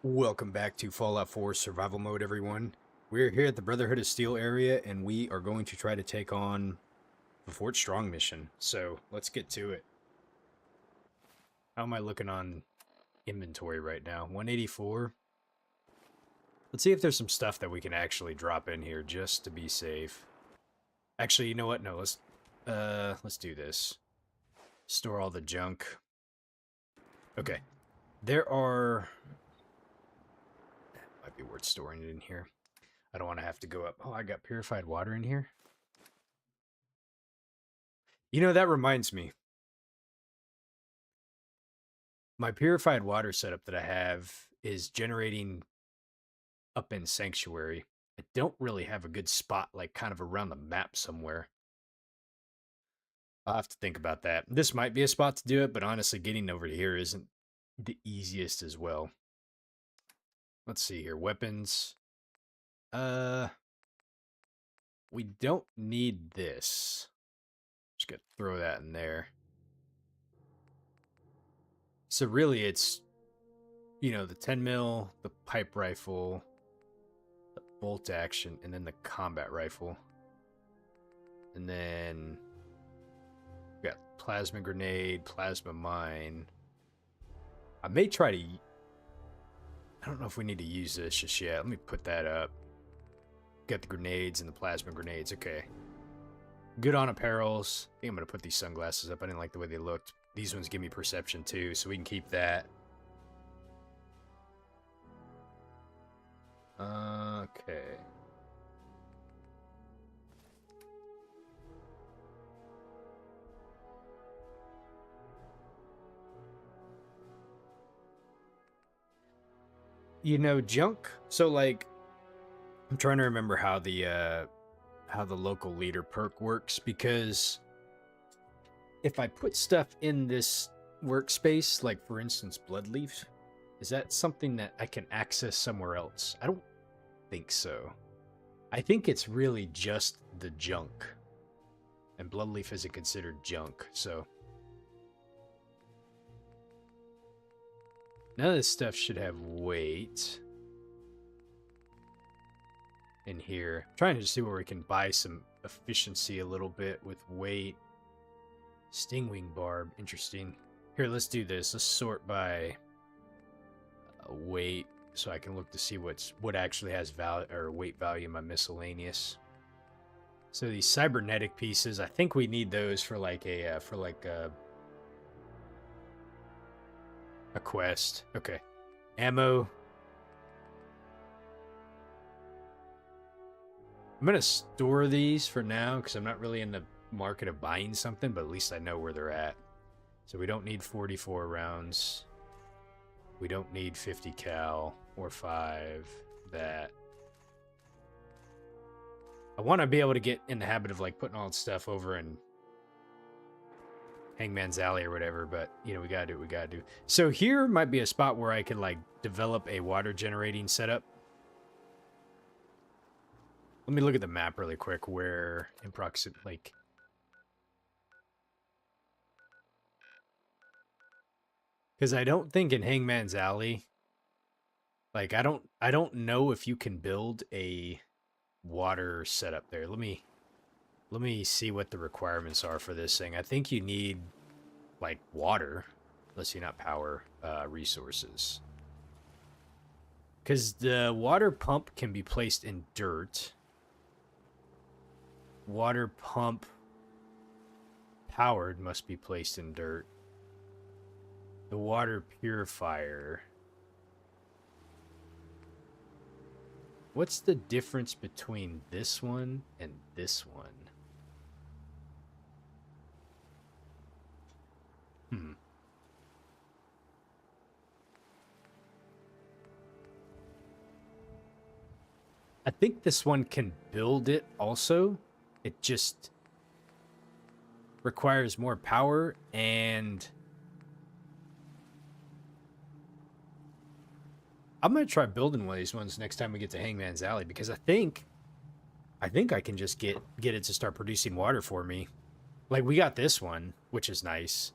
Welcome back to Fallout 4 Survival Mode, everyone. We're here at the Brotherhood of Steel area, and we are going to try to take on the Fort Strong mission. So, let's get to it. How am I looking on inventory right now? 184. Let's see if there's some stuff that we can actually drop in here just to be safe. Actually, you know what? No, let's do this. Store all the junk. Okay. There are... Might be worth storing it in here. I don't want to have to go up. Oh, I got purified water in here. You know, that reminds me. My purified water setup that I have is generating up in Sanctuary. I don't really have a good spot, like kind of around the map somewhere. I'll have to think about that. This might be a spot to do it, but honestly, getting over here isn't the easiest as well. Let's see here. Weapons. We don't need this. Just gotta throw that in there. So really it's, you know, the 10 mil, the pipe rifle, the bolt action, and then the combat rifle. And then we got plasma grenade, plasma mine. I may try to... I don't know if we need to use this just yet. Let me put that up. Got the grenades and the plasma grenades. Okay. Good on apparels. I think I'm going to put these sunglasses up. I didn't like the way they looked. These ones give me perception too, so we can keep that. Okay. You know, junk. So like, I'm trying to remember how the local leader perk works, because if I put stuff in this workspace, like for instance Bloodleaf, is that something that I can access somewhere else? I don't think so. I think it's really just the junk, and Bloodleaf isn't considered junk, so none of this stuff should have weight in here. I'm trying to see where we can buy some efficiency a little bit with weight. Stingwing barb, interesting. Here, let's do this. Let's sort by weight, so I can look to see what actually has value or weight value in my miscellaneous. So these cybernetic pieces, I think we need those for like a quest. Okay, ammo. I'm gonna store these for now because I'm not really in the market of buying something, but at least I know where they're at. So we don't need 44 rounds. We don't need 50 cal or 5. That. I want to be able to get in the habit of like putting all the stuff over in Hangman's Alley or whatever, but you know, we gotta do what we gotta do. So here might be a spot where I could like develop a water generating setup. Let me look at the map really quick where in proximity, like... Because I don't think in Hangman's Alley, like I don't know if you can build a water setup there. Let me see what the requirements are for this thing. I think you need like water, unless you're not power resources. Because the water pump can be placed in dirt. Water pump powered must be placed in dirt. The water purifier. What's the difference between this one and this one? I think this one can build it also. It just requires more power, and I'm going to try building one of these ones next time we get to Hangman's Alley, because I think I can just get it to start producing water for me. Like, we got this one, which is nice.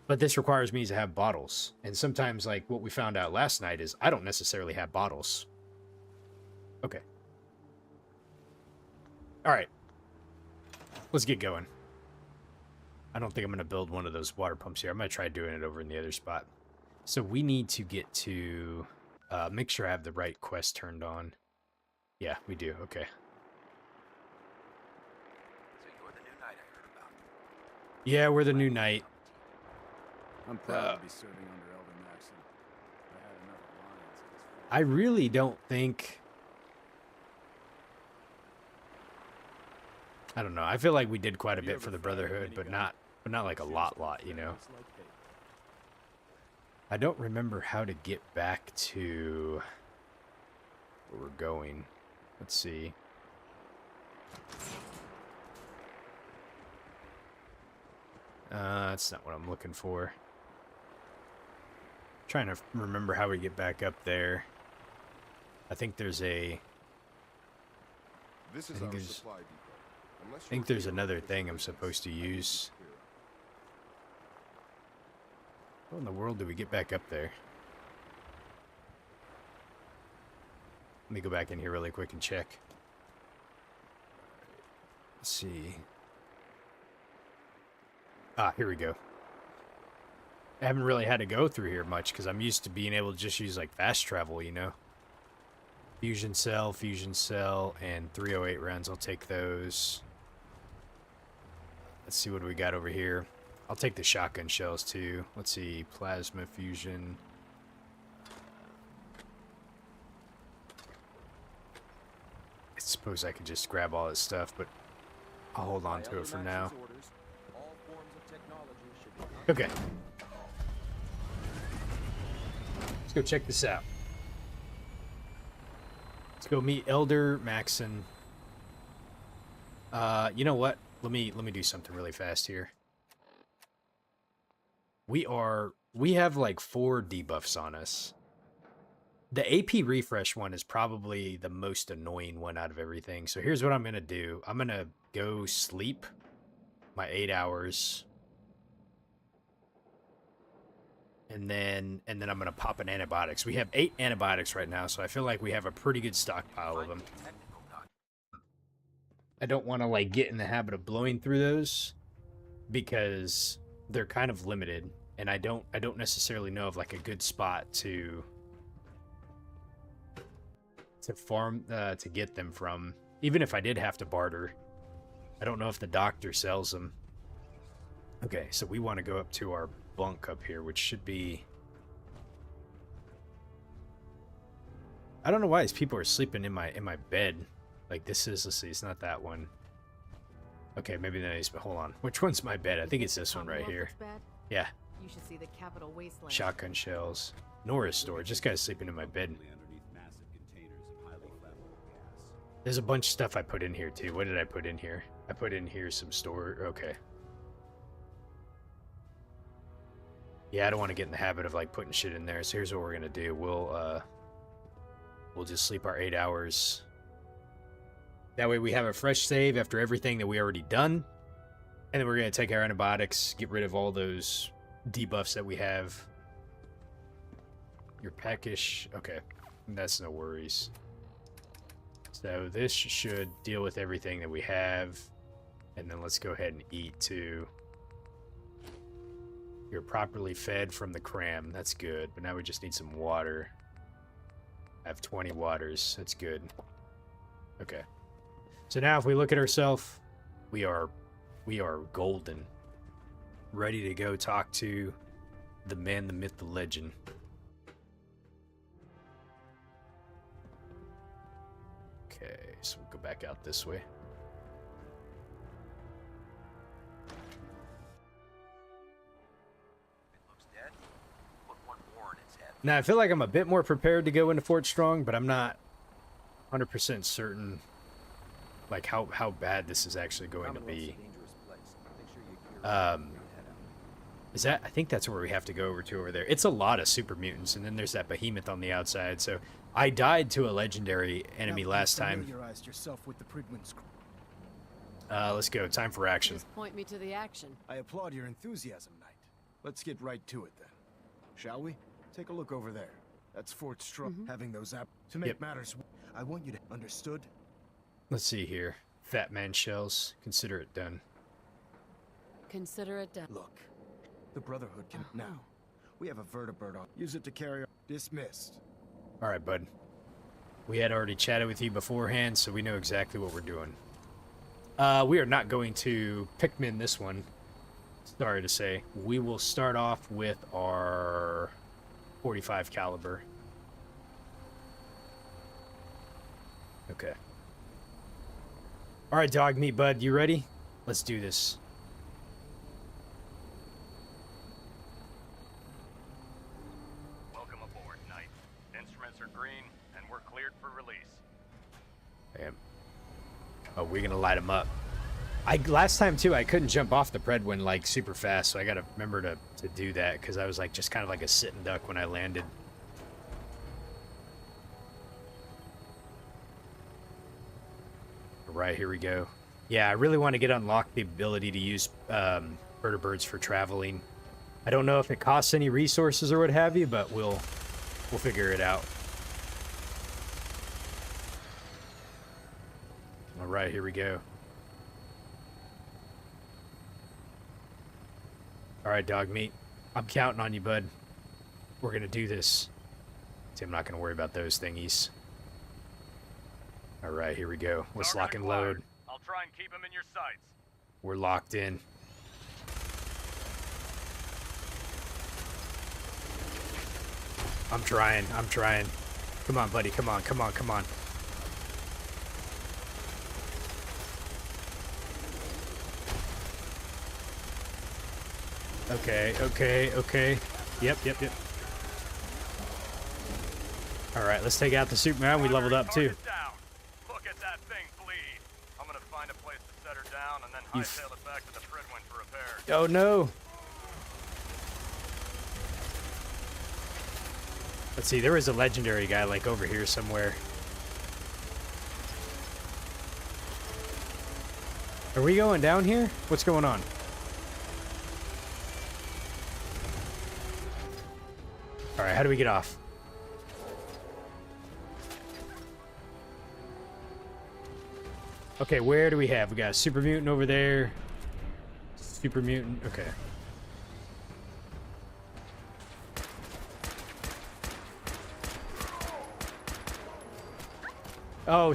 But this requires me to have bottles. And sometimes, like, what we found out last night is I don't necessarily have bottles. Okay. Alright. Let's get going. I don't think I'm going to build one of those water pumps here. I'm going to try doing it over in the other spot. So we need to get to... make sure I have the right quest turned on. Yeah, we do. Okay. So you're the new knight I heard about. Yeah, we're the new knight. I'm proud to be serving under Elder Maxon. I had enough alliance in this I really don't think... I don't know. I feel like we did quite a bit for the Brotherhood, but not like a lot, you know? I don't remember how to get back to where we're going. Let's see. That's not what I'm looking for. Trying to remember how we get back up there. I think there's a... This is our supply depot. I think there's another thing I'm supposed to use. How in the world do we get back up there? Let me go back in here really quick and check. Let's see. Ah, here we go. I haven't really had to go through here much because I'm used to being able to just use like fast travel, you know? Fusion cell, and 308 rounds. I'll take those. Let's see what we got over here. I'll take the shotgun shells too. Let's see, plasma fusion. I suppose I could just grab all this stuff, but I'll hold on to it for now. Okay. Let's go check this out. Let's go meet Elder Maxon. You know what? Let me do something really fast here. We have like 4 debuffs on us. The AP refresh one is probably the most annoying one out of everything. So here's what I'm going to do. I'm going to go sleep my 8 hours. And then I'm going to pop an antibiotics. We have 8 antibiotics right now, so I feel like we have a pretty good stockpile of them. I don't want to like get in the habit of blowing through those because they're kind of limited, and I don't necessarily know of like a good spot to farm to get them from. Even if I did have to barter, I don't know if the doctor sells them. Okay, so we want to go up to our bunk up here, which should be... I don't know why these people are sleeping in my bed. Like this is, let's see, it's not that one. Okay, maybe that is, but hold on. Which one's my bed? I think it's this one right here. Yeah. You should see the capital wasteland. Shotgun shells. Norris storage. This guy's sleeping in my bed. There's a bunch of stuff I put in here too. What did I put in here? I put in here some store. Okay. Yeah, I don't want to get in the habit of like putting shit in there. So here's what we're gonna do. We'll just sleep our 8 hours. That way we have a fresh save after everything that we already done. And then we're gonna take our antibiotics, get rid of all those debuffs that we have. You're peckish. Okay. That's no worries. So this should deal with everything that we have. And then let's go ahead and eat too. You're properly fed from the cram. That's good. But now we just need some water. I have 20 waters. That's good. Okay. So now if we look at ourselves, we are golden. Ready to go talk to the man, the myth, the legend. Okay, so we'll go back out this way. Now, I feel like I'm a bit more prepared to go into Fort Strong, but I'm not 100% certain like how bad this is actually going to be. Is that, I think that's where we have to go over there. It's a lot of super mutants, and then there's that behemoth on the outside. So I died to a legendary enemy last time. Let's go. Time for action. Just point me to the action. I applaud your enthusiasm, Knight. Let's get right to it then. Shall we? Take a look over there. That's Fort having those to make Yep. matters. I want you to understood. Let's see here. Fat man shells. Consider it done. Consider it done. Look, the Brotherhood can now. We have a vertibird on. Use it to carry. Dismissed. All right, bud. We had already chatted with you beforehand, so we know exactly what we're doing. We are not going to Pikmin this one. Sorry to say. We will start off with our 45 caliber. Okay. All right, dog meat bud, you ready? Let's do this. Welcome aboard, Knight. Instruments are green, and we're cleared for release. Damn. Oh, we're gonna light them up. Last time too, I couldn't jump off the Predwin like super fast, so I gotta remember to do that because I was like just kind of like a sitting duck when I landed. All right, here we go. Yeah, I really want to get unlocked the ability to use vertibirds for traveling. I don't know if it costs any resources or what have you, but we'll figure it out. All right, here we go. All right, dog meat. I'm counting on you, bud. We're gonna do this. See, I'm not gonna worry about those thingies. All right, here we go. Let's lock and load. I'll try and keep them in your sights. We're locked in. I'm trying. Come on, buddy. Come on. Okay. Yep. Alright, let's take out the Superman. We leveled up too. Down. Look at that thing bleed. I'm gonna find a place to set her down and then You hightail it back to the Predwin for repairs. Oh no! Let's see, there is a legendary guy like over here somewhere. Are we going down here? What's going on? Alright, how do we get off? Okay, where do we have? We got a super mutant over there. Super mutant, okay. Oh,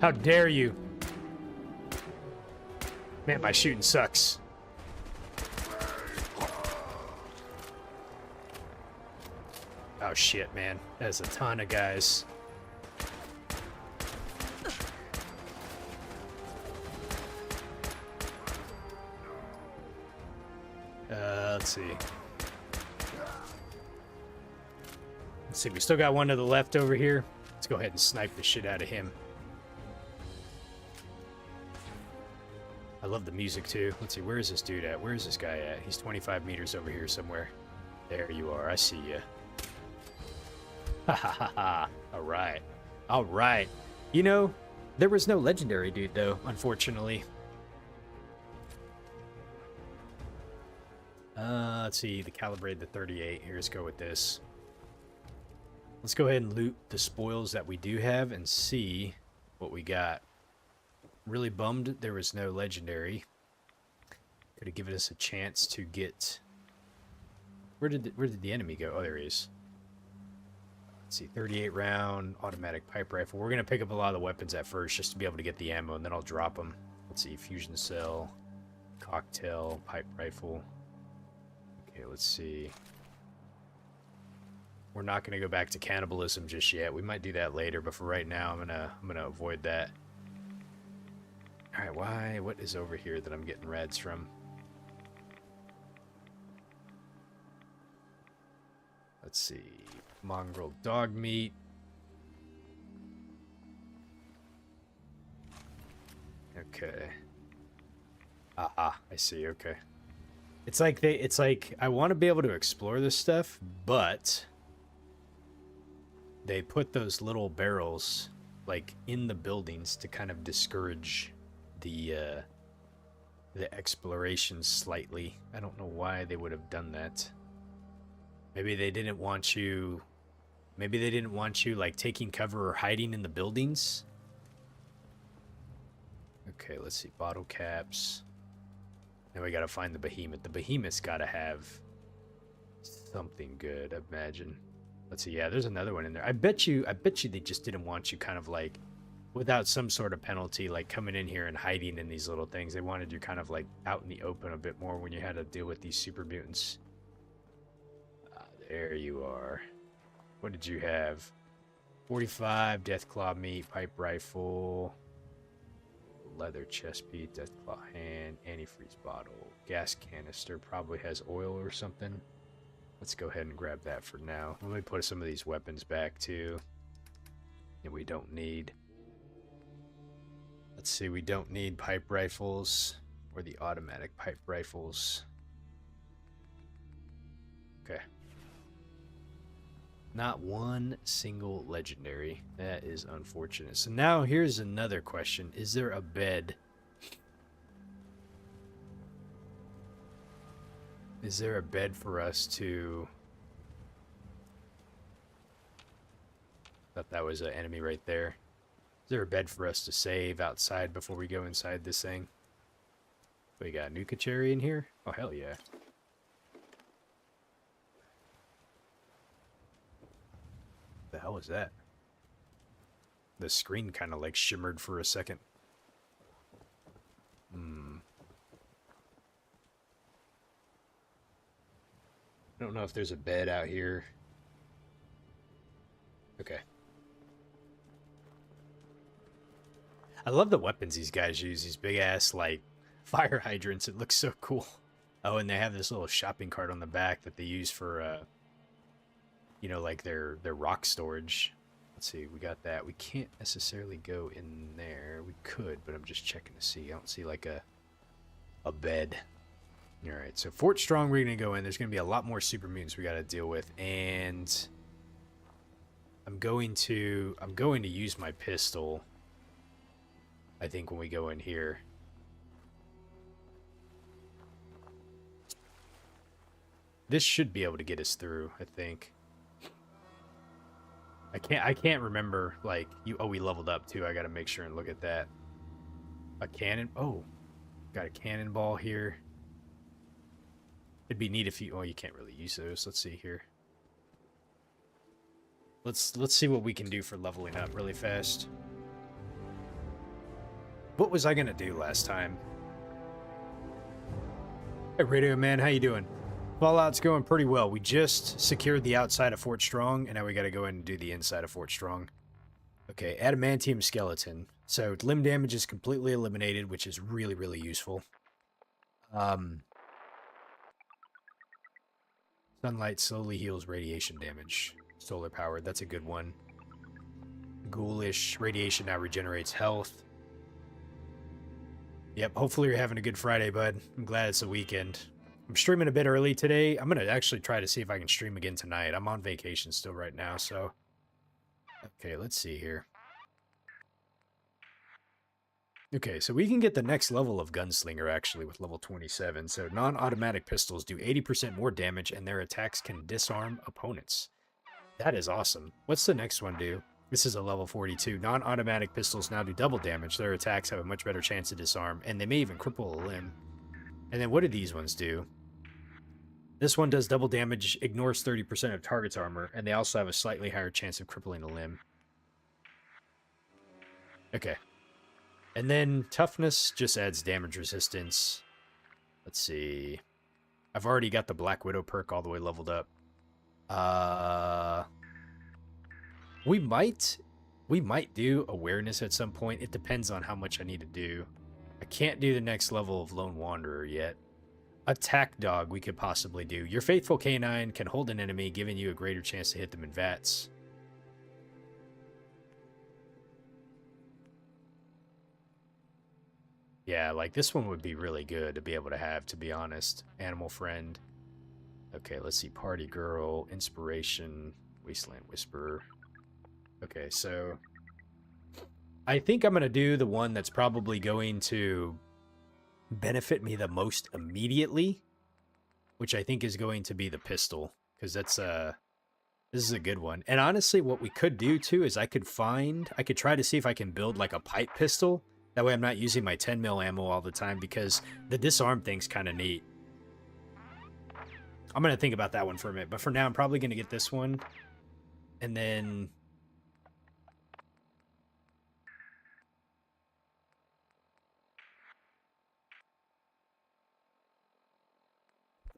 how dare you? Man, my shooting sucks. Oh shit, man. That's a ton of guys. Let's see. Let's see, we still got one to the left over here. Let's go ahead and snipe the shit out of him. I love the music too. Let's see, where is this dude at? Where is this guy at? He's 25 meters over here somewhere. There you are, I see you. Ha ha ha ha. Alright. Alright. You know, there was no legendary dude though, unfortunately. Let's see, the calibrate the 38. Here, let's go with this. Let's go ahead and loot the spoils that we do have and see what we got. Really bummed there was no legendary. Could have given us a chance to get... Where did the enemy go? Oh, there he is. Let's see, 38 round automatic pipe rifle. We're going to pick up a lot of the weapons at first just to be able to get the ammo, and then I'll drop them. Let's see, fusion cell, cocktail, pipe rifle. Okay, let's see. We're not going to go back to cannibalism just yet. We might do that later, but for right now, I'm gonna avoid that. All right, what is over here that I'm getting rads from? Let's see. Mongrel dog meat. Okay. I see. Okay. It's like I want to be able to explore this stuff, but they put those little barrels like in the buildings to kind of discourage the the exploration slightly. I don't know why they would have done that. Maybe they didn't want you... Maybe they didn't want you, like, taking cover or hiding in the buildings? Okay, let's see. Bottle caps. Now we gotta find the behemoth. The behemoth's gotta have something good, I imagine. Let's see. Yeah, there's another one in there. I bet you they just didn't want you kind of, like, without some sort of penalty, like, coming in here and hiding in these little things. They wanted you kind of, like, out in the open a bit more when you had to deal with these super mutants. There you are. What did you have? 45, Deathclaw meat, pipe rifle, leather chest piece, Deathclaw hand, antifreeze bottle, gas canister, probably has oil or something. Let's go ahead and grab that for now. Let me put some of these weapons back too that we don't need. Let's see, we don't need pipe rifles or the automatic pipe rifles. Okay. Not one single legendary. That is unfortunate. So now here's another question. Is there a bed? Is there a bed for us to... Thought that was an enemy right there. Is there a bed for us to save outside before we go inside this thing? We got Nuka Cherry in here? Oh, hell yeah. The hell is that? The screen kind of like shimmered for a second. I don't know if there's a bed out here. Okay. I love the weapons these guys use. These big ass like fire hydrants. It looks so cool. Oh, and they have this little shopping cart on the back that they use for you know, like their rock storage. Let's see, we got that. We can't necessarily go in there. We could, but I'm just checking to see. I don't see like a bed. All right, so Fort Strong, we're gonna go in. There's gonna be a lot more super mutants we got to deal with, and I'm going to use my pistol, I think, when we go in here. This should be able to get us through, I think. I can't remember, like, we leveled up too. I gotta make sure and look at that. A cannon, got a cannonball here. It'd be neat if you, you can't really use those. Let's see here. Let's see what we can do for leveling up really fast. What was I gonna do last time? Hey, Radio Man, how you doing? Fallout's going pretty well. We just secured the outside of Fort Strong, and now we gotta go in and do the inside of Fort Strong. Okay, adamantium skeleton. So limb damage is completely eliminated, which is really, really useful. Sunlight slowly heals radiation damage. Solar powered, that's a good one. Ghoulish radiation now regenerates health. Yep, hopefully you're having a good Friday, bud. I'm glad it's the weekend. I'm streaming a bit early today. I'm going to actually try to see if I can stream again tonight. I'm on vacation still right now, so... Okay, let's see here. Okay, so we can get the next level of Gunslinger, actually, with level 27. So non-automatic pistols do 80% more damage, and their attacks can disarm opponents. That is awesome. What's the next one do? This is a level 42. Non-automatic pistols now do double damage. Their attacks have a much better chance to disarm, and they may even cripple a limb. And then what do these ones do? This one does double damage, ignores 30% of target's armor, and they also have a slightly higher chance of crippling a limb. Okay. And then toughness just adds damage resistance. Let's see. I've already got the Black Widow perk all the way leveled up. We might do awareness at some point. It depends on how much I need to do. I can't do the next level of Lone Wanderer yet. Attack Dog we could possibly do. Your faithful canine can hold an enemy, giving you a greater chance to hit them in VATS. Yeah, like this one would be really good to be able to have, to be honest. Animal Friend. Okay, let's see. Party Girl, Inspiration, Wasteland Whisperer. Okay, so I think I'm going to do the one that's probably going to benefit me the most immediately, which I think is going to be the pistol, because that's this is a good one. And honestly, what we could do too is I could try to see if I can build like a pipe pistol. That way I'm not using my 10 mil ammo all the time, because the disarm thing's kind of neat. I'm going to think about that one for a minute, but for now I'm probably going to get this one. And then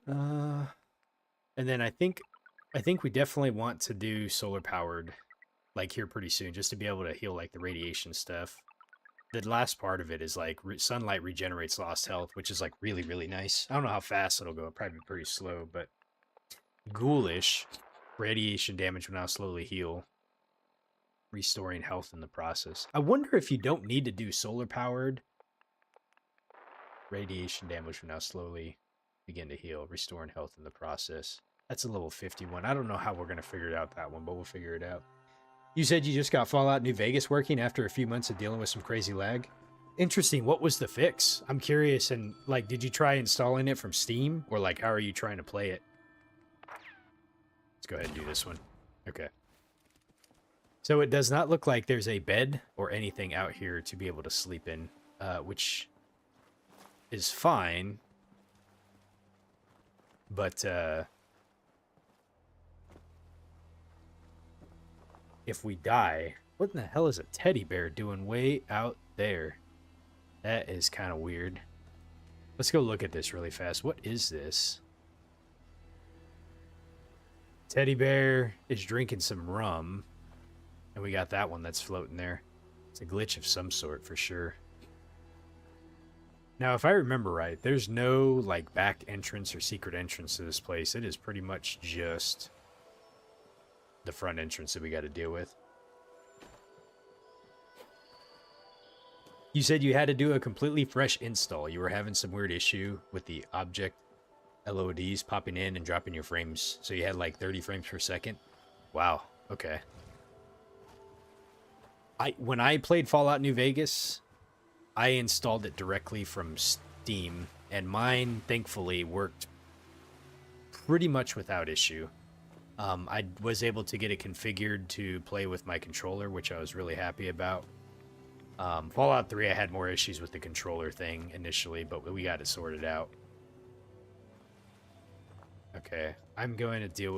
and then I think we definitely want to do solar powered like here pretty soon, just to be able to heal like the radiation stuff. The last part of it is like sunlight regenerates lost health, which is like really, really nice. I don't know how fast it'll go. It'll probably be pretty slow, but ghoulish. Radiation damage will now slowly heal, restoring health in the process. I wonder if you don't need to do solar powered. Radiation damage will now slowly begin to heal, restoring health in the process. That's a level 51. I don't know how we're going to figure it out, that one, but we'll figure it out. You said you just got Fallout New Vegas working after a few months of dealing with some crazy lag. Interesting. What was the fix? I'm curious. And like, did you try installing it from Steam, or like, how are you trying to play it? Let's go ahead and do this one. Okay. So it does not look like there's a bed or anything out here to be able to sleep in, which is fine. But if we die, what in the hell is a teddy bear doing way out there? That is kind of weird. Let's go look at this really fast. What is this? Teddy bear is drinking some rum. And we got that one that's floating there. It's a glitch of some sort for sure. Now, if I remember right, there's no like back entrance or secret entrance to this place. It is pretty much just the front entrance that we got to deal with. You said you had to do a completely fresh install. You were having some weird issue with the object LODs popping in and dropping your frames. So you had like 30 frames per second. Wow. Okay. When I played Fallout New Vegas, I installed it directly from Steam, and mine thankfully worked pretty much without issue. I was able to get it configured to play with my controller, which I was really happy about. Fallout 3, I had more issues with the controller thing initially, but we got it sorted out. Okay, I'm going to deal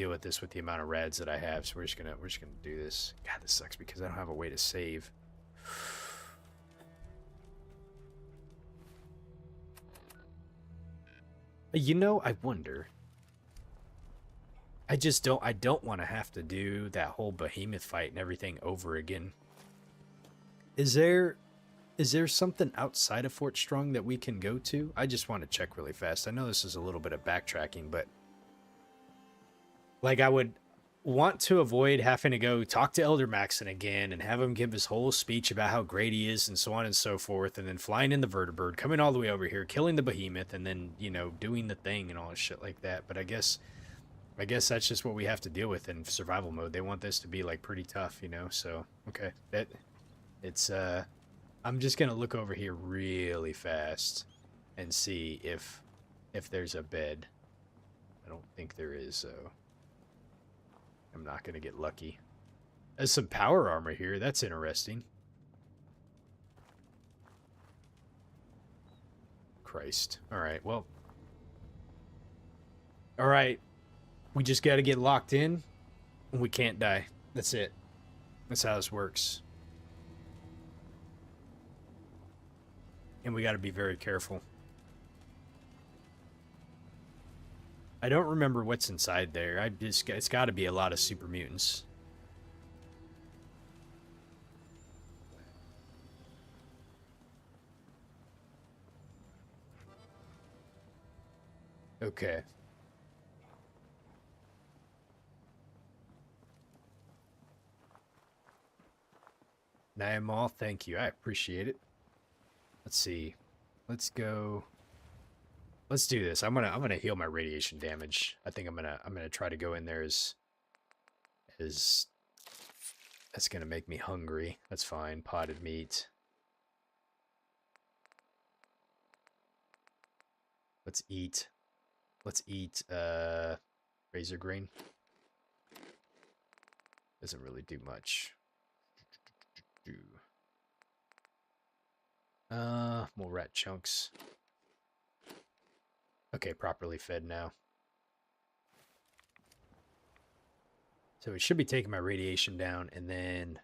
with this with the amount of rads that I have. So we're just gonna do this. God, this sucks because I don't have a way to save. You know, I wonder. I don't want to have to do that whole behemoth fight and everything over again. Is there something outside of Fort Strong that we can go to? I just want to check really fast. I know this is a little bit of backtracking, but like I would want to avoid having to go talk to Elder Maxon again and have him give his whole speech about how great he is and so on and so forth, and then flying in the vertibird, coming all the way over here, killing the behemoth, and then, you know, doing the thing and all this shit like that. But I guess that's just what we have to deal with in survival mode. They want this to be like pretty tough, you know. So okay, it's I'm just gonna look over here really fast and see if there's a bed. I don't think there is, so I'm not gonna get lucky. There's some power armor here. That's interesting. Christ. All right. Well. All right. We just got to get locked in, and we can't die. That's it. That's how this works. And we got to be very careful. I don't remember what's inside there. It's got to be a lot of super mutants. Okay. Niamal, thank you. I appreciate it. Let's see. Let's go. Let's do this. I'm gonna heal my radiation damage. I think I'm gonna try to go in there as that's gonna make me hungry. That's fine. Potted meat. Let's eat. Let's eat razor green. Doesn't really do much. More rat chunks. Okay, properly fed now. So it should be taking my radiation down, and then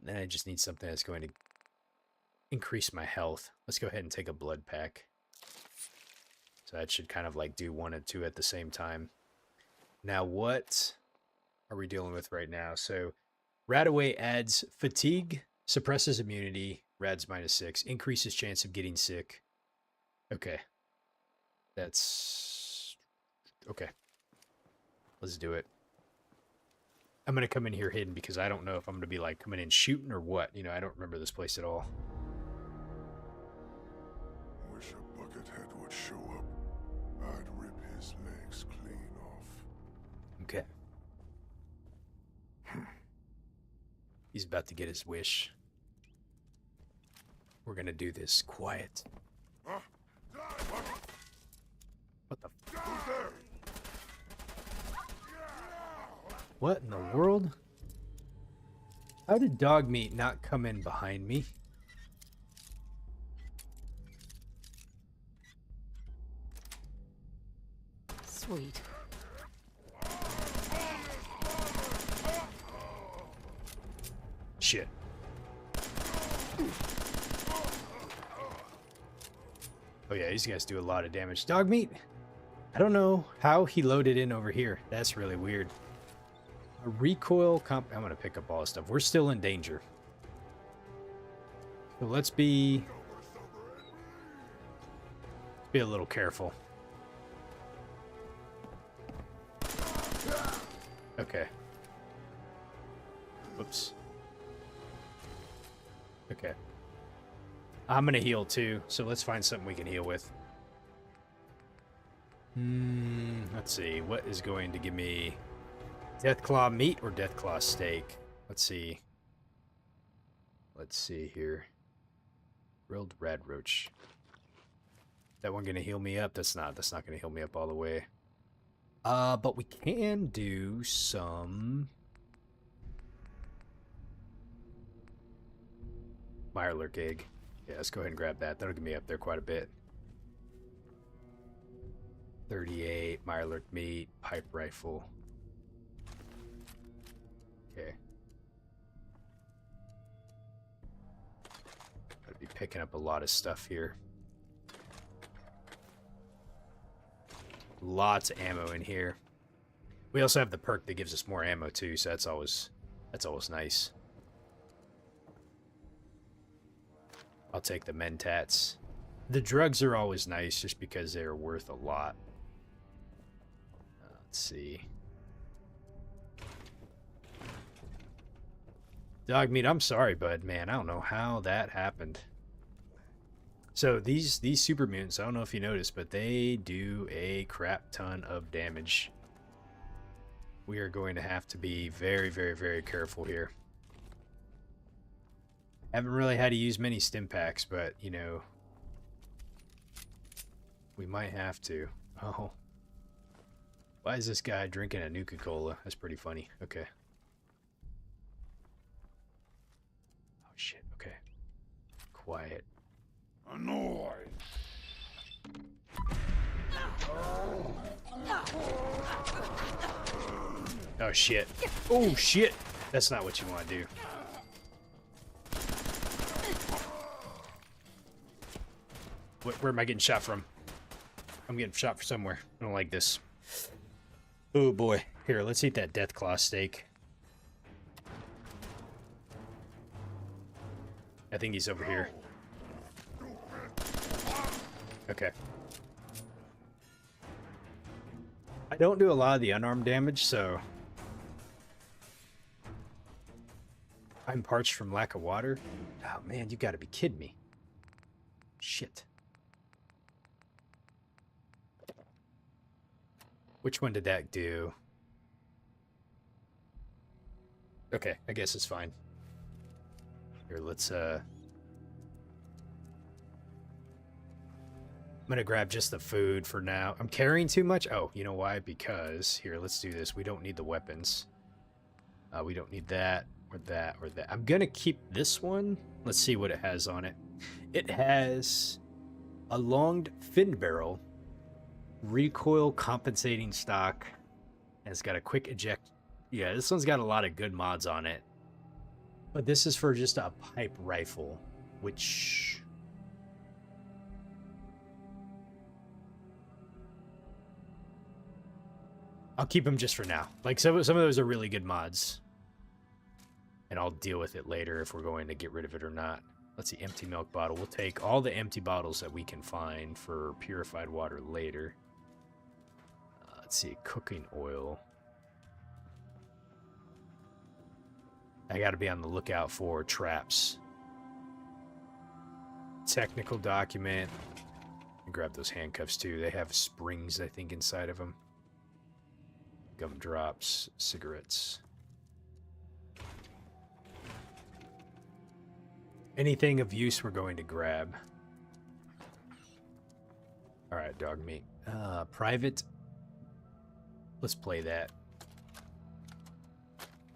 I just need something that's going to increase my health. Let's go ahead and take a blood pack. So that should kind of like do 1 and 2 at the same time. Now what are we dealing with right now? So Radaway adds fatigue, suppresses immunity, rads -6, increases chance of getting sick. Okay. That's okay. Let's do it. I'm going to come in here hidden because I don't know if I'm going to be like coming in shooting or what. You know, I don't remember this place at all. Wish a buckethead would show up. I'd rip his legs clean off. Okay. He's about to get his wish. We're going to do this quiet. What the f- What in the world? How did dog meat not come in behind me? Sweet. Shit. Oh yeah, these guys do a lot of damage. Dog meat? I don't know how he loaded in over here. That's really weird. A recoil comp... I'm going to pick up all this stuff. We're still in danger. So let's be a little careful. Okay. Whoops. Okay. I'm going to heal too, so let's find something we can heal with. Let's see. What is going to give me Deathclaw meat or Deathclaw steak? Let's see. Let's see here. Grilled red roach. That one going to heal me up? That's not going to heal me up all the way. But we can do some Mirelurk egg. Yeah, let's go ahead and grab that. That'll get me up there quite a bit. 38, Mirelurk meat, pipe rifle. Okay. Gotta be picking up a lot of stuff here. Lots of ammo in here. We also have the perk that gives us more ammo too, so that's always nice. I'll take the mentats. The drugs are always nice just because they're worth a lot. Let's see. Dog meat, I'm sorry, bud. Man, I don't know how that happened. So these super mutants, I don't know if you noticed, but they do a crap ton of damage. We are going to have to be very, very, very careful here. Haven't really had to use many stim packs, but, you know, we might have to. Oh. Why is this guy drinking a Nuka-Cola? That's pretty funny. Okay. Oh, shit. Okay. Quiet. Annoy. Oh, shit. Oh, shit. That's not what you want to do. Where am I getting shot from? I'm getting shot from somewhere. I don't like this. Oh, boy. Here, let's eat that Deathclaw steak. I think he's over here. Okay. I don't do a lot of the unarmed damage, so I'm parched from lack of water. Oh, man, you gotta be kidding me. Shit. Which one did that do? Okay, I guess it's fine. Here, let's, I'm gonna grab just the food for now. I'm carrying too much. Oh, you know why? Because here, let's do this. We don't need the weapons. We don't need that or that or that. I'm gonna keep this one. Let's see what it has on it. It has a longed fin barrel, recoil compensating stock, and it's got a quick eject. Yeah, this one's got a lot of good mods on it. But this is for just a pipe rifle, which... I'll keep them just for now. Like, some of those are really good mods. And I'll deal with it later if we're going to get rid of it or not. Let's see, empty milk bottle. We'll take all the empty bottles that we can find for purified water later. Let's see, cooking oil. I gotta be on the lookout for traps. Technical document. Grab those handcuffs too. They have springs, I think, inside of them. Gumdrops, cigarettes. Anything of use we're going to grab. Alright, dog meat. Private. Let's play that.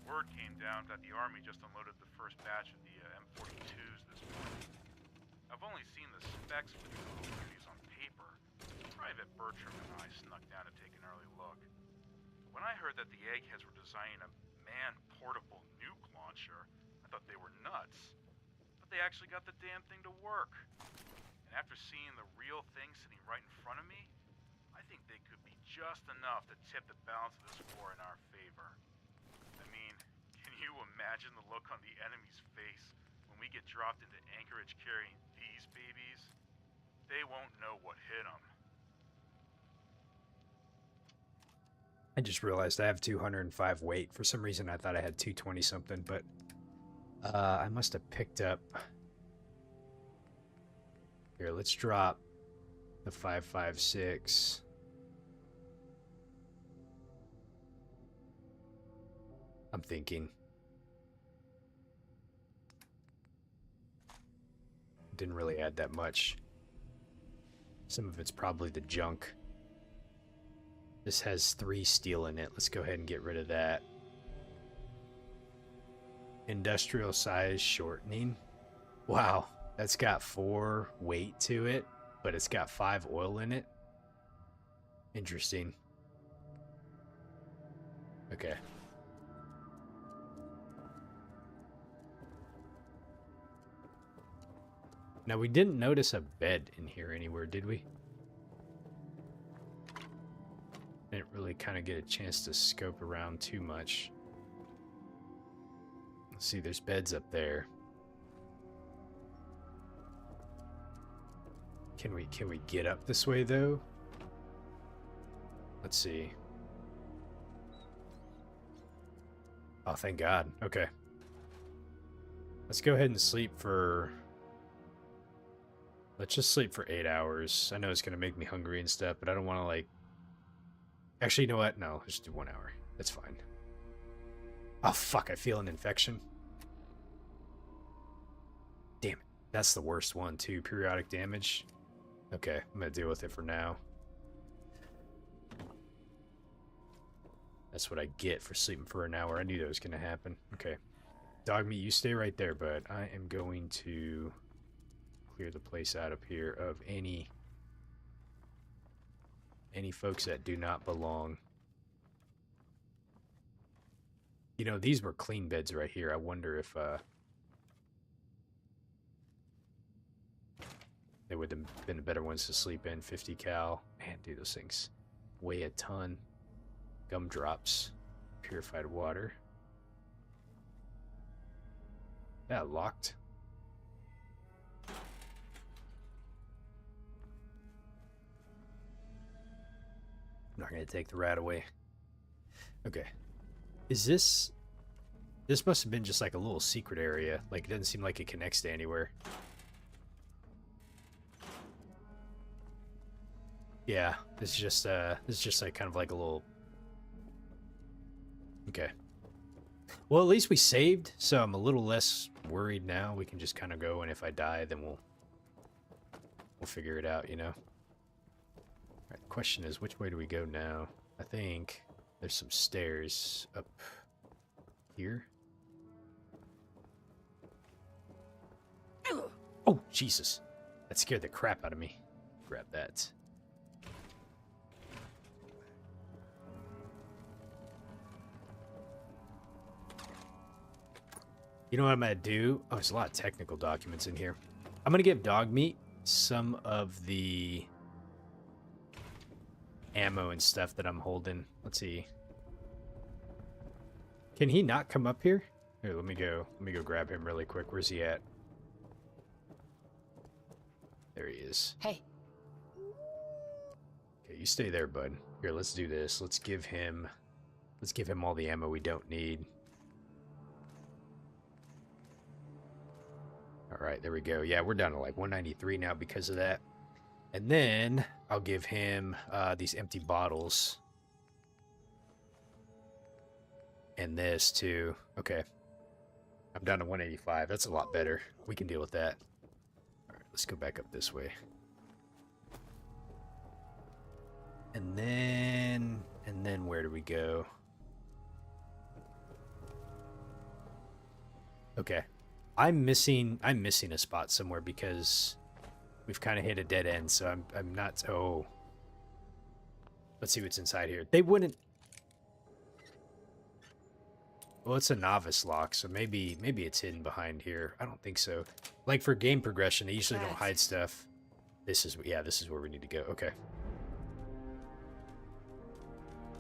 Word came down that the Army just unloaded the first batch of the M42s this morning. I've only seen the specs for the opportunities on paper. Private Bertram and I snuck down to take an early look. When I heard that the eggheads were designing a man-portable nuke launcher, I thought they were nuts. But they actually got the damn thing to work. And after seeing the real thing sitting right in front of me, I think they could be just enough to tip the balance of this war in our favor. I mean, can you imagine the look on the enemy's face when we get dropped into Anchorage carrying these babies? They won't know what hit them. I just realized I have 205 weight. For some reason, I thought I had 220 something, but I must have picked up. Here, let's drop the 5.56. I'm thinking. Didn't really add that much. Some of it's probably the junk. This has 3 steel in it. Let's go ahead and get rid of that. Industrial size shortening. Wow, that's got 4 weight to it, but it's got 5 oil in it. Interesting. Okay. Now, we didn't notice a bed in here anywhere, did we? Didn't really kind of get a chance to scope around too much. Let's see, there's beds up there. Can we get up this way though? Let's see. Oh, thank God. Okay. Let's go ahead and sleep for... Let's just sleep for 8 hours. I know it's gonna make me hungry and stuff, but I don't want to like... Actually, you know what? No, let's do 1 hour. That's fine. Oh, fuck, I feel an infection. Damn it. That's the worst one, too. Periodic damage. Okay, I'm gonna deal with it for now. That's what I get for sleeping for an hour. I knew that was gonna happen. Okay. Dog meat, you stay right there, bud. I am going to clear the place out up here of any folks that do not belong. You know, these were clean beds right here. I wonder if they would have been the better ones to sleep in. 50 cal. Man, dude, those things weigh a ton. Gumdrops. Purified water. Yeah, locked. I'm not going to take the rat away. Okay. Is this... This must have been just like a little secret area. Like, it doesn't seem like it connects to anywhere. Yeah, this is just like kind of like a little... Okay. Well, at least we saved, so I'm a little less worried now. We can just kind of go, and if I die, then we'll figure it out, you know? Alright, the question is, which way do we go now? I think there's some stairs up here. Oh, Jesus. That scared the crap out of me. Grab that. You know what I'm going to do? Oh, there's a lot of technical documents in here. I'm going to give Dogmeat some of the ammo and stuff that I'm holding. Let's see. Can he not come up here? Here, let me go grab him really quick. Where's he at? There he is. Hey. Okay, you stay there, bud. Here, let's do this. Let's give him all the ammo we don't need. All right, there we go. Yeah, we're down to like 193 now because of that. And then I'll give him these empty bottles. And this too. Okay. I'm down to 185. That's a lot better. We can deal with that. All right, let's go back up this way. And then where do we go? Okay. I'm missing a spot somewhere because we've kind of hit a dead end, so I'm not. Oh, let's see what's inside here. They wouldn't. Well, it's a novice lock, so maybe it's hidden behind here. I don't think so. Like for game progression, they usually don't hide stuff. This is where we need to go. Okay.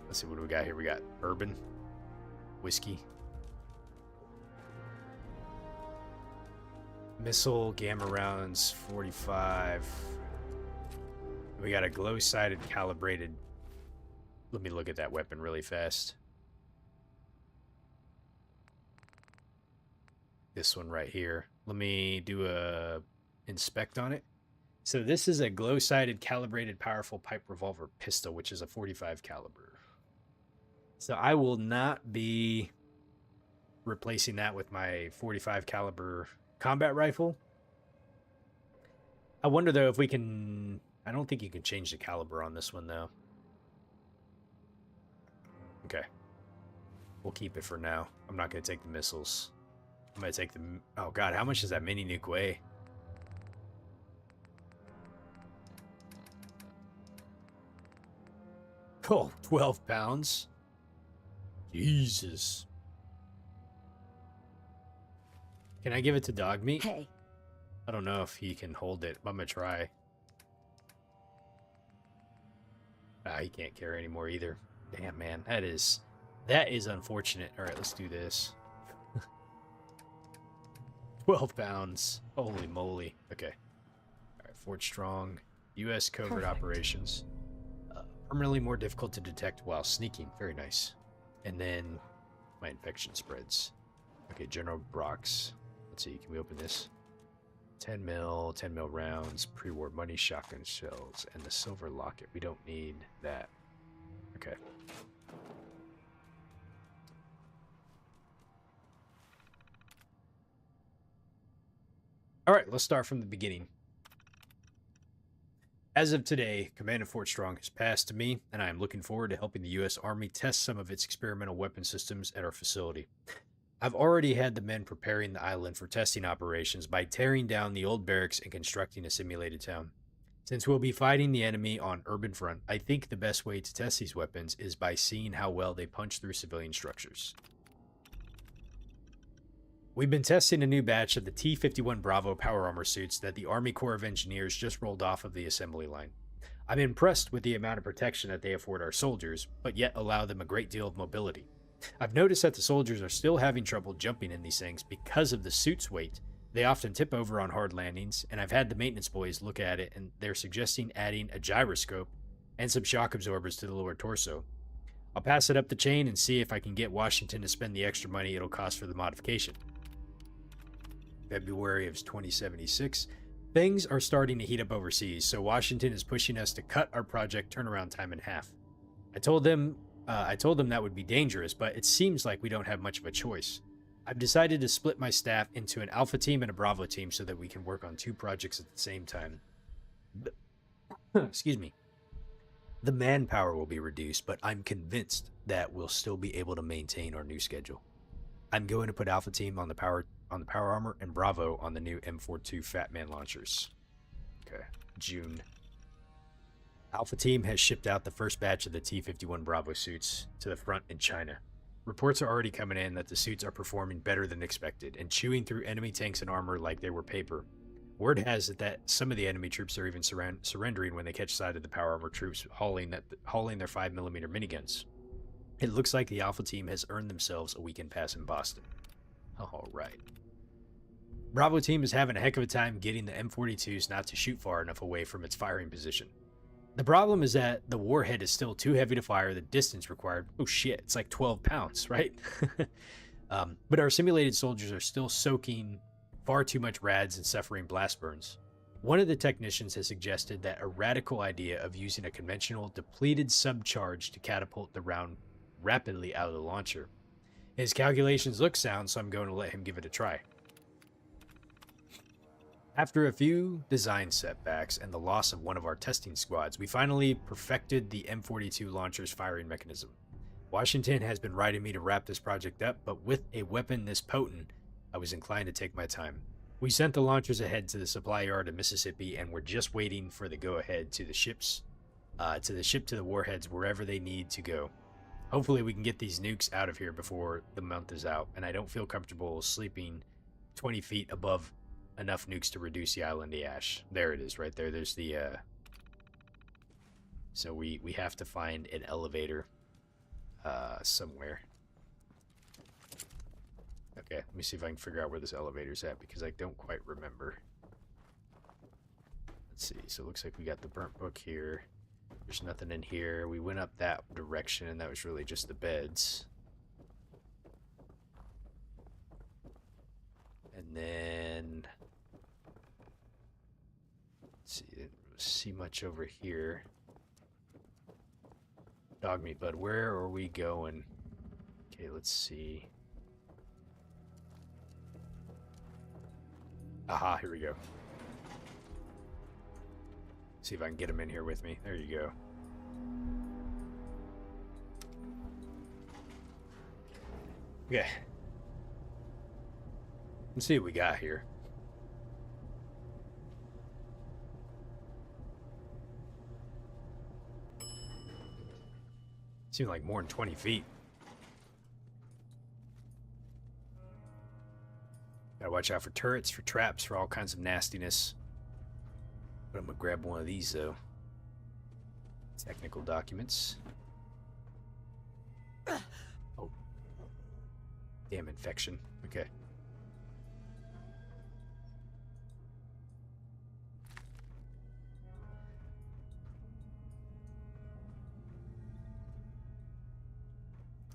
Let's see what do we got here. We got bourbon, whiskey. Missile, gamma rounds, 45. We got a glow-sighted calibrated. Let me look at that weapon really fast. This one right here. Let me do a inspect on it. So this is a glow-sighted calibrated powerful pipe revolver pistol, which is a 45 caliber. So I will not be replacing that with my 45 caliber combat rifle. I wonder though if we can. I don't think you can change the caliber on this one though. Okay, we'll keep it for now. I'm not going to take the missiles. I'm going to take the. Oh god, how much does that mini nuke weigh? Oh, 12 pounds. Jesus. Can I give it to Dogmeat? Hey. I don't know if he can hold it, but I'm gonna try. Ah, he can't carry anymore either. Damn, man, that is unfortunate. All right, let's do this. 12 pounds. Holy moly. Okay. All right, Fort Strong. U.S. covert operations. Permanently more difficult to detect while sneaking. Very nice. And then my infection spreads. Okay, General Brock's. Let's see, can we open this? 10 mil rounds, pre-war money, shotgun shells, and the silver locket. We don't need that. Okay. All right, let's start from the beginning. As of today, command of Fort Strong has passed to me, and I am looking forward to helping the U.S. Army test some of its experimental weapon systems at our facility. I've already had the men preparing the island for testing operations by tearing down the old barracks and constructing a simulated town. Since we'll be fighting the enemy on urban front, I think the best way to test these weapons is by seeing how well they punch through civilian structures. We've been testing a new batch of the T-51 Bravo power armor suits that the Army Corps of Engineers just rolled off of the assembly line. I'm impressed with the amount of protection that they afford our soldiers, but yet allow them a great deal of mobility. I've noticed that the soldiers are still having trouble jumping in these things because of the suit's weight. They often tip over on hard landings, and I've had the maintenance boys look at it, and they're suggesting adding a gyroscope and some shock absorbers to the lower torso. I'll pass it up the chain and see if I can get Washington to spend the extra money it'll cost for the modification. February of 2076. Things are starting to heat up overseas, so Washington is pushing us to cut our project turnaround time in half. I told them that would be dangerous, but it seems like we don't have much of a choice. I've decided to split my staff into an Alpha team and a Bravo team so that we can work on two projects at the same time. Excuse me. The manpower will be reduced, but I'm convinced that we'll still be able to maintain our new schedule. I'm going to put Alpha Team on the power armor and Bravo on the new M42 Fat Man launchers. Okay, June. Alpha Team has shipped out the first batch of the T-51 Bravo suits to the front in China. Reports are already coming in that the suits are performing better than expected and chewing through enemy tanks and armor like they were paper. Word has it that some of the enemy troops are even surrendering when they catch sight of the power armor troops hauling their 5mm miniguns. It looks like the Alpha Team has earned themselves a weekend pass in Boston. All right. Bravo Team is having a heck of a time getting the M42s not to shoot far enough away from its firing position. The problem is that the warhead is still too heavy to fire the distance required. Oh shit, it's like 12 pounds, right? But our simulated soldiers are still soaking far too much rads and suffering blast burns. One of the technicians has suggested that a radical idea of using a conventional depleted subcharge to catapult the round rapidly out of the launcher. His calculations look sound, so I'm going to let him give it a try. After a few design setbacks and the loss of one of our testing squads, we finally perfected the M42 launcher's firing mechanism. Washington has been writing me to wrap this project up, but with a weapon this potent, I was inclined to take my time. We sent the launchers ahead to the supply yard in Mississippi, and we're just waiting for the go-ahead to the ship to the warheads wherever they need to go. Hopefully we can get these nukes out of here before the month is out, and I don't feel comfortable sleeping 20 feet above enough nukes to reduce the island to ash. There it is, right there. There's the, So we have to find an elevator, somewhere. Okay, let me see if I can figure out where this elevator's at, because I don't quite remember. Let's see, so it looks like we got the burnt book here. There's nothing in here. We went up that direction, and that was really just the beds. And then... let's see, didn't see much over here. Dog meat, bud, where are we going? Okay, let's see. Aha, here we go. See if I can get him in here with me. There you go. Okay. Let's see what we got here. Seems like more than 20 feet. Gotta watch out for turrets, for traps, for all kinds of nastiness. But I'm gonna grab one of these though. Technical documents. Oh. Damn infection. Okay.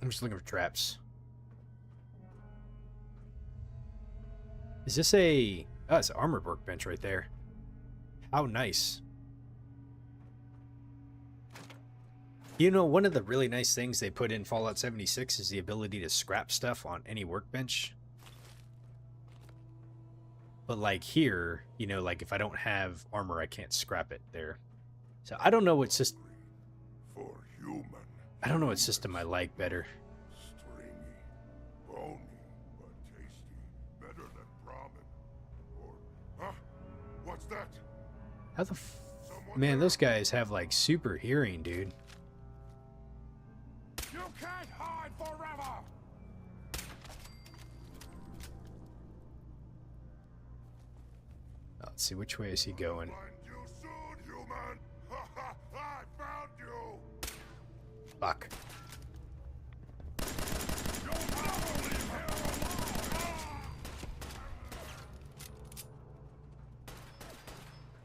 I'm just looking for traps. Is this a... oh, it's an armored workbench right there. How nice. You know, one of the really nice things they put in Fallout 76 is the ability to scrap stuff on any workbench. But like here, you know, like if I don't have armor, I can't scrap it there. So I don't know what system... For human. I don't know what system I like better. Stringy, bony, but tasty. Better than ramen. Or, huh? What's that? How the man, those guys have like super hearing, dude. You can't hide forever. Let's see, which way is he going? Find you soon, human. Ha ha! I found you. Fuck. You'll never leave here alone.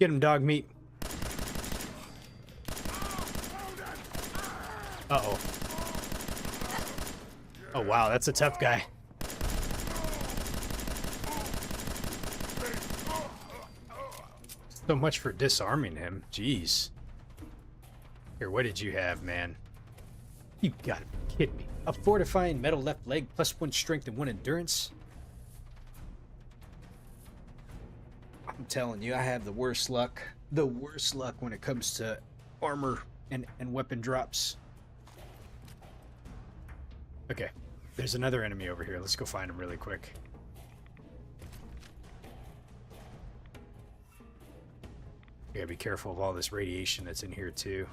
Get him, dog meat. Uh-oh. Oh, wow, that's a tough guy. So much for disarming him. Jeez. Here, what did you have, man? You gotta be kidding me. A fortifying metal left leg, +1 strength and 1 endurance? I'm telling you, I have the worst luck. The worst luck when it comes to armor and weapon drops. Okay, there's another enemy over here. Let's go find him really quick. You gotta be careful of all this radiation that's in here too.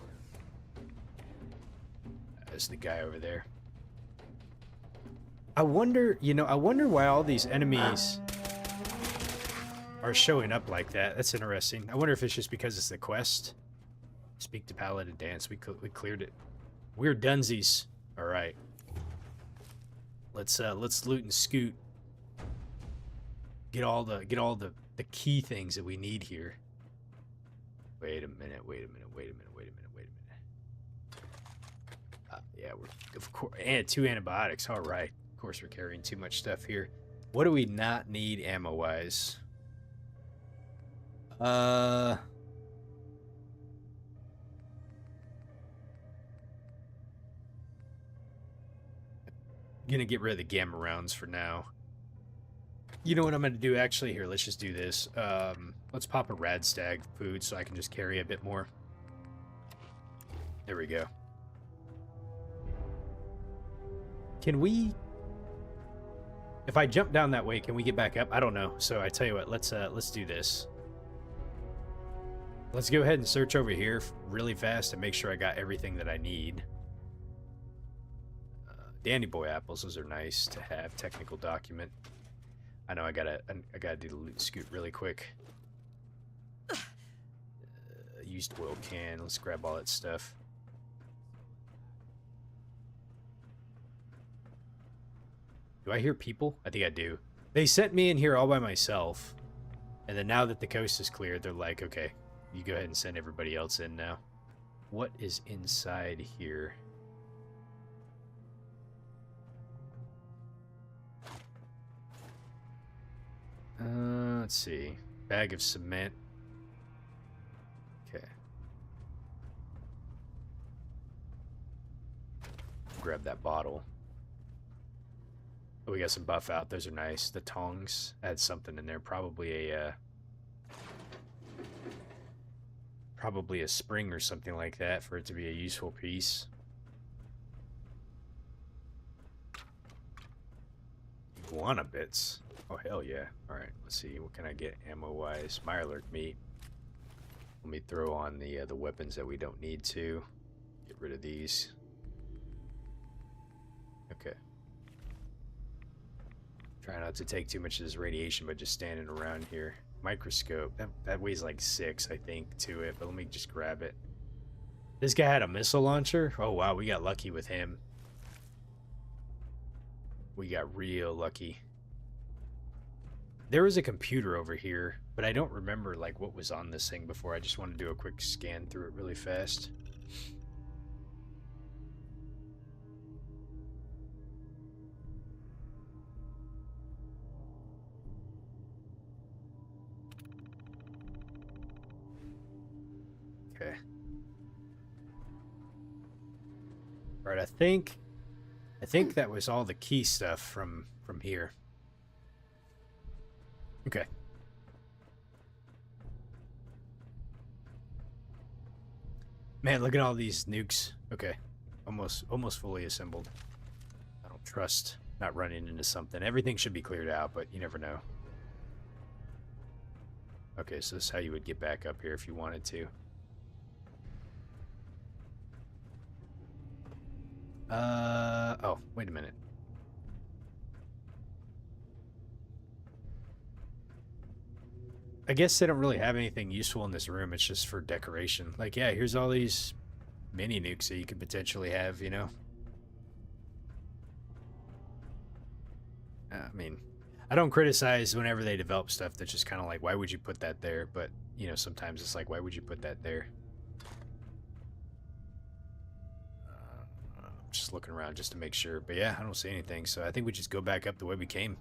There's the guy over there. I wonder, you know, I wonder why all these enemies are showing up like that. That's interesting. I wonder if it's just because it's the quest. Speak to Paladin Dance. We cleared it. We're dunsies. All right. Let's loot and scoot. Get all the key things that we need here. Wait a minute. Yeah, we're of course, and 2 antibiotics. All right. Of course, we're carrying too much stuff here. What do we not need ammo-wise? Gonna get rid of the gamma rounds for now. You know what I'm gonna do actually? Here, let's just do this. Let's pop a rad stag food so I can just carry a bit more. There we go. Can we... If I jump down that way, can we get back up? I don't know. So I tell you what, let's do this. Let's go ahead and search over here really fast and make sure I got everything that I need. Dandy boy apples, those are nice to have. Technical document. I know I gotta do the loot scoot really quick. Used oil can. Let's grab all that stuff. Do I hear people? I think I do. They sent me in here all by myself. And then now that the coast is cleared, they're like, okay, you go ahead and send everybody else in now. What is inside here? Let's see. Bag of cement. Okay. Grab that bottle. Oh, we got some buff out. Those are nice. The tongs. Had something in there. Probably a spring or something like that for it to be a useful piece. Iguana bits. Oh, hell yeah. Alright, let's see. What can I get ammo-wise? Mirelurk meat. Let me throw on the weapons that we don't need to. Get rid of these. Okay. Try not to take too much of this radiation, but just standing around here. Microscope. That weighs like 6, I think, to it. But let me just grab it. This guy had a missile launcher? Oh, wow. We got lucky with him. We got real lucky. There was a computer over here, but I don't remember like what was on this thing before. I just want to do a quick scan through it really fast. Okay. All right, I think that was all the key stuff from here. Okay. Man, look at all these nukes. Okay. Almost fully assembled. I don't trust not running into something. Everything should be cleared out, but you never know. Okay, so this is how you would get back up here if you wanted to. Oh, wait a minute. I guess they don't really have anything useful in this room. It's just for decoration. Like, yeah, here's all these mini nukes that you could potentially have, you know? I mean, I don't criticize whenever they develop stuff that's just kind of like, why would you put that there? But, you know, sometimes it's like, why would you put that there? I'm just looking around just to make sure. But yeah, I don't see anything. So I think we just go back up the way we came.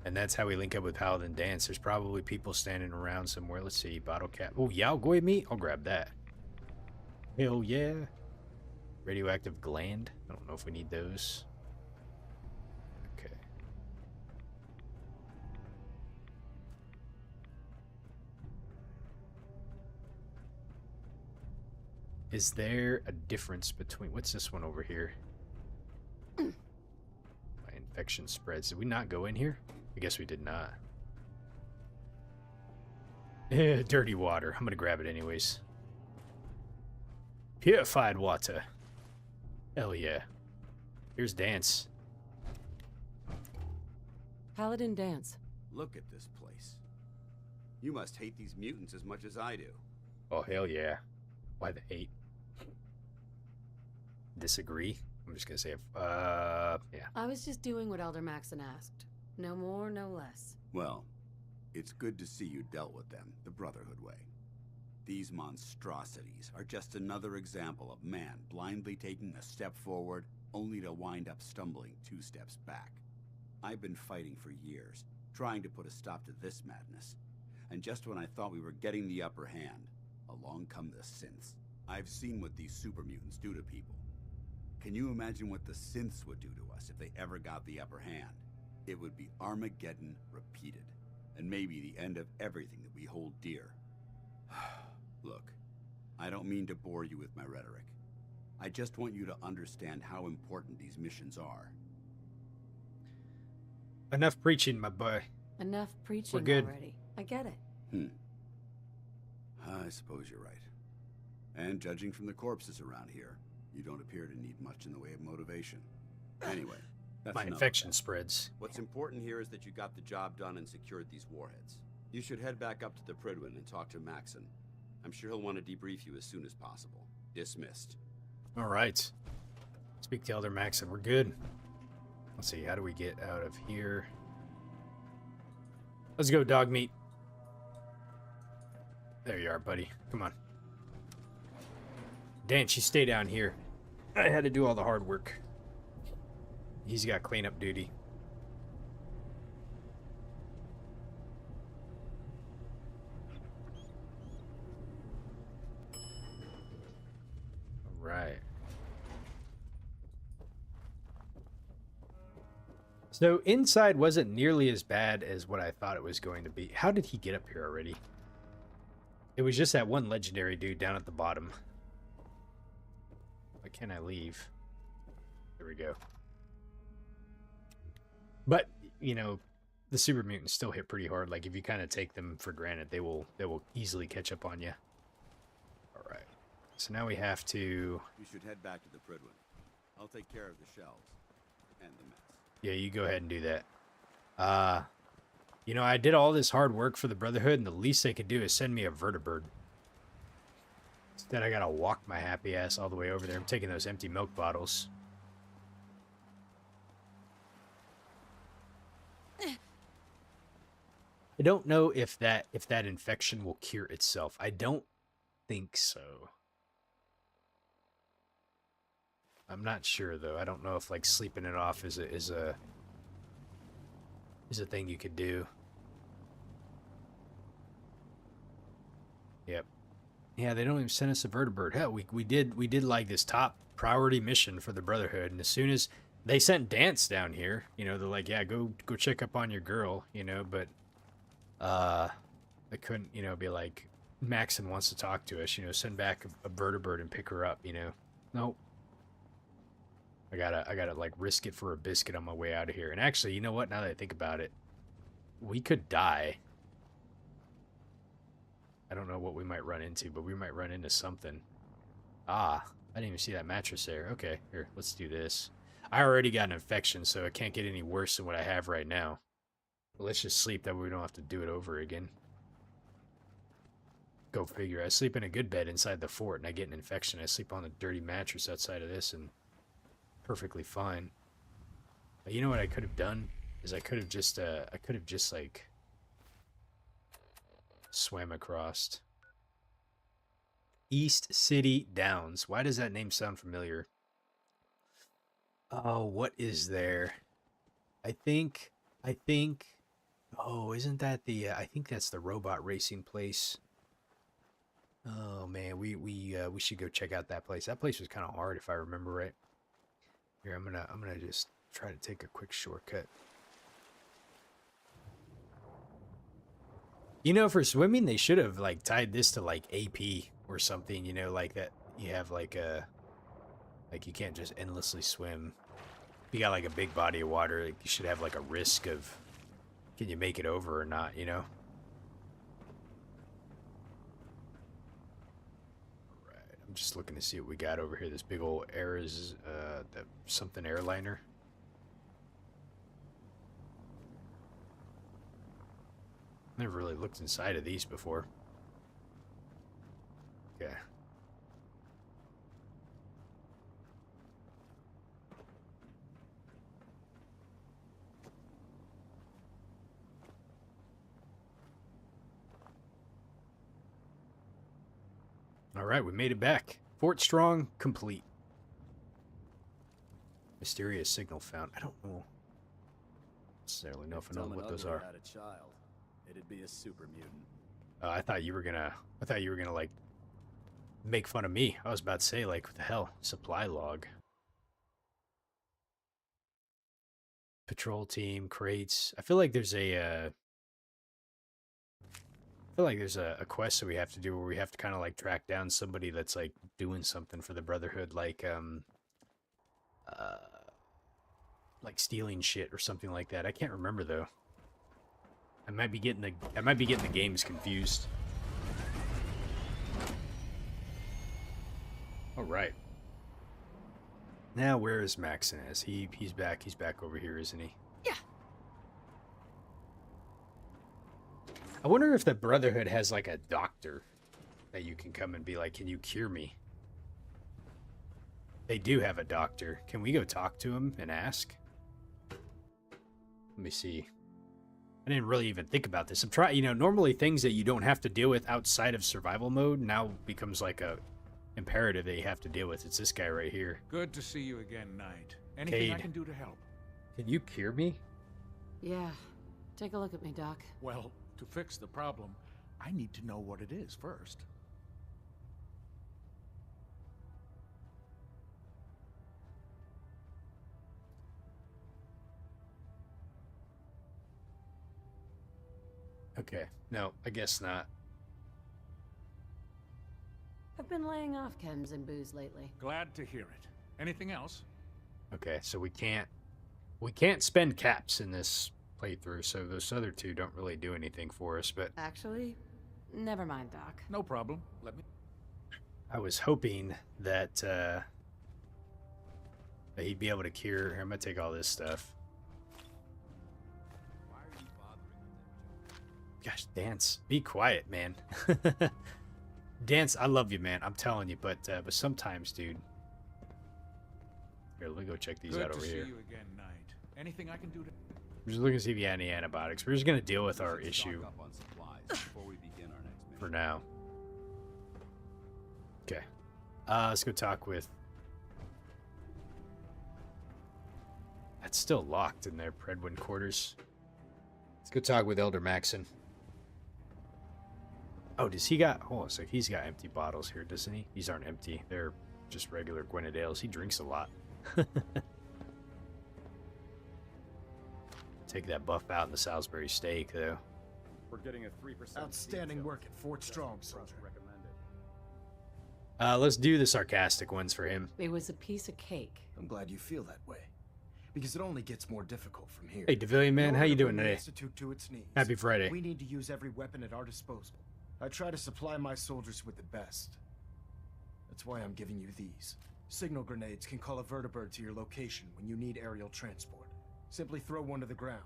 And that's how we link up with Paladin Dance. There's probably people standing around somewhere. Let's see. Bottle cap. Oh, Yaogoy meat? I'll grab that. Hell yeah. Radioactive gland. I don't know if we need those. Okay. Is there a difference between... What's this one over here? My infection spreads. Did we not go in here? I guess we did not. Dirty water. I'm gonna grab it anyways. Purified water. Hell yeah. Here's Dance. Paladin dance. Look at this place. You must hate these mutants as much as I do. Oh, hell yeah. Why the hate? Disagree? I'm just gonna say, yeah. I was just doing what Elder Maxon asked. No more, no less. Well, it's good to see you dealt with them the Brotherhood way. These monstrosities are just another example of man blindly taking a step forward, only to wind up stumbling 2 steps back. I've been fighting for years, trying to put a stop to this madness. And just when I thought we were getting the upper hand, along come the synths. I've seen what these super mutants do to people. Can you imagine what the synths would do to us if they ever got the upper hand? It would be Armageddon repeated, and maybe the end of everything that we hold dear. Look, I don't mean to bore you with my rhetoric. I just want you to understand how important these missions are. Enough preaching, my boy. Enough preaching We're good. already. I get it. I suppose you're right. And judging from the corpses around here, you don't appear to need much in the way of motivation. Anyway, that's My enough of infection that. spreads. What's important here is that you got the job done and secured these warheads. You should head back up to the Prydwen and talk to Maxon. I'm sure he'll want to debrief you as soon as possible. Dismissed. All right. Speak to Elder Maxon. We're good. Let's see. How do we get out of here? Let's go, dog meat. There you are, buddy. Come on. Dance, you stay down here. I had to do all the hard work. He's got cleanup duty. All right. So inside wasn't nearly as bad as what I thought it was going to be. How did he get up here already? It was just that one legendary dude down at the bottom. Why can't I leave? There we go. But, you know, the super mutants still hit pretty hard. Like, if you kind of take them for granted, they will easily catch up on you. All right. So now we have to... You should head back to the Prydwen. I'll take care of the shells and the mess. Yeah, you go ahead and do that. You know, I did all this hard work for the Brotherhood, and the least they could do is send me a vertibird. Instead, I gotta walk my happy ass all the way over there. I'm taking those empty milk bottles. I don't know if that infection will cure itself. I don't think so. I'm not sure though. I don't know if like sleeping it off is a thing you could do. Yep. Yeah, they don't even send us a vertibird. Hell, we did like this top priority mission for the Brotherhood, and as soon as they sent Dance down here, you know, they're like, yeah, go check up on your girl, you know, but they couldn't, you know, be like, Maxon wants to talk to us, you know, send back a vertibird and pick her up, you know. Nope. I gotta like risk it for a biscuit on my way out of here. And actually, you know what? Now that I think about it, we could die. I don't know what we might run into, but we might run into something. Ah, I didn't even see that mattress there. Okay, here, let's do this. I already got an infection, so it can't get any worse than what I have right now. But let's just sleep, that way we don't have to do it over again. Go figure. I sleep in a good bed inside the fort, and I get an infection. I sleep on a dirty mattress outside of this, and perfectly fine. But you know what I could have done? Is I could have just like swam across. East City Downs. Why does that name sound familiar? Oh, what is there? I think oh, isn't that the I think that's the robot racing place. Oh man, we should go check out that place. That place was kind of hard if I remember right. Here, I'm gonna just try to take a quick shortcut. You know, for swimming, they should have like tied this to like AP or something. You know, like that. you have like a, like you can't just endlessly swim. If you got like a big body of water, like you should have like a risk of, can you make it over or not, you know? Alright, I'm just looking to see what we got over here. This big old something airliner. Never really looked inside of these before. Okay. All right, we made it back. Fort Strong complete. Mysterious signal found. I don't know necessarily know if I know what those are. Had a child, it'd be a super mutant. I thought you were gonna like make fun of me. I was about to say, like, what the hell? Supply log. Patrol team, crates. I feel like there's a quest that we have to do where we have to kind of like track down somebody that's like doing something for the Brotherhood, like stealing shit or something like that. I can't remember though. I might be getting the games confused. All right. Now where is Maxinez? He's back. He's back over here, isn't he? Yeah. I wonder if the Brotherhood has like a doctor that you can come and be like, "Can you cure me?" They do have a doctor. Can we go talk to him and ask? Let me see. I didn't really even think about this. I'm trying, you know, normally things that you don't have to deal with outside of survival mode now becomes like a imperative that you have to deal with. It's this guy right here. Good to see you again, Knight. Anything I Cade. can do to help? Can you cure me? Yeah. Take a look at me, Doc. Well, to fix the problem, I need to know what it is first. Okay. No, I guess not. I've been laying off chems and booze lately. Glad to hear it. Anything else? Okay, so we can't spend caps in this playthrough, so those other two don't really do anything for us, but Actually, never mind, Doc. No problem. Let me... I was hoping that that he'd be able to cure. I'm gonna take all this stuff. Why are you bothering with that? Gosh, Dance, be quiet, man. Dance, I love you, man. I'm telling you, but sometimes, dude. Here, let me go check these Good out to over see here. you again, Knight. Anything I can do to... We're just looking to see if you had any antibiotics. We're just gonna deal with our We should issue stock up on supplies before we begin our next mission. for now. Okay. Let's go talk with... That's still locked in there, Predwin quarters. Let's go talk with Elder Maxon. Oh, does he got... Hold on a sec. He's got empty bottles here, doesn't he? These aren't empty. They're just regular Gwenadales. He drinks a lot. Take that buff out in the Salisbury steak, though. We're getting a 3%. Outstanding work at Fort Strong, soldier. Let's do the sarcastic ones for him. It was a piece of cake. I'm glad you feel that way, because it only gets more difficult from here. Hey, Devilian man, In how order you to doing bring the today? Institute to its knees, Happy Friday. We need to use every weapon at our disposal. I try to supply my soldiers with the best. That's why I'm giving you these. Signal grenades can call a vertibird to your location when you need aerial transport. Simply throw one to the ground,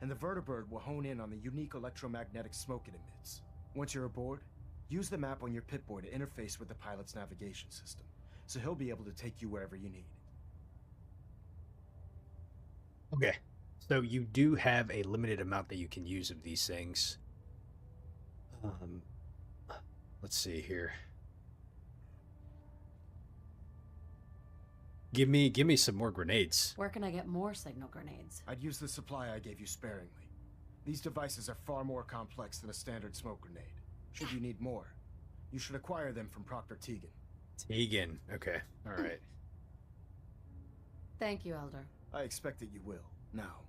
and the vertibird will hone in on the unique electromagnetic smoke it emits. Once you're aboard, use the map on your Pip-Boy to interface with the pilot's navigation system, so he'll be able to take you wherever you need. Okay. So you do have a limited amount that you can use of these things. Let's see here. Give me some more grenades. Where can I get more signal grenades? I'd use the supply I gave you sparingly. These devices are far more complex than a standard smoke grenade. Should you need more, you should acquire them from Proctor Tegan. Tegan. Okay. All right. Thank you, Elder. I expect that you will. Now,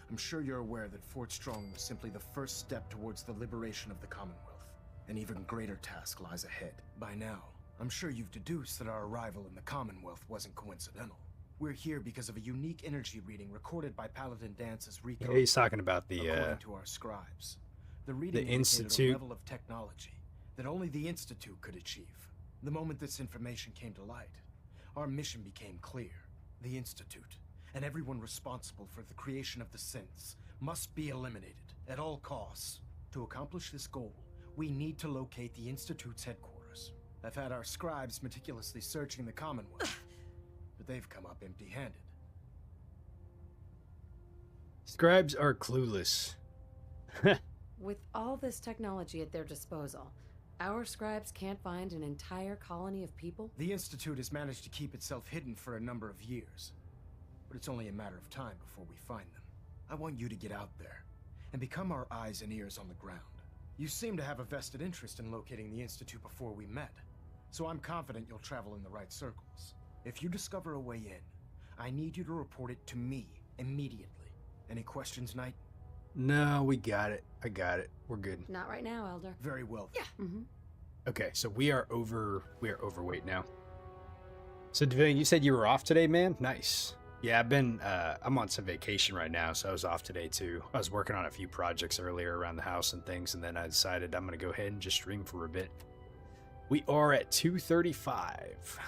I'm sure you're aware that Fort Strong was simply the first step towards the liberation of the Commonwealth. An even greater task lies ahead. By now, I'm sure you've deduced that our arrival in the Commonwealth wasn't coincidental. We're here because of a unique energy reading recorded by Paladin Dance's Yeah, recode. he's talking about the According to our scribes, the reading indicated Institute. a level of technology that only the Institute could achieve. The moment this information came to light, our mission became clear. The Institute, and everyone responsible for the creation of the synths, must be eliminated at all costs. To accomplish this goal, we need to locate the Institute's headquarters. I've had our scribes meticulously searching the Commonwealth, but they've come up empty-handed. Scribes are clueless. With all this technology at their disposal, our scribes can't find an entire colony of people? The Institute has managed to keep itself hidden for a number of years, but it's only a matter of time before we find them. I want you to get out there and become our eyes and ears on the ground. You seem to have a vested interest in locating the Institute before we met, so I'm confident you'll travel in the right circles. If you discover a way in, I need you to report it to me immediately. Any questions, Knight? No, we got it. I got it. We're good. Not right now, Elder. Very well. Yeah. Mm-hmm. Okay, so we are overweight now. So Devin, you said you were off today, man? Nice. Yeah, I'm on some vacation right now, so I was off today too. I was working on a few projects earlier around the house and things, and then I decided I'm gonna go ahead and just stream for a bit. We are at 235.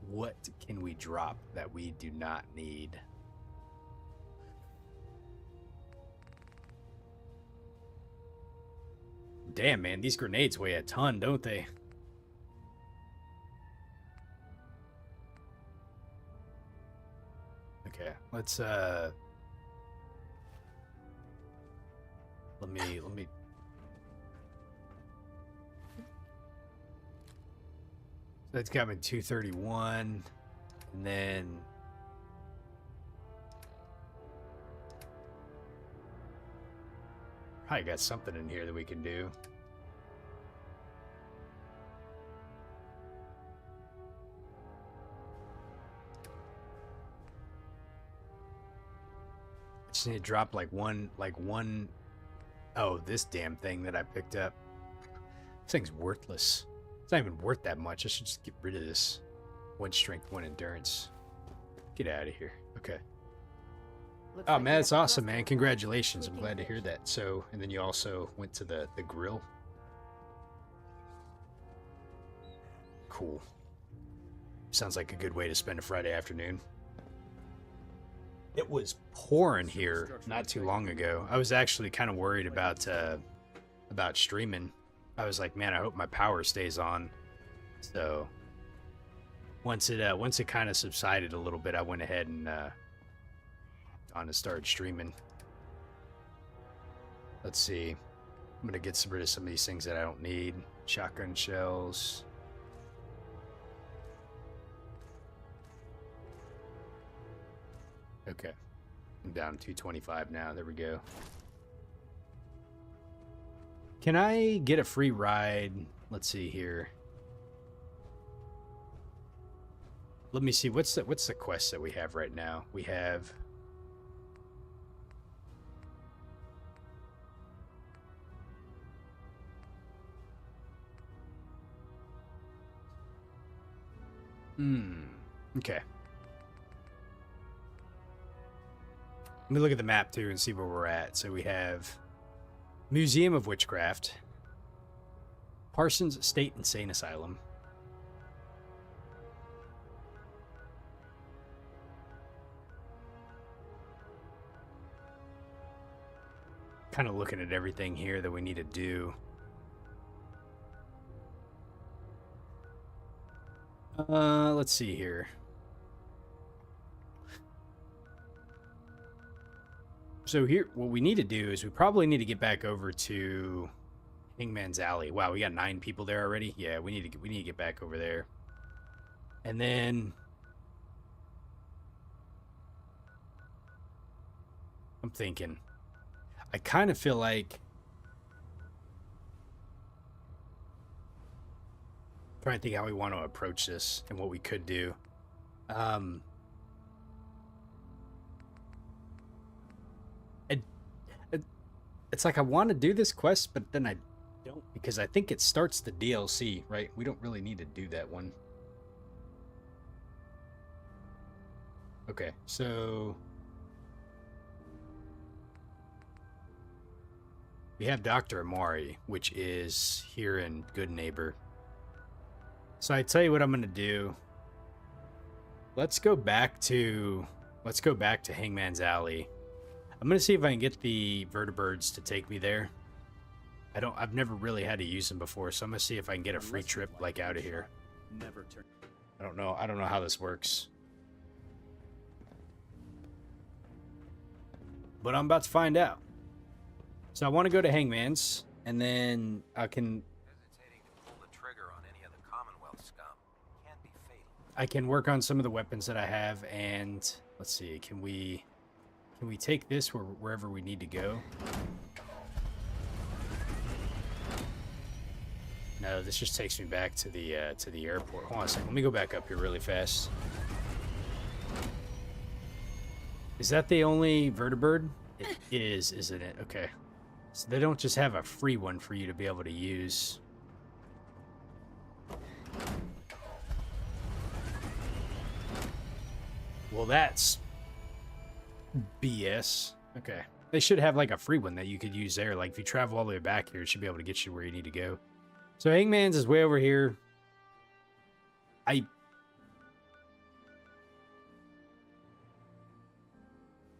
What can we drop that we do not need? Damn, man, these grenades weigh a ton, don't they? Okay, let's let me that's got me 231, and then probably got something in here that we can do. Just need to drop like one. Oh, this damn thing that I picked up. This thing's worthless. It's not even worth that much. I should just get rid of this. 1 strength, 1 endurance. Get out of here. Okay. Looks Oh like man, we that's have to awesome, rest man. for Congratulations. I'm tweaking glad to hear fish. that. So, and then you also went to the grill. Cool. Sounds like a good way to spend a Friday afternoon. It was pouring here not too long ago. I was actually kind of worried about streaming. I was like, man, I hope my power stays on. So once it kind of subsided a little bit, I went ahead and on and started streaming. Let's see. I'm gonna get rid of some of these things that I don't need. Shotgun shells. Okay. I'm down 225 now. There we go. Can I get a free ride? Let's see here. Let me see. What's the quest that we have right now? We have okay. Let me look at the map too and see where we're at. So we have Museum of Witchcraft, Parsons State Insane Asylum, kind of looking at everything here that we need to do. Let's see here. So here, what we need to do is we probably need to get back over to Hangman's Alley. Wow, we got 9 people there already. Yeah, we need to get back over there. And then I'm thinking, I kind of feel like trying to think how we want to approach this and what we could do. It's like I want to do this quest, but then I don't Because I think it starts the DLC, right? We don't really need to do that one. Okay, so we have Dr. Amari, which is here in Good Neighbor. So I tell you what I'm gonna do. Let's go back to Hangman's Alley. I'm gonna see if I can get the vertibirds to take me there. I've never really had to use them before, so I'm gonna see if I can get a free trip like out of here. Never turn. I don't know how this works. But I'm about to find out. So I want to go to Hangman's, and then I can Hesitating to pull the trigger on any of the Commonwealth scum can be fatal. I can work on some of the weapons that I have, and let's see, can we take this wherever we need to go? No, this just takes me back to the airport. Hold on a second. Let me go back up here really fast. Is that the only vertibird? It is, isn't it? Okay. So they don't just have a free one for you to be able to use. Well, that's BS. Okay. They should have like a free one that you could use there. Like if you travel all the way back here, it should be able to get you where you need to go. So Hangman's is way over here.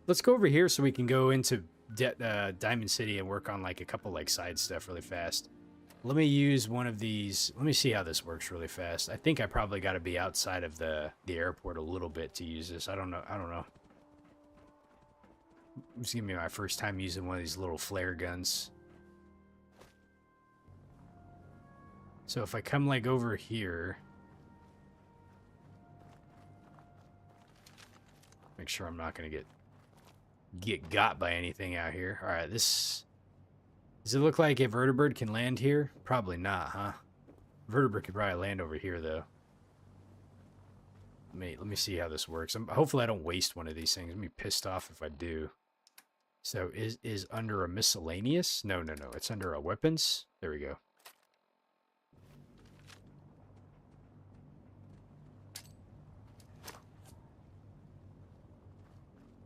Let's go over here so we can go into Diamond City and work on like a couple like side stuff really fast. Let me use one of these. Let me see how this works really fast. I think I probably got to be outside of the airport a little bit to use this. I don't know. This is gonna be my first time using one of these little flare guns. So if I come like over here, make sure I'm not gonna get got by anything out here. All right, does it look like a vertibird can land here? Probably not, huh? Vertibird could probably land over here though. Let me see how this works. Hopefully I don't waste one of these things. I'm gonna be pissed off if I do. So is under a miscellaneous? No. It's under a weapons. There we go.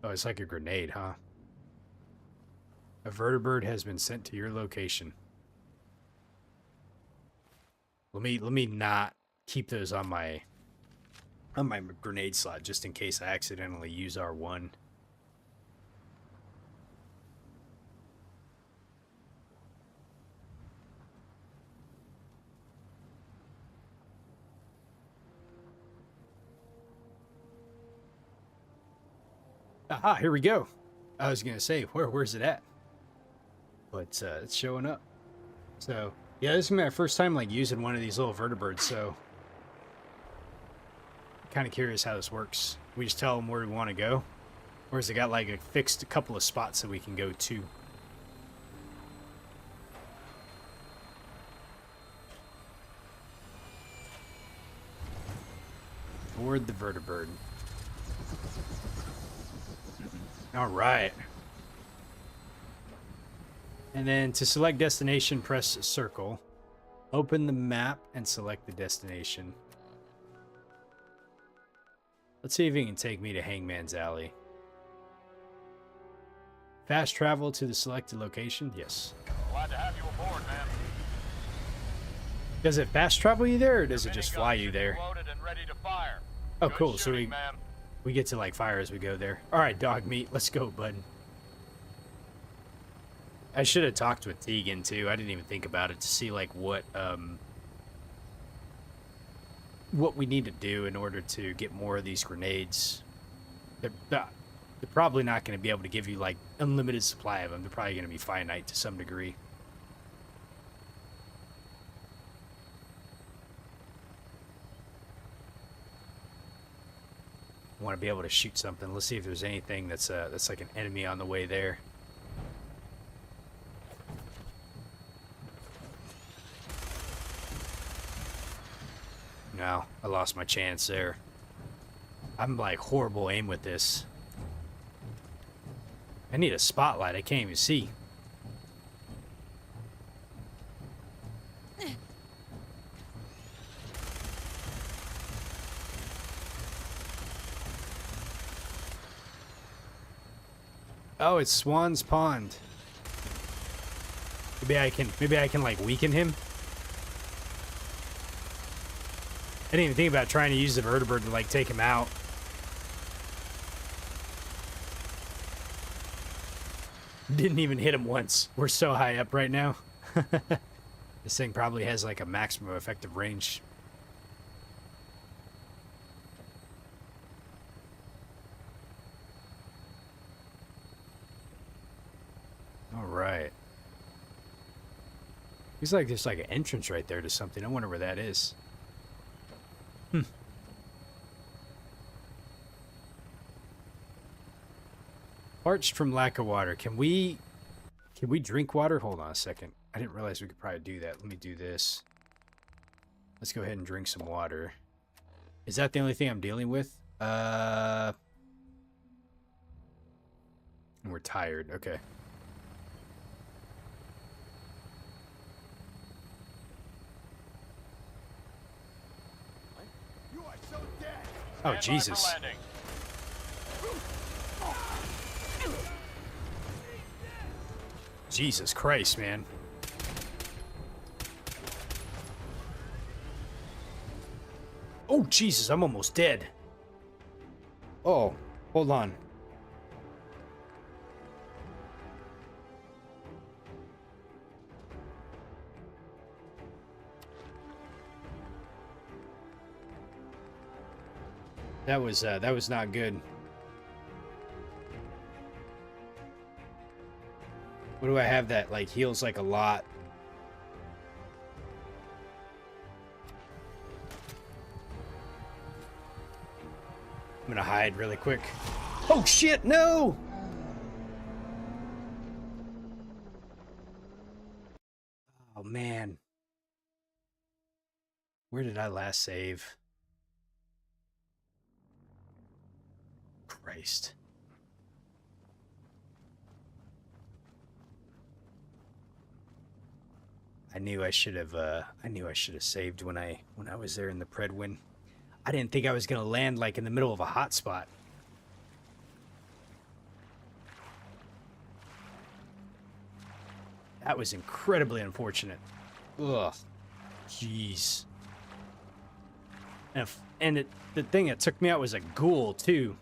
Oh, it's like a grenade, huh? A vertibird has been sent to your location. Let me not keep those on my grenade slot just in case I accidentally use R1. Aha, here we go. I was gonna say, where's it at? But it's showing up. So yeah, this is my first time like using one of these little vertibirds, so kind of curious how this works. We just tell them where we want to go, or has it got like a fixed couple of spots that we can go to? Board the vertibird. All right. And then to select destination, press circle. Open the map and select the destination. Let's see if he can take me to Hangman's Alley. Fast travel to the selected location? Yes. Glad to have you aboard, man. Does it fast travel you there, or does it just fly you there? Loaded and ready to fire. Oh, Good cool. So shooting, man. we get to like fire as we go there. All right, dog meat. Let's go, bud. I should have talked with Tegan too. I didn't even think about it to see like what we need to do in order to get more of these grenades. They're probably not going to be able to give you like unlimited supply of them. They're probably going to be finite to some degree. I want to be able to shoot something. Let's see if there's anything that's like an enemy on the way there. No, I lost my chance there. I'm like horrible aim with this. I need a spotlight. I can't even see. Oh, it's Swan's Pond. Maybe I can like weaken him. I didn't even think about trying to use the vertibird to like take him out. Didn't even hit him once. We're so high up right now. This thing probably has like a maximum effective range. All right. Looks like there's like an entrance right there to something. I wonder where that is. Parched from lack of water. Can we drink water? Hold on a second. I didn't realize we could probably do that. Let me do this. Let's go ahead and drink some water. Is that the only thing I'm dealing with? And we're tired. Okay. You are so dead. Oh, Jesus. Jesus Christ, man. Oh, Jesus, I'm almost dead. Oh, hold on. That was not good. What do I have that like heals like a lot? I'm gonna hide really quick. Oh shit, no! Oh man. Where did I last save? Christ. I knew I should have saved when I was there in the Predwin. I didn't think I was gonna land like in the middle of a hotspot. That was incredibly unfortunate. Ugh. Jeez. And the thing that took me out was a ghoul too.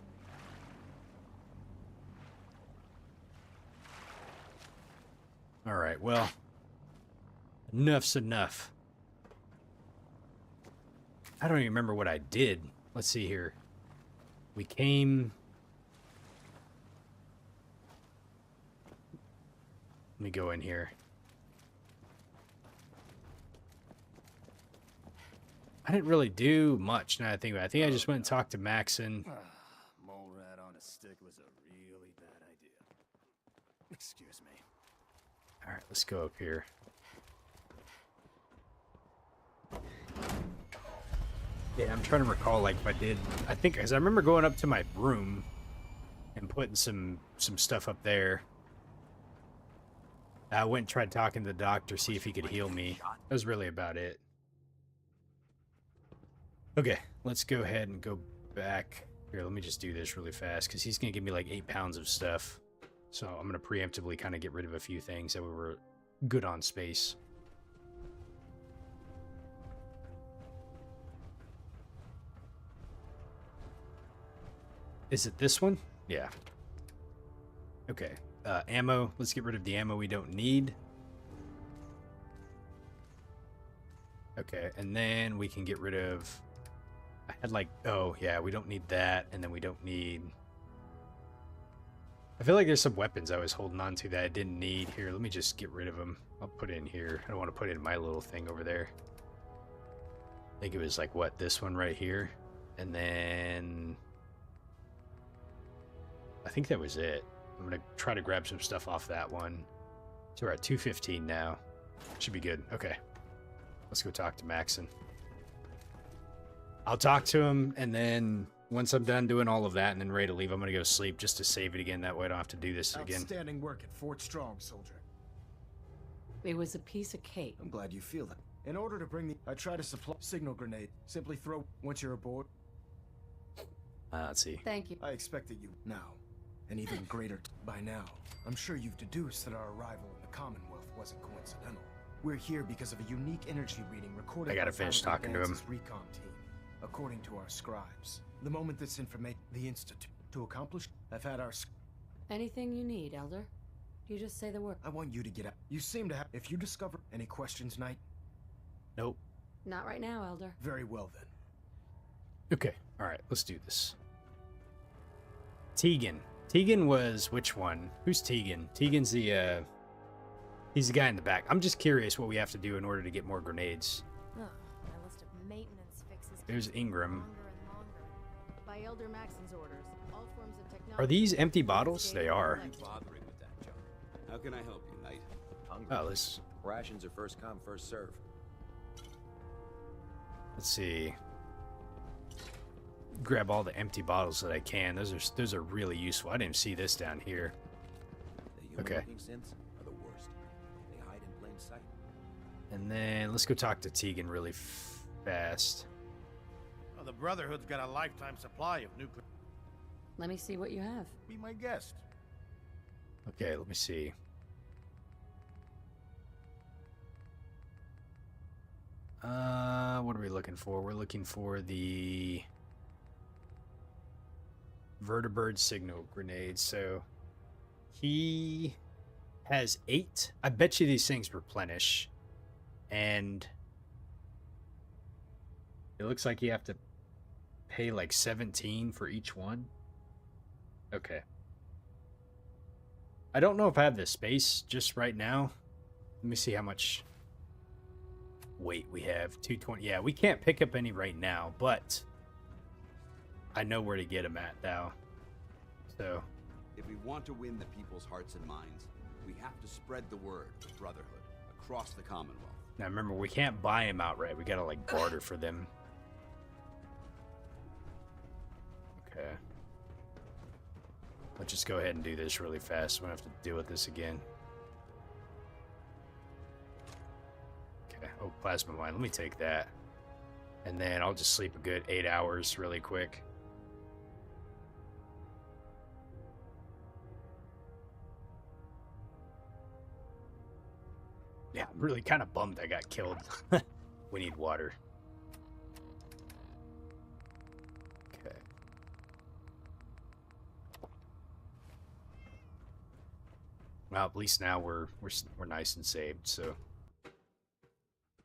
All right, well, enough's enough. I don't even remember what I did. Let's see here. We came... Let me go in here. I didn't really do much now that I think about it. I think I just went and talked to Maxon. Mole rat on a stick was a really bad idea. Excuse me. All right, let's go up here. Yeah, I'm trying to recall like if I did. I think because I remember going up to my room and putting some stuff up there. I went and tried talking to the doctor, see if he could heal me. That was really about it. Okay, let's go ahead and go back. Here, let me just do this really fast because he's going to give me like 8 pounds of stuff. So I'm going to preemptively kind of get rid of a few things that we were good on space. Is it this one? Yeah. Okay. Ammo. Let's get rid of the ammo we don't need. Okay, and then we can get rid of... I had like... Oh, yeah, we don't need that, and then we don't need... I feel like there's some weapons I was holding on to that I didn't need. Here, let me just get rid of them. I'll put it in here. I don't want to put it in my little thing over there. I think it was like, what, this one right here? And then... I think that was it. I'm going to try to grab some stuff off that one. So we're at 215 now. Should be good. Okay. Let's go talk to Maxon. I'll talk to him, and then once I'm done doing all of that and then ready to leave, I'm going to go sleep just to save it again. That way I don't have to do this again. Outstanding work at Fort Strong, soldier. It was a piece of cake. I'm glad you feel it. In order to bring the... I try to supply signal grenade. Simply throw once you're aboard. Let's see. Thank you. I expected you now. An even greater... By now, I'm sure you've deduced that our arrival in the Commonwealth wasn't coincidental. We're here because of a unique energy reading recorded I gotta by finish Violent talking to him. Advance's recon team. According to our scribes, the moment this information... The Institute... To accomplish... I've had our... Anything you need, Elder? You just say the word. I want you to get out. You seem to have... If you discover... Any questions, Knight? Nope. Not right now, Elder. Very well, then. Okay. All right. Let's do this. Tegan. Tegan was which one? Who's Tegan? Tegan's the he's the guy in the back. I'm just curious what we have to do in order to get more grenades. Oh, my list of maintenance fixes. There's Ingram. Longer and longer. By Elder Maxon's orders, all forms of technology. Are these empty bottles? They are. Bothering with that junk. How can I help you, Knight? Hungry. Oh, let's Rations are first come, first serve. see. Grab all the empty bottles that I can. Those are really useful. I didn't see this down here. The Okay. human-looking synths are the worst. They hide in plain sight. And then let's go talk to Tegan really fast. Well, the Brotherhood's got a lifetime supply of nuclear. Let me see what you have. Be my guest. Okay, let me see. What are we looking for? We're looking for the vertibird signal grenade. So he has 8. I bet you these things replenish. And it looks like you have to pay like 17 for each one. Okay. I don't know if I have the space just right now. Let me see how much weight we have. 220. Yeah, we can't pick up any right now, but I know where to get them at now. So, If we want to win the people's hearts and minds, we have to spread the word of Brotherhood across the Commonwealth. now remember, we can't buy them outright. We gotta like barter for them. Okay. Let's just go ahead and do this really fast. We don't have to deal with this again. Okay. Oh, plasma mine. Let me take that. And then I'll just sleep a good 8 hours really quick. Yeah, I'm really kind of bummed I got killed. We need water. Okay. Well, at least now we're nice and saved, so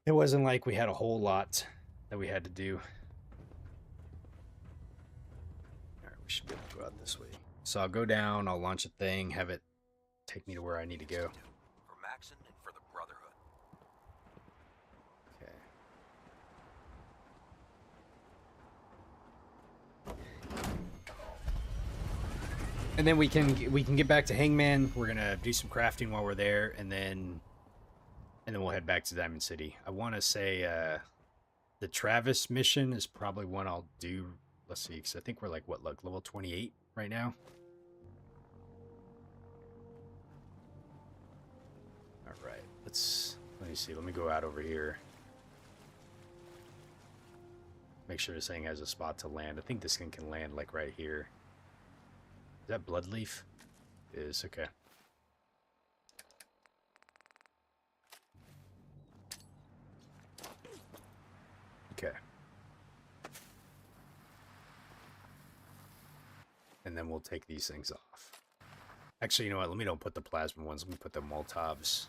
it wasn't like we had a whole lot that we had to do. All right, we should be able to go out this way. So I'll go down, I'll launch a thing, have it take me to where I need to go. For Maxon and for the Brotherhood. Okay. And then we can get back to Hangman. We're gonna do some crafting while we're there, and then we'll head back to Diamond City. I want to say the Travis mission is probably one I'll do. Let's see, because I think we're like level 28 right now. All right, let me see. Let me go out over here. Make sure this thing has a spot to land. I think this thing can land like right here. Is that Bloodleaf? It is, okay. Okay. And then we'll take these things off. Actually, you know what? Let me don't put the plasma ones. Let me put the Molotovs.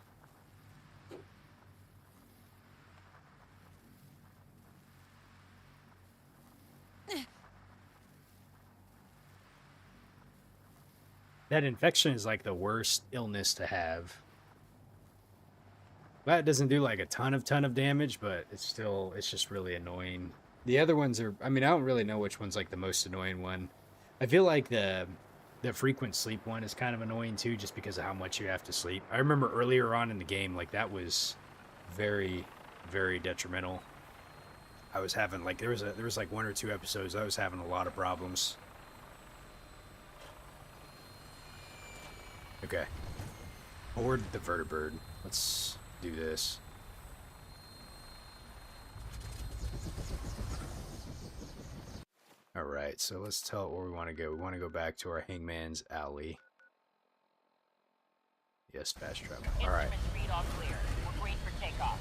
That infection is like the worst illness to have. That doesn't do like a ton of damage, but it's just really annoying. The other ones are, I mean, I don't really know which one's like the most annoying one. I feel like the frequent sleep one is kind of annoying too, just because of how much you have to sleep. I remember earlier on in the game, like that was very, very detrimental. I was having like, there was like 1 or 2 episodes I was having a lot of problems. Okay. Board the vertibird. Let's do this. right, so let's tell it where we want to go. We want to go back to our Hangman's Alley. Yes, fast travel. All right. Instrument read all clear. We're green for takeoff.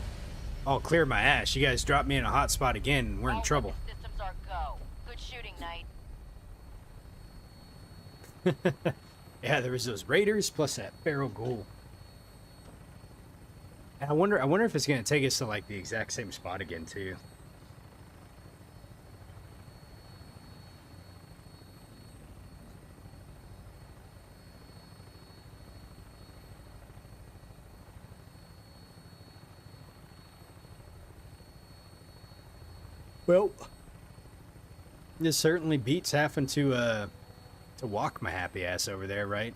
Oh, clear my ass. You guys dropped me in a hot spot again, and we're in All trouble. weapon systems are go. Good shooting, Knight. Yeah, there was those raiders plus that feral ghoul. And I wonder if it's gonna take us to like the exact same spot again too. Well, this certainly beats having to walk my happy ass over there, right?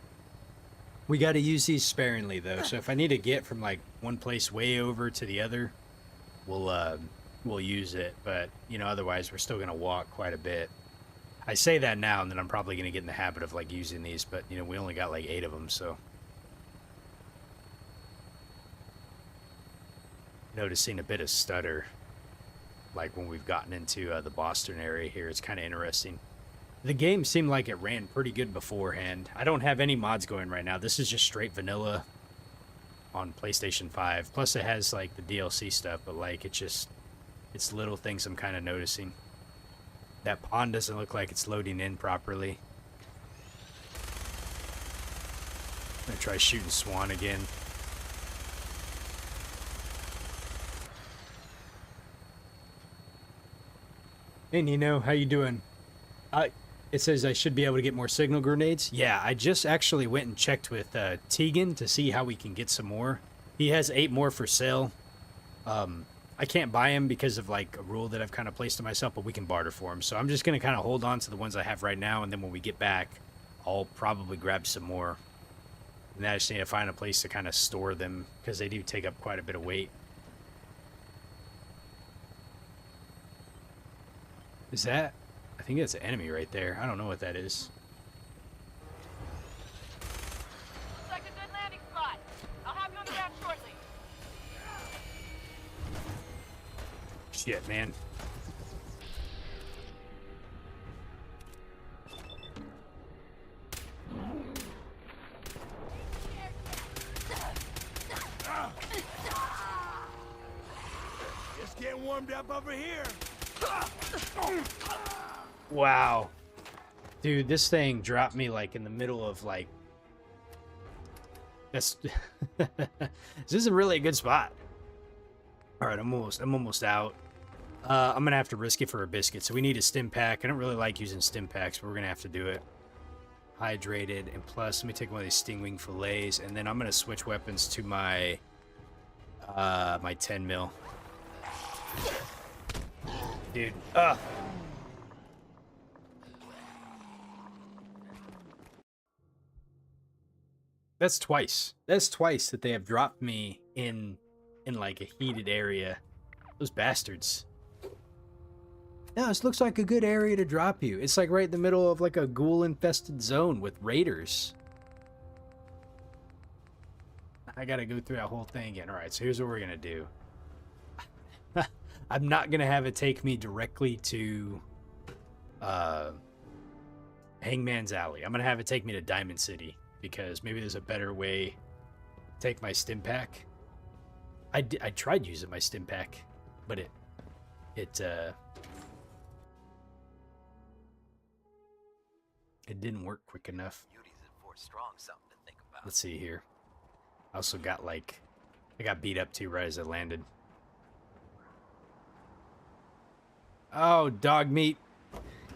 We got to use these sparingly though. So if I need to get from like one place way over to the other, we'll use it. But you know, otherwise we're still gonna walk quite a bit. I say that now, and then I'm probably gonna get in the habit of like using these. But you know, we only got like 8 of them, so. Noticing a bit of stutter, like when we've gotten into the Boston area here. It's kind of interesting. The game seemed like it ran pretty good beforehand. I don't have any mods going right now. This is just straight vanilla on PlayStation 5. Plus it has like the DLC stuff, but like it's little things I'm kind of noticing. That pond doesn't look like it's loading in properly. I'm gonna try shooting Swan again. Hey Nino, how you doing? It says I should be able to get more signal grenades. Yeah, I just actually went and checked with Tegan to see how we can get some more. He has 8 more for sale. I can't buy him because of like a rule that I've kind of placed on myself, but we can barter for him. So I'm just going to kind of hold on to the ones I have right now, and then when we get back, I'll probably grab some more. And then I just need to find a place to kind of store them because they do take up quite a bit of weight. Is that... I think that's an enemy right there. I don't know what that is. Looks like a good landing spot. I'll have you on the map shortly. Shit, man. Just getting warmed up over here. Wow. Dude, this thing dropped me like in the middle of like... That's... This isn't really a good spot. Alright, I'm almost out. I'm gonna have to risk it for a biscuit, so we need a stim pack. I don't really like using stim packs, but we're gonna have to do it. Hydrated, and plus, let me take one of these stingwing fillets, and then I'm gonna switch weapons to my... my 10 mil. Dude, That's twice. That's twice that they have dropped me in like a heated area. Those bastards. No, this looks like a good area to drop you. It's like right in the middle of like a ghoul-infested zone with raiders. I gotta go through that whole thing again. Alright, so here's what we're gonna do. I'm not gonna have it take me directly to Hangman's Alley. I'm gonna have it take me to Diamond City, because maybe there's a better way to take my stim pack. I tried using my stim pack, but it didn't work quick enough. Beauty's at 4 strong, something to think about. Let's see here. I also got like, I got beat up too right as I landed. Oh, dog meat.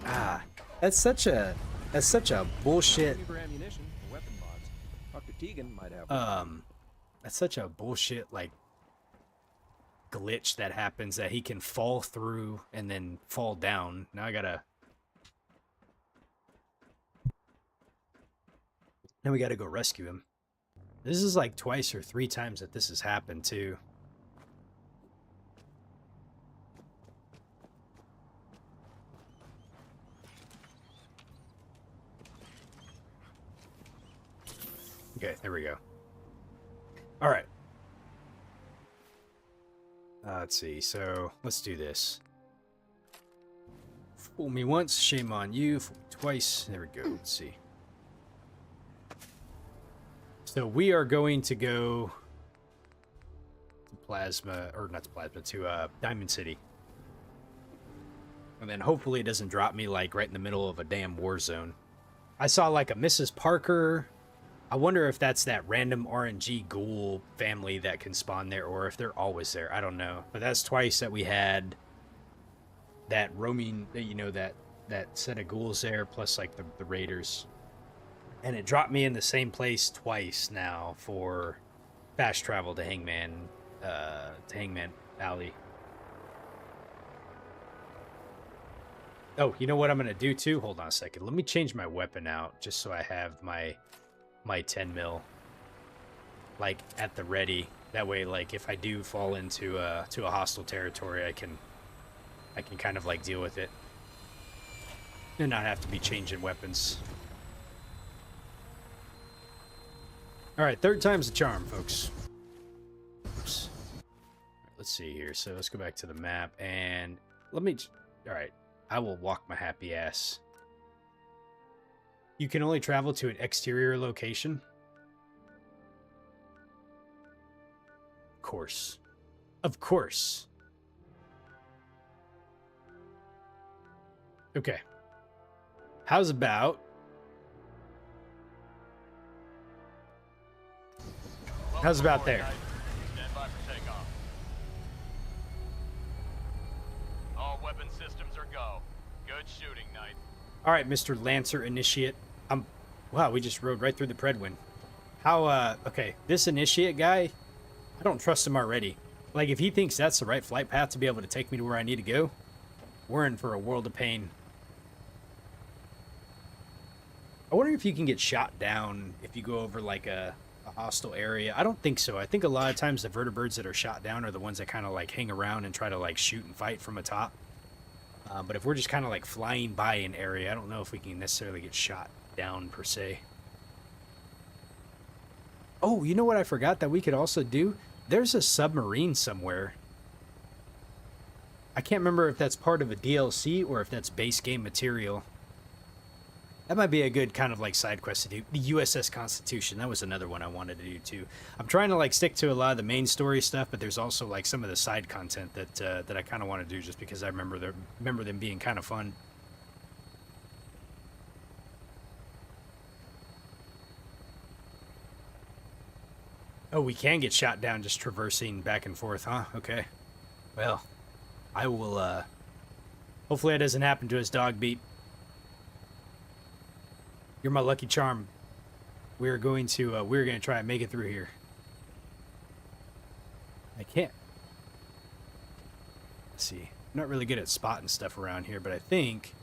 Ah, that's such a bullshit. Ammunition, weapon mods. Dr. Tegan might have. That's such a bullshit like glitch that happens that he can fall through and then fall down. Now we gotta go rescue him. This is like twice or 3 times that this has happened too. Okay, there we go. All right. Let's see. So let's do this. Fool me once, shame on you. Fool me twice. There we go. Let's see. So we are going to go to Plasma, or not to Plasma, to Diamond City. And then hopefully it doesn't drop me like right in the middle of a damn war zone. I saw like a Mrs. Parker. I wonder if that's that random RNG ghoul family that can spawn there, or if they're always there. I don't know. But that's twice that we had that roaming, you know, that set of ghouls there, plus like the raiders. And it dropped me in the same place twice now for fast travel to Hangman Alley. Oh, you know what I'm gonna do too? Hold on a second. Let me change my weapon out just so I have my 10 mil like at the ready. That way, like if I do fall into to a hostile territory, I can kind of like deal with it and not have to be changing weapons. All right, third time's the charm, folks. Oops. All right, let's see here. So let's go back to the map and let me. All right, I will walk my happy ass. You can only travel to an exterior location. Of course. Of course. Okay. How's about... How's about there? Stand by for takeoff. All weapon systems are go. Good shooting, Knight. All right, Mr. Lancer Initiate. Wow, we just rode right through the Predwin. How, okay, this Initiate guy, I don't trust him already. Like, if he thinks that's the right flight path to be able to take me to where I need to go, we're in for a world of pain. I wonder if you can get shot down if you go over, like, a hostile area. I don't think so. I think a lot of times the vertibirds that are shot down are the ones that kind of, like, hang around and try to, like, shoot and fight from atop. But if we're just kind of, like, flying by an area, I don't know if we can necessarily get shot down, per se. Oh, you know what I forgot that we could also do? There's a submarine somewhere. I can't remember if that's part of a DLC or if that's base game material. That might be a good kind of like side quest to do. The USS Constitution, that was another one I wanted to do too. I'm trying to like stick to a lot of the main story stuff, but there's also like some of the side content that I kind of want to do just because I remember them being kind of fun. Oh, we can get shot down just traversing back and forth, huh? Okay. Well, I will, hopefully that doesn't happen to us, dog beat. You're my lucky charm. We're going to try and make it through here. I can't. Let's see. I'm not really good at spotting stuff around here, but I think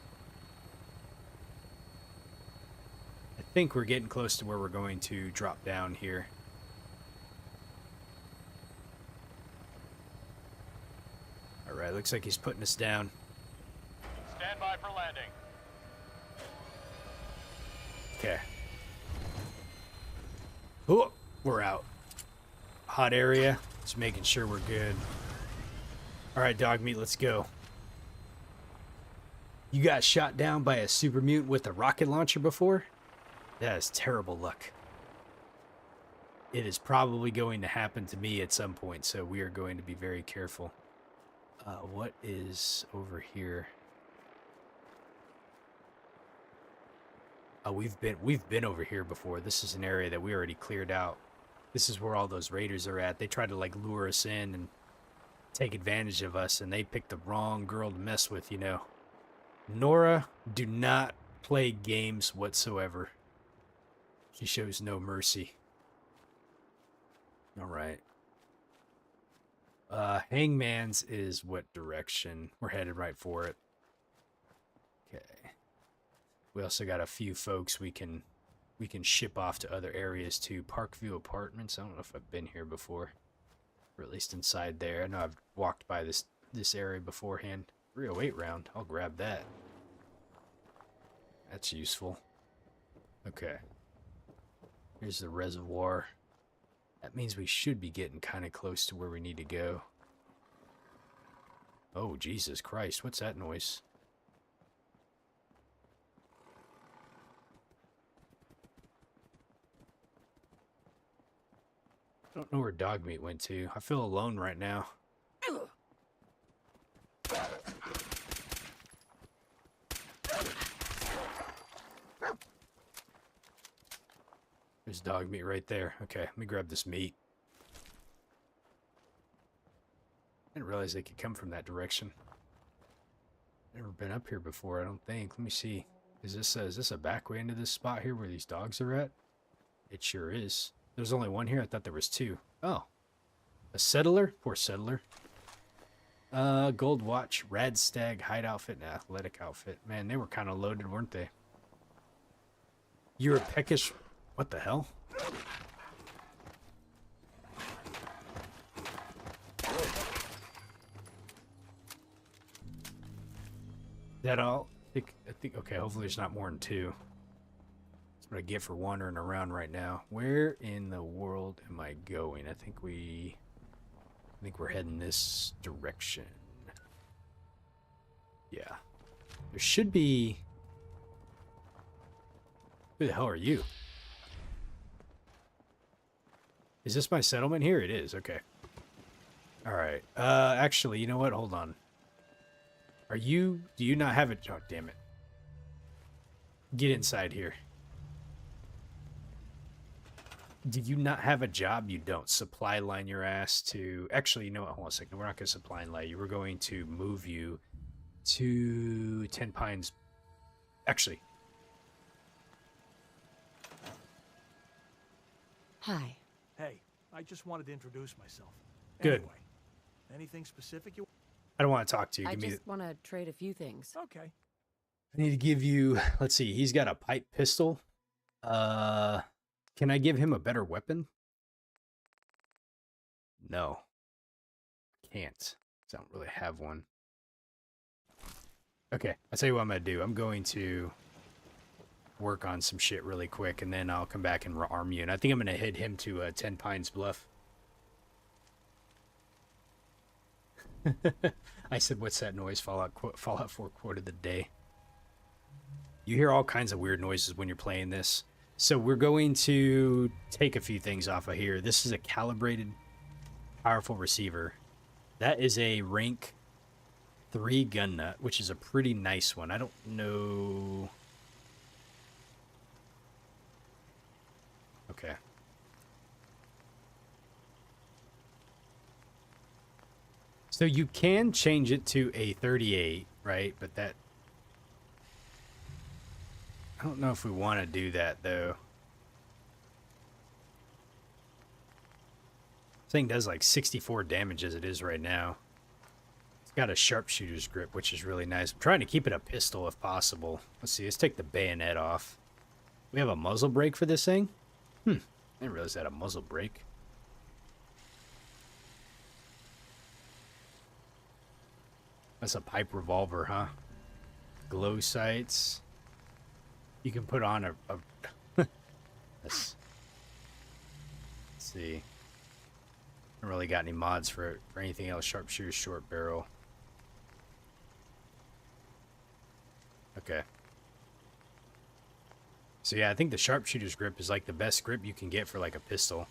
we're getting close to where we're going to drop down here. All right, looks like he's putting us down. Stand by for landing. Okay. Oh, we're out. Hot area. Just making sure we're good. All right, dog meat, let's go. You got shot down by a super mutant with a rocket launcher before? That is terrible luck. It is probably going to happen to me at some point, so we are going to be very careful. What is over here? Oh, we've been over here before. This is an area that we already cleared out. This is where all those raiders are at. They tried to like lure us in and take advantage of us, and they picked the wrong girl to mess with, you know. Nora, do not play games whatsoever. She shows no mercy. All right. Hangman's is what direction? We're headed right for it. Okay. We also got a few folks we can ship off to other areas too. Parkview Apartments. I don't know if I've been here before, or at least inside there. I know I've walked by this area beforehand. 308 round. I'll grab that. That's useful. Okay. Here's the reservoir. That means we should be getting kind of close to where we need to go. Oh, Jesus Christ. What's that noise? don't know where dog meat went to. I feel alone right now. There's dog meat right there. Okay, let me grab this meat. I didn't realize they could come from that direction. Never been up here before, I don't think. Let me see. Is this a back way into this spot here where these dogs are at? It sure is. There's only one here. I thought there was two. Oh. A settler? Poor settler. Gold watch, rad stag, hide outfit, and athletic outfit. Man, they were kind of loaded, weren't they? You're a peckish... What the hell? That all? I think, okay, hopefully there's not more than two. That's what I get for wandering around right now. Where in the world am I going? I think we're heading this direction. Yeah. There should be... Who the hell are you? Is this my settlement here? It is, okay. Alright. Actually, you know what? Hold on. Do you not have a... Oh, damn it. Get inside here. Do you not have a job? You don't. Supply line your ass to... Actually, you know what? Hold on a second. We're not going to supply line you. We're going to move you to 10 Pines. Actually. Hi. Hey, I just wanted to introduce myself. Good. Anyway, anything specific you... I don't want to talk to you. I Give me just want to trade a few things. Okay. I need to give you... Let's see. He's got a pipe pistol. Can I give him a better weapon? No. Can't. I don't really have one. Okay. I'll tell you what I'm going to do. I'm going to work on some shit really quick, and then I'll come back and arm you. And I think I'm going to hit him to 10 Pines Bluff. I said, what's that noise? Fallout 4 quote of the day. You hear all kinds of weird noises when you're playing this. So we're going to take a few things off of here. This is a calibrated, powerful receiver. That is a rank 3 gun nut, which is a pretty nice one. I don't know... Okay. So you can change it to a 38, right? But that... I don't know if we want to do that, though. This thing does like 64 damage as it is right now. It's got a sharpshooter's grip, which is really nice. I'm trying to keep it a pistol if possible. Let's see, let's take the bayonet off. We have a muzzle brake for this thing? I didn't realize that had a muzzle brake. That's a pipe revolver, huh? Glow sights. You can put on a let's see. I haven't really got any mods for anything else. Sharpshooter, short barrel. Okay. So yeah, I think the sharpshooter's grip is like the best grip you can get for like a pistol.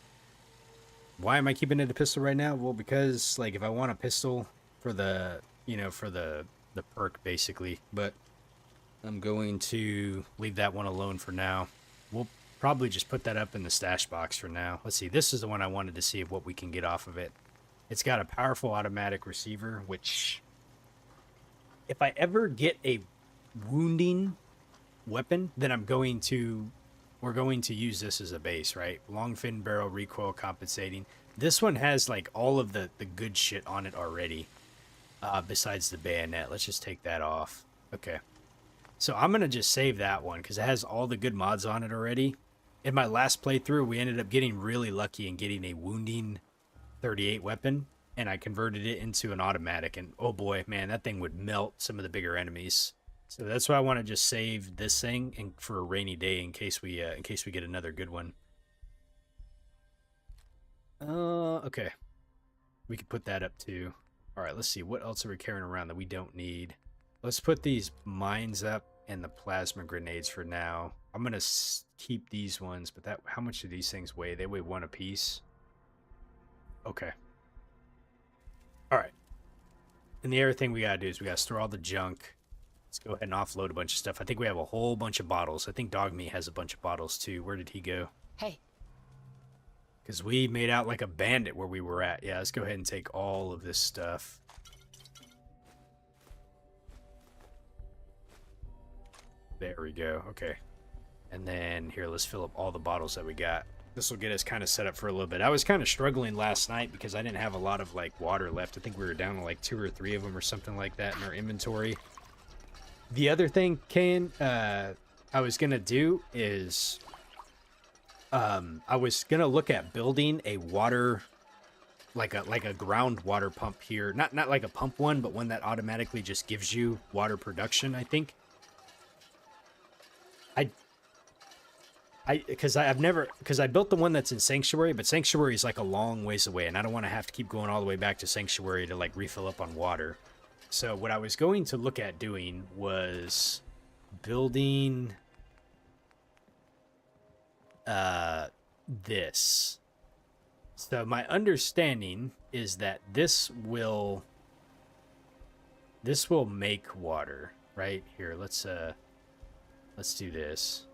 Why am I keeping it a pistol right now? Well, because like if I want a pistol for the, you know, for the perk basically, but I'm going to leave that one alone for now. We'll probably just put that up in the stash box for now. Let's see, this is the one I wanted to see what we can get off of it. It's got a powerful automatic receiver, which if I ever get a wounding weapon, then we're going to use this as a base, right? Long fin barrel, recoil compensating. This one has like all of the good shit on it already, besides the bayonet. Let's just take that off. Okay. So I'm going to just save that one because it has all the good mods on it already. In my last playthrough, we ended up getting really lucky and getting a wounding 38 weapon, and I converted it into an automatic, and oh boy, man, that thing would melt some of the bigger enemies. So that's why I want to just save this thing and for a rainy day in case we get another good one. Okay. We could put that up too. All right, let's see. What else are we carrying around that we don't need? Let's put these mines up and the plasma grenades for now. I'm going to keep these ones, but how much do these things weigh? They weigh 1 apiece. Okay. All right. And the other thing we gotta do is we gotta store all the junk. Let's go ahead and offload a bunch of stuff. I think we have a whole bunch of bottles. I think Dog Meat has a bunch of bottles too. Where did he go? Hey. Because we made out like a bandit where we were at. Yeah, let's go ahead and take all of this stuff. There we go. Okay. And then here, let's fill up all the bottles that we got. This will get us kind of set up for a little bit. I was kind of struggling last night because I didn't have a lot of like water left. I think we were down to like 2 or 3 of them or something like that in our inventory. The other thing, Kane, I was going to do is I was going to look at building a water, like a ground water pump here. Not like a pump one, but one that automatically just gives you water production, I think. Because I built the one that's in Sanctuary, but Sanctuary is like a long ways away, and I don't want to have to keep going all the way back to Sanctuary to like refill up on water. So what I was going to look at doing was building this. So my understanding is that this will make water, right? Here, let's do this.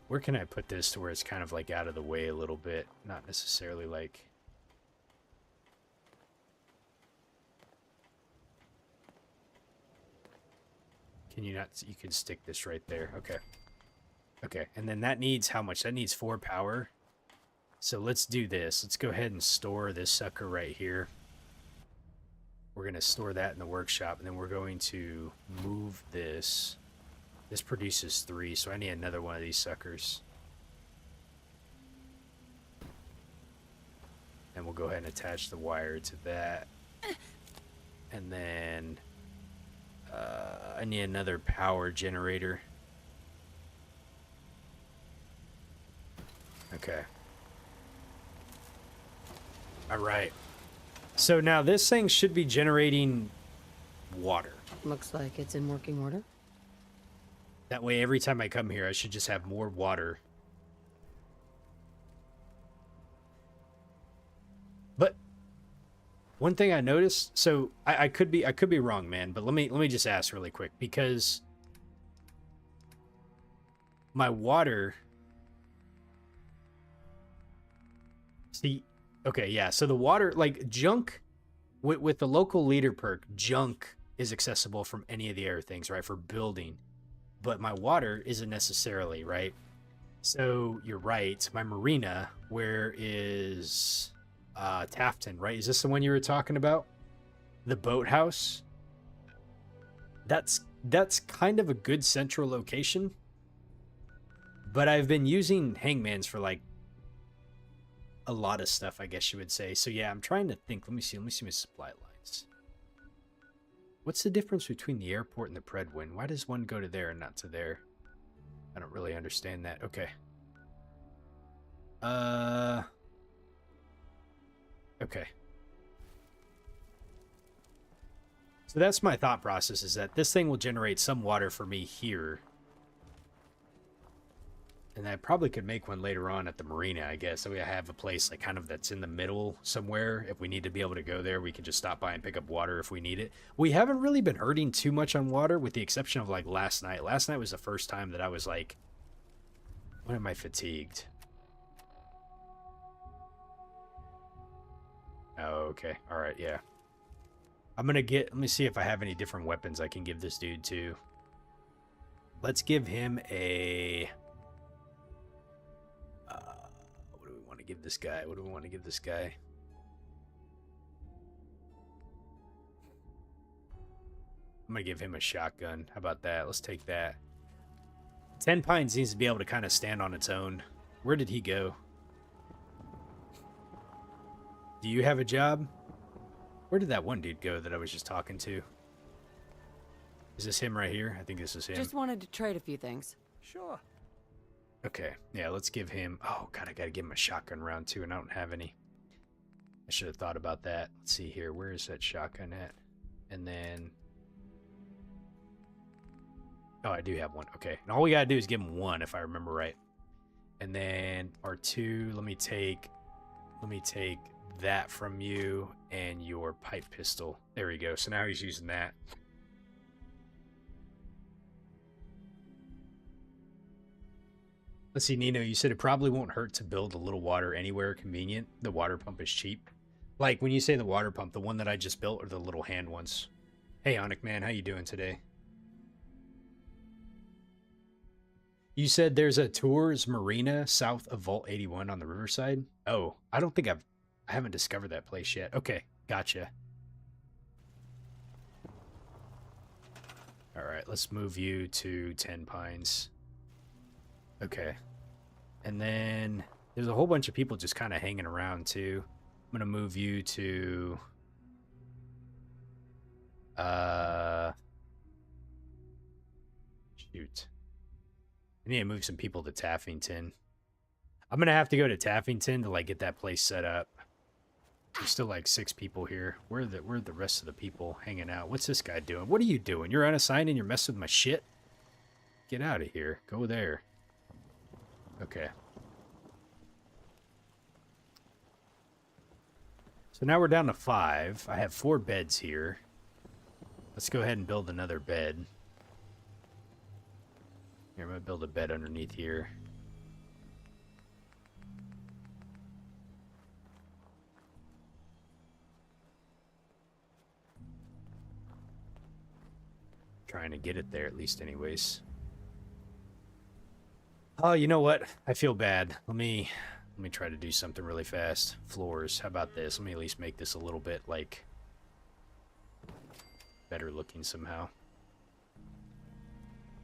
Where can I put this to where it's kind of like out of the way a little bit? Not necessarily like... Can you not... You can stick this right there. Okay. Okay, and then that needs how much? That needs 4 power. So let's do this. Let's go ahead and store this sucker right here. We're going to store that in the workshop, and then we're going to move this... This produces 3, so I need another one of these suckers. And we'll go ahead and attach the wire to that. And then I need another power generator. Okay. All right. So now this thing should be generating water. Looks like it's in working order. That way, every time I come here, I should just have more water. But one thing I noticed, so I could be wrong, man. But let me just ask really quick, because my water. See, okay, yeah. So the water, like junk, with the local leader perk, junk is accessible from any of the other things, right? For building. But my water isn't necessarily, right? So you're right. My marina, where is Tafton, right? Is this the one you were talking about? The boathouse? That's kind of a good central location. But I've been using hangmans for like a lot of stuff, I guess you would say. So yeah, I'm trying to think. Let me see my supply lines. What's the difference between the airport and the Predwin? Why does one go to there and not to there? I don't really understand that. Okay. Okay. So that's my thought process, is that this thing will generate some water for me here. And I probably could make one later on at the marina, I guess. So we have a place like kind of that's in the middle somewhere. If we need to be able to go there, we can just stop by and pick up water if we need it. We haven't really been hurting too much on water, with the exception of like last night. Last night was the first time that I was like, when am I fatigued? Oh, okay. All right, yeah. let me see if I have any different weapons I can give this dude to. Let's give him a... what do we want to give this guy? I'm going to give him a shotgun. How about that? Let's take that. 10 Pines needs to be able to kind of stand on its own. Where did he go? Do you have a job? Where did that one dude go that I was just talking to? Is this him right here? I think this is him. Just wanted to trade a few things. Sure. Okay, yeah, let's give him... Oh, God, I gotta give him a shotgun round, too, and I don't have any. I should have thought about that. Let's see here. Where is that shotgun at? And then... Oh, I do have one. Okay, and all we gotta do is give him one, if I remember right. And then R2, let me take that from you and your pipe pistol. There we go. So now he's using that. Let's see, Nino, you said it probably won't hurt to build a little water anywhere convenient. The water pump is cheap. Like, when you say the water pump, the one that I just built or the little hand ones? Hey, Onic Man, how you doing today? You said there's a Tours Marina south of Vault 81 on the riverside? Oh, I don't think I haven't discovered that place yet. Okay, gotcha. All right, let's move you to 10 Pines. Okay. And then there's a whole bunch of people just kind of hanging around too. I'm going to move you to shoot. I need to move some people to Taffington. I'm going to have to go to Taffington to like get that place set up. There's still like 6 people here. Where are the rest of the people hanging out? What's this guy doing? What are you doing? You're unassigned and you're messing with my shit? Get out of here. Go there. Okay. So now we're down to 5. I have 4 beds here. Let's go ahead and build another bed. Here, I'm going to build a bed underneath here. Trying to get it there at least anyways. Oh, you know what? I feel bad. Let me try to do something really fast. Floors. How about this? Let me at least make this a little bit like better looking somehow.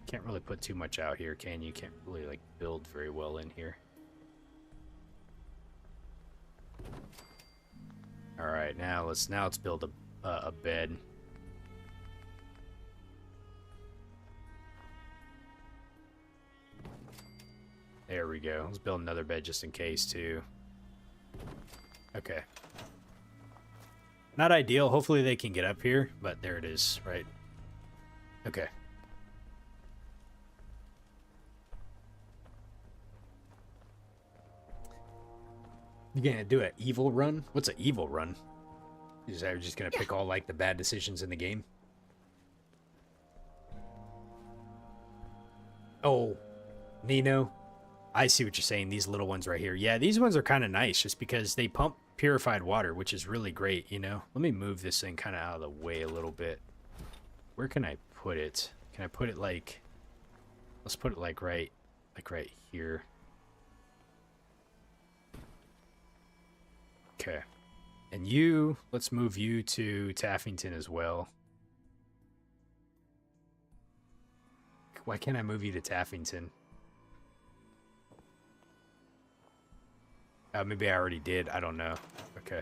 Can't really put too much out here, can you? Can't really like build very well in here. All right, now let's build a bed. There we go. Let's build another bed just in case, too. Okay. Not ideal. Hopefully they can get up here, but there it is, right? Okay. You gonna do an evil run? What's an evil run? Is that just gonna pick all, like, the bad decisions in the game? Oh, Nino. I see what you're saying. These little ones right here. Yeah, these ones are kind of nice just because they pump purified water, which is really great, you know? Let me move this thing kind of out of the way a little bit. Where can I put it? Can I put it like... Let's put it like right here. Okay. And you, let's move you to Taffington as well. Why can't I move you to Taffington? Maybe I already did. I don't know. Okay.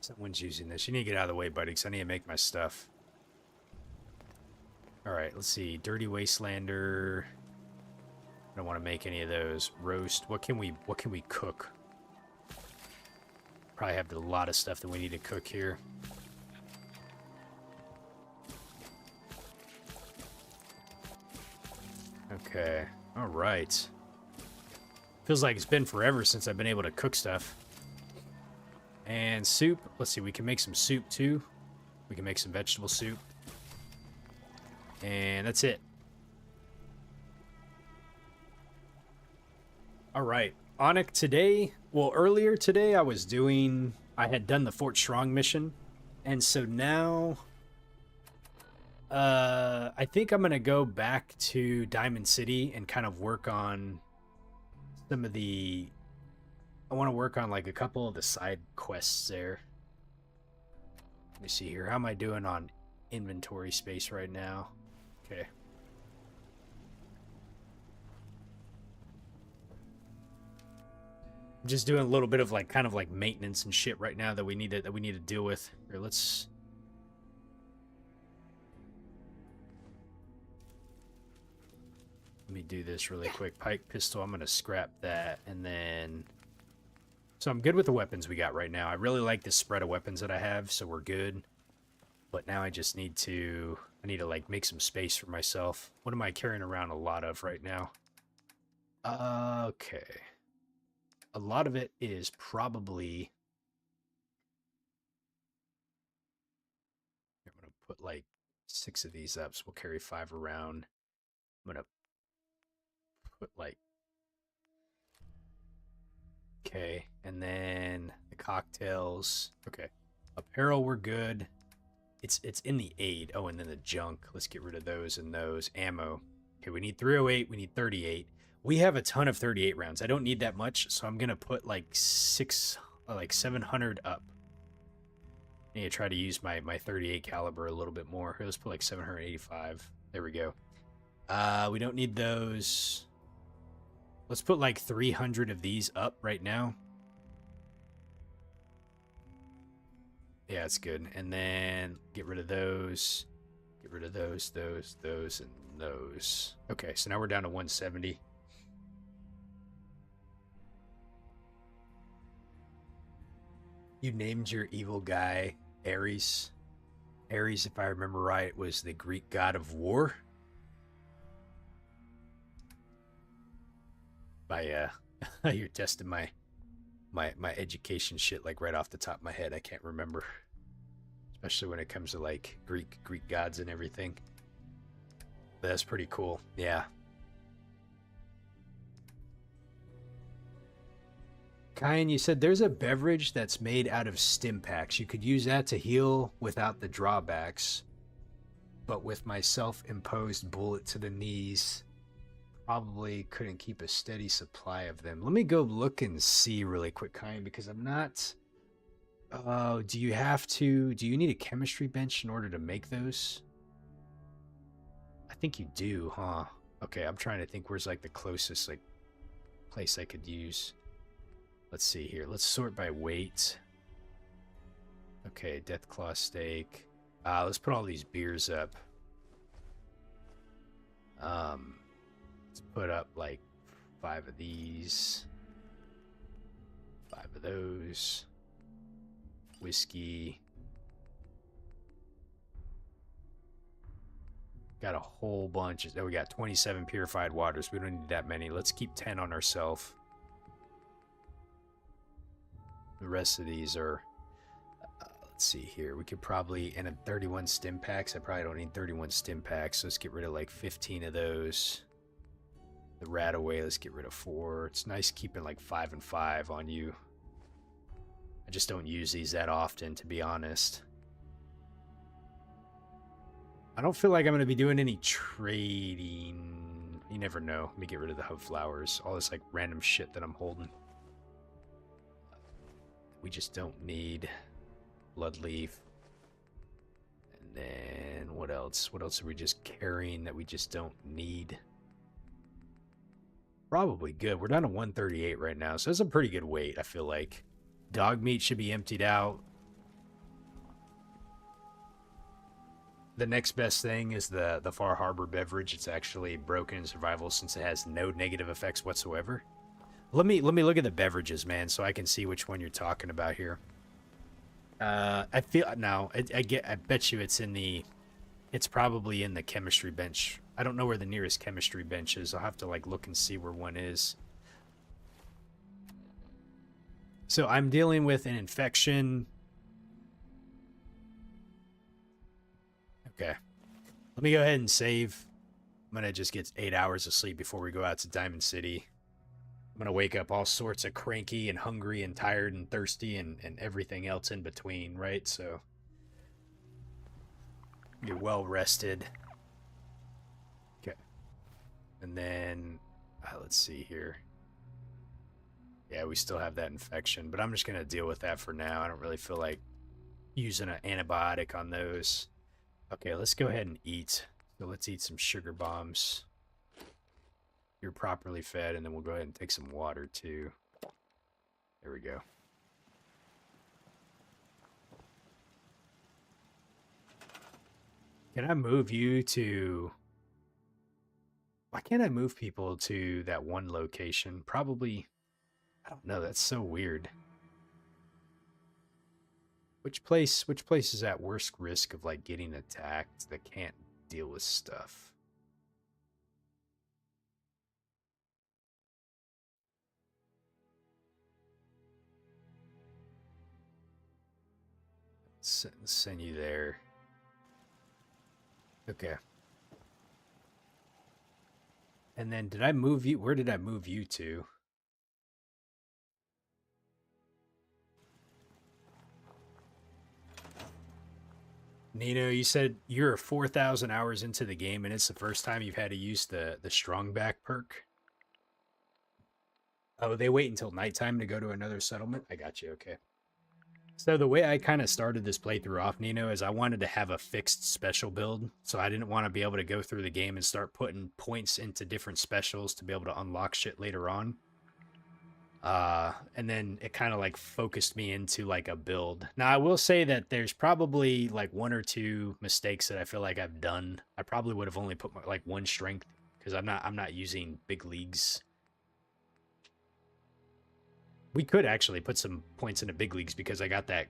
Someone's using this. You need to get out of the way, buddy, because I need to make my stuff. Alright, let's see. Dirty Wastelander. I don't want to make any of those. Roast. What can we cook? Probably have a lot of stuff that we need to cook here. Okay. Alright. Feels like it's been forever since I've been able to cook stuff. And soup. Let's see, we can make some soup too. We can make some vegetable soup. And that's it. Alright. Onic, today, well, earlier today I had done the Fort Strong mission. And so now, I think I'm going to go back to Diamond City and kind of work on some of the... I want to work on like a couple of the side quests there. Let me see here. How am I doing on inventory space right now? Okay. I'm just doing a little bit of like kind of like maintenance and shit right now that we need to deal with. Here, let's... Let me do this really quick. Pike pistol, I'm going to scrap that. And then... So I'm good with the weapons we got right now. I really like this spread of weapons that I have, so we're good. But now I just need to... I need to, like, make some space for myself. What am I carrying around a lot of right now? Okay. A lot of it is probably... I'm going to put like 6 of these up, so we'll carry 5 around. I'm going to put like... Okay, and then the cocktails. Okay. Apparel, we're good. It's in the aid. Oh, and then the junk. Let's get rid of those and those. Ammo. Okay, we need 308. We need 38. We have a ton of 38 rounds. I don't need that much, so I'm gonna put like 700 up. I need to try to use my 38 caliber a little bit more. Here, let's put like 785. There we go. We don't need those. Let's put like 300 of these up right now. Yeah, it's good. And then get rid of those. Get rid of those, and those. Okay, so now we're down to 170. You named your evil guy Ares. Ares, if I remember right, was the Greek god of war. You're testing my education shit like right off the top of my head. I can't remember, especially when it comes to like Greek gods and everything. But that's pretty cool. Yeah. Kyan, you said there's a beverage that's made out of stim packs. You could use that to heal without the drawbacks. But with my self-imposed bullet to the knees, probably couldn't keep a steady supply of them. Let me go look and see really quick, Kyan, because I'm not... do you need a chemistry bench in order to make those? I think you do, huh? Okay, I'm trying to think where's like the closest like place I could use. Let's see here. Let's sort by weight. Okay, Deathclaw steak. Let's put all these beers up. Let's put up like 5 of these. 5 of those. Whiskey. Got a whole bunch. Oh, we got 27 purified waters. We don't need that many. Let's keep 10 on ourselves. The rest of these are, let's see here. We could probably, and 31 stim packs. I probably don't need 31 stim packs. So let's get rid of like 15 of those. The rat away, let's get rid of 4. It's nice keeping like 5 and 5 on you. I just don't use these that often, to be honest. I don't feel like I'm going to be doing any trading. You never know. Let me get rid of the hub flowers. All this like random shit that I'm holding. We just don't need bloodleaf. And then what else? What else are we just carrying that we just don't need? Probably good. We're down to 138 right now, so that's a pretty good weight, I feel like. Dog meat should be emptied out. The next best thing is the Far Harbor beverage. It's actually broken in survival since it has no negative effects whatsoever. Let me look at the beverages, man, so I can see which one you're talking about here. I feel now. I bet you it's probably in the chemistry bench. I don't know where the nearest chemistry bench is. I'll have to like look and see where one is. So I'm dealing with an infection. Okay, let me go ahead and save. I'm gonna just get 8 hours of sleep before we go out to Diamond City. I'm going to wake up all sorts of cranky and hungry and tired and thirsty and everything else in between, right? So, get well rested. Okay. And then, let's see here. Yeah, we still have that infection, but I'm just going to deal with that for now. I don't really feel like using an antibiotic on those. Okay, let's go ahead and eat. So let's eat some sugar bombs. You're properly fed, and then we'll go ahead and take some water too. There we go. Can I move you to... Why can't I move people to that one location? Probably... I don't know, that's so weird. Which place is at worst risk of like getting attacked that can't deal with stuff? Send you there. Okay. And then did I move you? Where did I move you to? Nino, you said you're 4,000 hours into the game and it's the first time you've had to use the strong back perk. Oh, they wait until nighttime to go to another settlement? I got you, okay. So the way I kind of started this playthrough off, Nino, is I wanted to have a fixed special build. So I didn't want to be able to go through the game and start putting points into different specials to be able to unlock shit later on. And then it kind of like focused me into like a build. Now I will say that there's probably like 1 or 2 mistakes that I feel like I've done. I probably would have only put like 1 strength because I'm not using big leagues. We could actually put some points into big leagues because I got that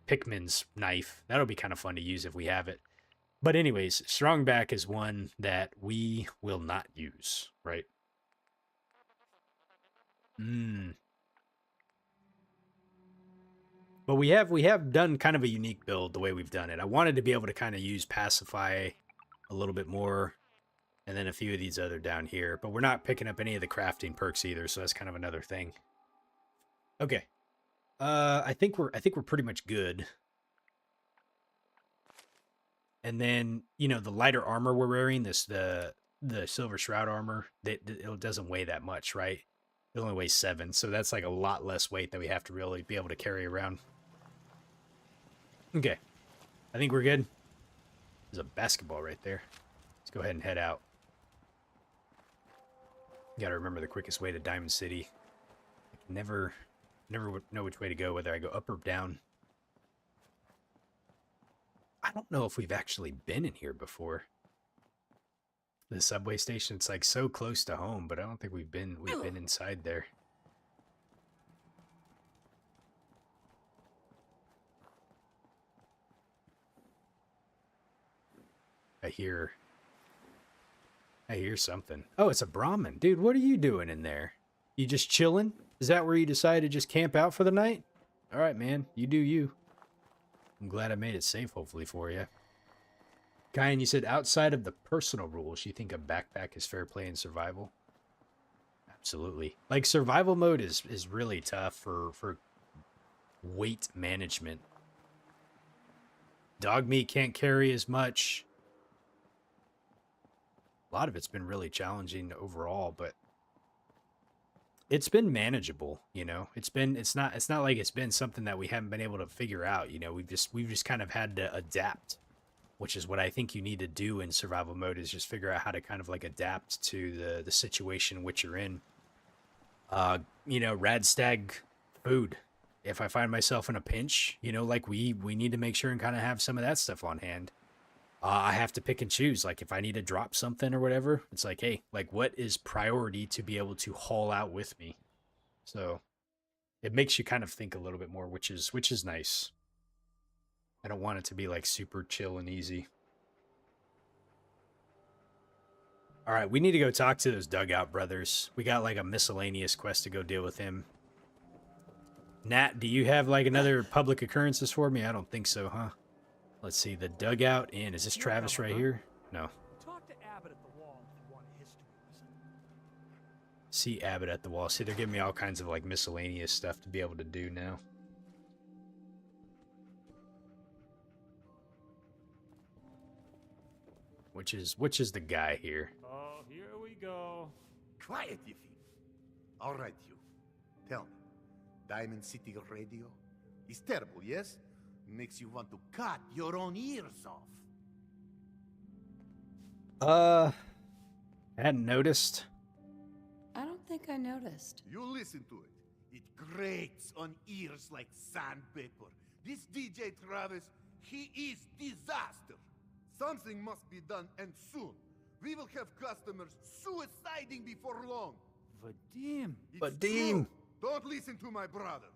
Pikmin's knife. That'll be kind of fun to use if we have it. But anyways, strong back is one that we will not use, right? But we have done kind of a unique build the way we've done it. I wanted to be able to kind of use pacify a little bit more, and then a few of these other down here. But we're not picking up any of the crafting perks either, so that's kind of another thing. Okay, I think we're pretty much good. And then the lighter armor we're wearing, the silver shroud armor, it doesn't weigh that much, right? It only weighs 7, so that's like a lot less weight that we have to really be able to carry around. Okay, I think we're good. There's a basketball right there. Let's go ahead and head out. Gotta remember the quickest way to Diamond City. I never know which way to go, whether I go up or down. I don't know if we've actually been in here before. The subway station, it's like so close to home, but I don't think we've been inside there. I hear something. Oh, it's a Brahmin. Dude, what are you doing in there? You just chilling? Is that where you decided to just camp out for the night? All right, man. You do you. I'm glad I made it safe, hopefully, for you. Kyan, you said outside of the personal rules, you think a backpack is fair play in survival? Absolutely. Like, survival mode is really tough for weight management. Dog meat can't carry as much. A lot of it's been really challenging overall, but it's been manageable, It's not like it's been something that we haven't been able to figure out, We've just kind of had to adapt, which is what I think you need to do in survival mode, is just figure out how to kind of like adapt to the situation which you're in. Radstag food. If I find myself in a pinch, like we need to make sure and kind of have some of that stuff on hand. I have to pick and choose. Like if I need to drop something or whatever, it's like, hey, like what is priority to be able to haul out with me? So it makes you kind of think a little bit more, which is nice. I don't want it to be like super chill and easy. All right, we need to go talk to those dugout brothers. We got like a miscellaneous quest to go deal with him. Nat, do you have like another public occurrences for me? I don't think so, huh? Let's see, the dugout inn. Is this Travis right here? No. Talk to Abbott at the wall if you want a history lesson. See Abbott at the wall. See, they're giving me all kinds of like miscellaneous stuff to be able to do now. Which is the guy here? Oh, here we go. Quiet, you thief. All right, you. Tell me, Diamond City Radio is terrible, yes? Makes you want to cut your own ears off. I hadn't noticed. I don't think I noticed. You listen to it. It grates on ears like sandpaper. This DJ Travis, he is disaster. Something must be done, and soon. We will have customers suiciding before long. Vadim. Vadim. Don't listen to my brother.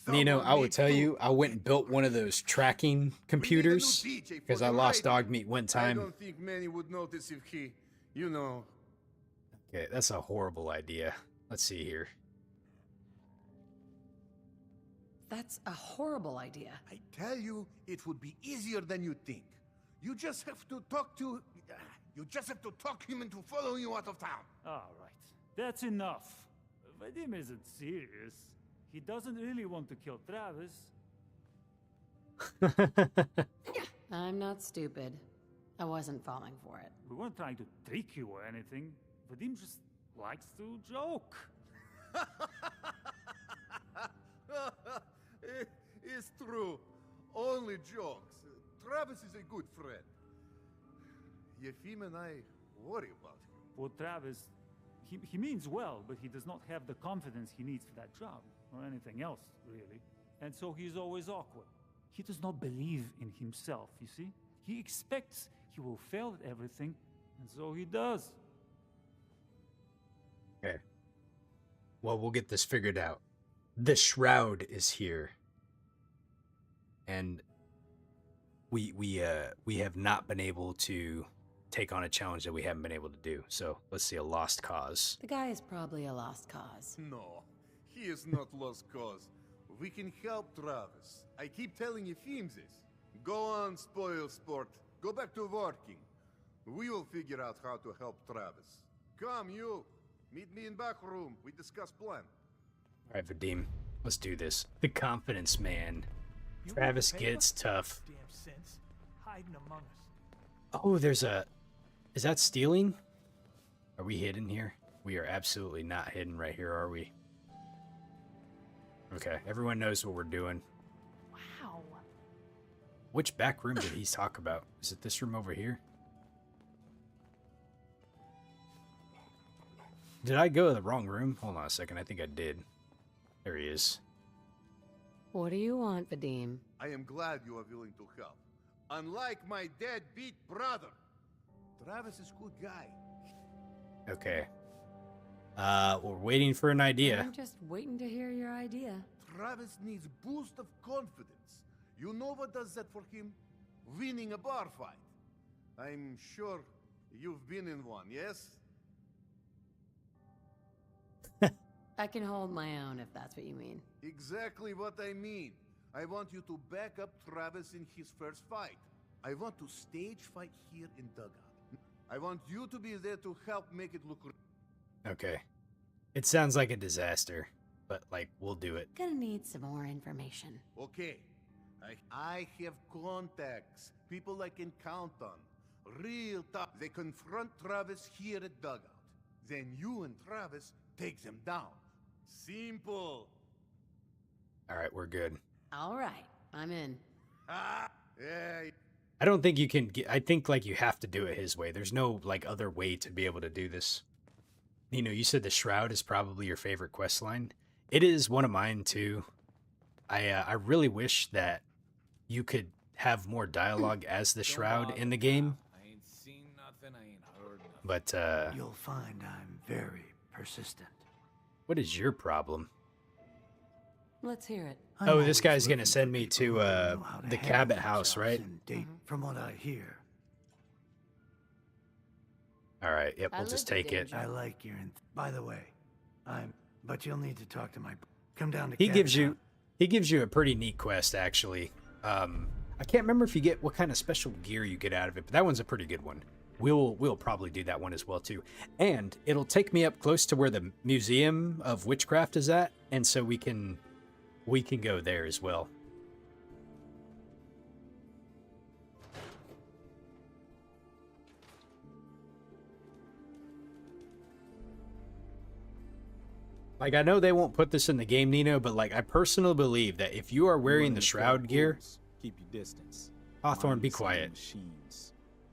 Nino, I will tell you, I went and built one of those tracking computers because I lost dog meat one time. I don't think many would notice if he, Okay, that's a horrible idea. Let's see here. That's a horrible idea. I tell you, it would be easier than you think. You just have to talk to... You just have to talk him into following you out of town. All right, that's enough. Vadim isn't serious. He doesn't really want to kill Travis. I'm not stupid. I wasn't falling for it. We weren't trying to trick you or anything. Vadim just likes to joke. It's true. Only jokes. Travis is a good friend. Yefim and I worry about him. For Travis, he means well, but he does not have the confidence he needs for that job, or anything else, really. And so he's always awkward. He does not believe in himself, you see? He expects he will fail at everything, and so he does. Okay. Well, we'll get this figured out. The Shroud is here. And we have not been able to take on a challenge that we haven't been able to do. So let's see, a lost cause. The guy is probably a lost cause. No, he is not lost cause. We can help Travis. I keep telling Yefim this. Go on, spoil sport. Go back to working. We will figure out how to help Travis. Come, you. Meet me in back room. We discuss plan. All right, Vadim, let's do this. The confidence man. Travis gets tough. Damn sense, hiding among us. Oh, there's a... Is that stealing? Are we hidden here? We are absolutely not hidden right here, are we? Okay, everyone knows what we're doing. Wow. Which back room did he talk about? Is it this room over here? Did I go to the wrong room? Hold on a second, I think I did. There he is. What do you want, Vadim? I am glad you are willing to help. Unlike my deadbeat brother. Travis is a good guy. Okay. We're waiting for an idea. I'm just waiting to hear your idea. Travis needs boost of confidence. You know what does that for him? Winning a bar fight. I'm sure you've been in one, yes? I can hold my own if that's what you mean. Exactly what I mean. I want you to back up Travis in his first fight. I want to stage fight here in Dugout. I want you to be there to help make it look... Okay. It sounds like a disaster, but, like, we'll do it. Gonna need some more information. Okay. I have contacts. People I can count on. Real tough. They confront Travis here at Dugout. Then you and Travis take them down. Simple. All right, we're good. All right, I'm in. Yeah. I don't think you can get... I think, like, you have to do it his way. There's no, like, other way to be able to do this. You know, you said the Shroud is probably your favorite quest line. It is one of mine, too. I really wish that you could have more dialogue as the Shroud in the game. I ain't seen nothing, I ain't heard nothing. But, You'll find I'm very persistent. what is your problem? Let's hear it. Oh, this guy's gonna send me to the Cabot house, right? From what I hear. All right, yep, we'll just take it. I like your... By the way, but you'll need to talk to my... Come down to He gives you a pretty neat quest, actually. I can't remember if you get what kind of special gear you get out of it, but that one's a pretty good one. We'll probably do that one as well too. And it'll take me up close to where the Museum of Witchcraft is at, and so we can go there as well. Like, I know they won't put this in the game, Nino, but, like, I personally believe that if you are wearing the Shroud gear... Keep your distance. Hawthorne, be quiet.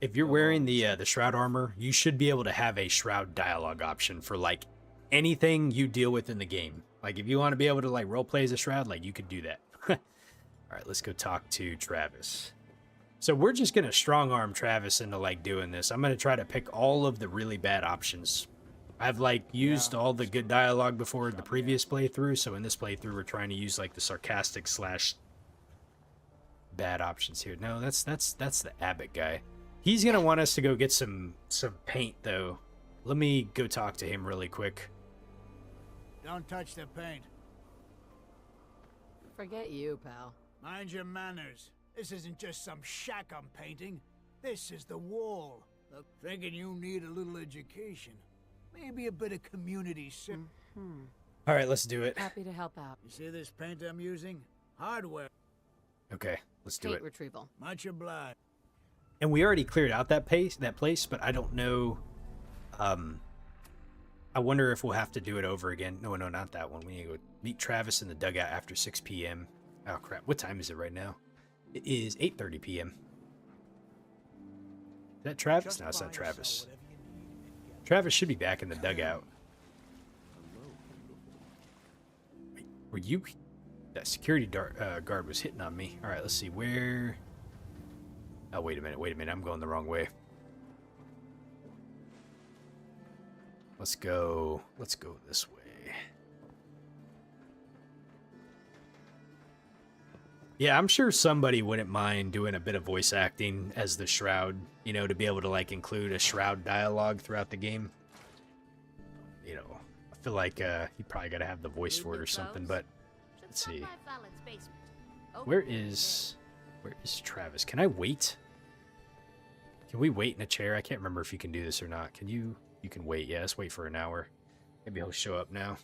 If you're wearing the Shroud armor, you should be able to have a Shroud dialogue option for, like, anything you deal with in the game. Like, if you want to be able to, like, roleplay as a Shroud, like, you could do that. Alright, let's go talk to Travis. So we're just going to strong-arm Travis into, like, doing this. I'm going to try to pick all of the really bad options. I've, like, used all the good dialogue before the previous playthrough, so in this playthrough we're trying to use, like, the sarcastic / bad options here. No, that's the Abbott guy. He's going to want us to go get some paint, though. Let me go talk to him really quick. Don't touch the paint. Forget you, pal. Mind your manners. This isn't just some shack I'm painting. This is the wall. Look, thinking you need a little education. Maybe a bit of community service. All right, let's do it. Happy to help out. You see this paint I'm using? Hardware. Okay, let's do Paint it. retrieval. Much obliged. And we already cleared out that place, but I don't know. I wonder if we'll have to do it over again. No, not that one. We need to go meet Travis in the dugout after 6 p.m. Oh, crap. What time is it right now? It is 8:30 p.m. Is that Travis? No, it's not Travis. Travis should be back in the dugout. Wait, were you... That security guard was hitting on me. All right, let's see. Where... Oh, wait a minute. I'm going the wrong way. Let's go this way. Yeah, I'm sure somebody wouldn't mind doing a bit of voice acting as the Shroud, you know, to be able to, like, include a Shroud dialogue throughout the game. You know, I feel like you probably got to have the voice for it or something, but let's see. Where is Travis? Can I wait? Can we wait in a chair? I can't remember if you can do this or not. Can you? You can wait. Yeah, let's wait for an hour. Maybe he'll show up now.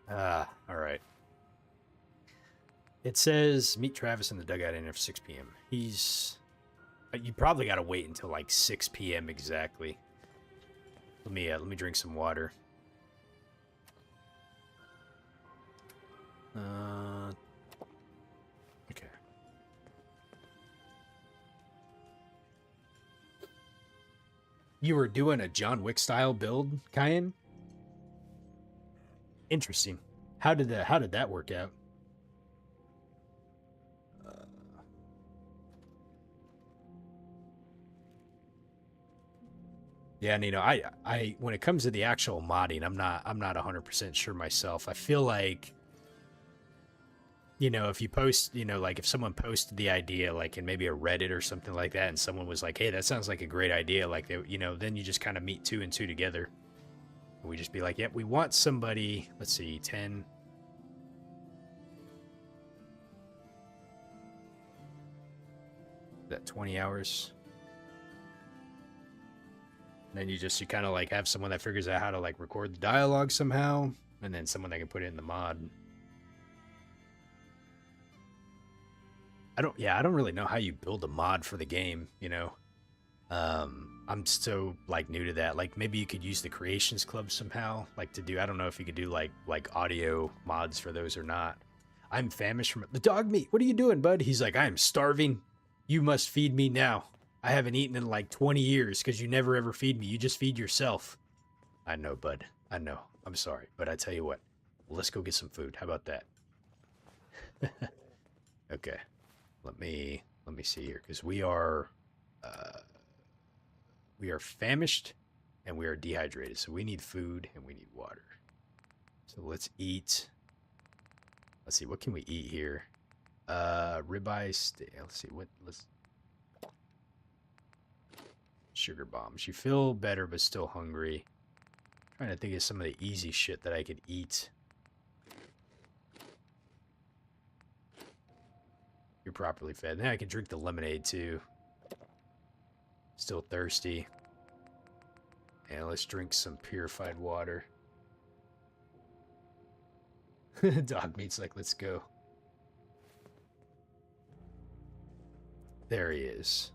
All right. It says meet Travis in the dugout in after 6 p.m. He's... You probably got to wait until like 6 p.m. exactly. Let me drink some water. Okay. You were doing a John Wick style build, Cayenne? Interesting. How did that work out? Yeah, and you know, I when it comes to the actual modding, I'm not 100% sure myself. I feel like, you know, if you post, you know, like if someone posted the idea like in maybe a Reddit or something like that, and someone was like, "Hey, that sounds like a great idea," like they, you know, then you just kind of meet 2 and 2 together. And we just be like, "Yep, we want somebody." Let's see, 10. Is that 20 hours? And then you kind of like have someone that figures out how to like record the dialogue somehow, and then someone that can put it in the mod. I don't really know how you build a mod for the game, you know. I'm so like new to that. Like maybe you could use the Creations Club somehow, like to do. I don't know if you could do like audio mods for those or not. I'm famished from the dog meat. What are you doing, bud? He's like, I am starving. You must feed me now. I haven't eaten in like 20 years because you never ever feed me. You just feed yourself. I know, bud. I know. I'm sorry, but I tell you what. Let's go get some food. How about that? Okay. Let me see here, because we are famished and we are dehydrated, so we need food and we need water. So let's eat. Let's see, what can we eat here? Ribeye steak. Let's see sugar bombs. You feel better but still hungry. Trying to think of some of the easy shit that I could eat. You're properly fed. Then I can drink the lemonade too. Still thirsty. And let's drink some purified water. Dog meat's like, let's go. There he is.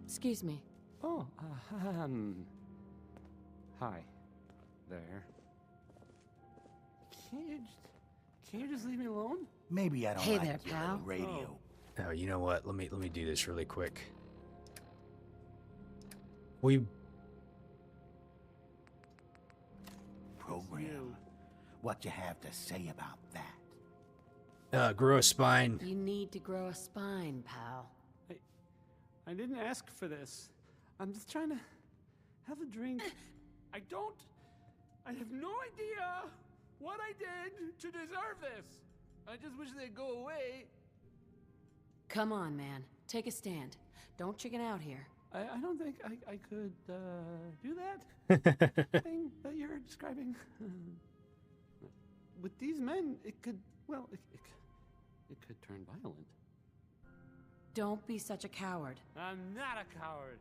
Excuse me. Oh, hi. There. Can't you just leave me alone? Maybe I don't Hey like there, your pal. little radio. Oh, you know what? Let me do this really quick. We Program. What you have to say about that? grow a spine. You need to grow a spine, pal. I didn't ask for this. I'm just trying to have a drink. I have no idea what I did to deserve this. I just wish they'd go away. Come on, man. Take a stand. Don't chicken out here. I don't think I could do that thing that you're describing. With these men, it could, well, it could turn violent. Don't be such a coward. I'm not a coward.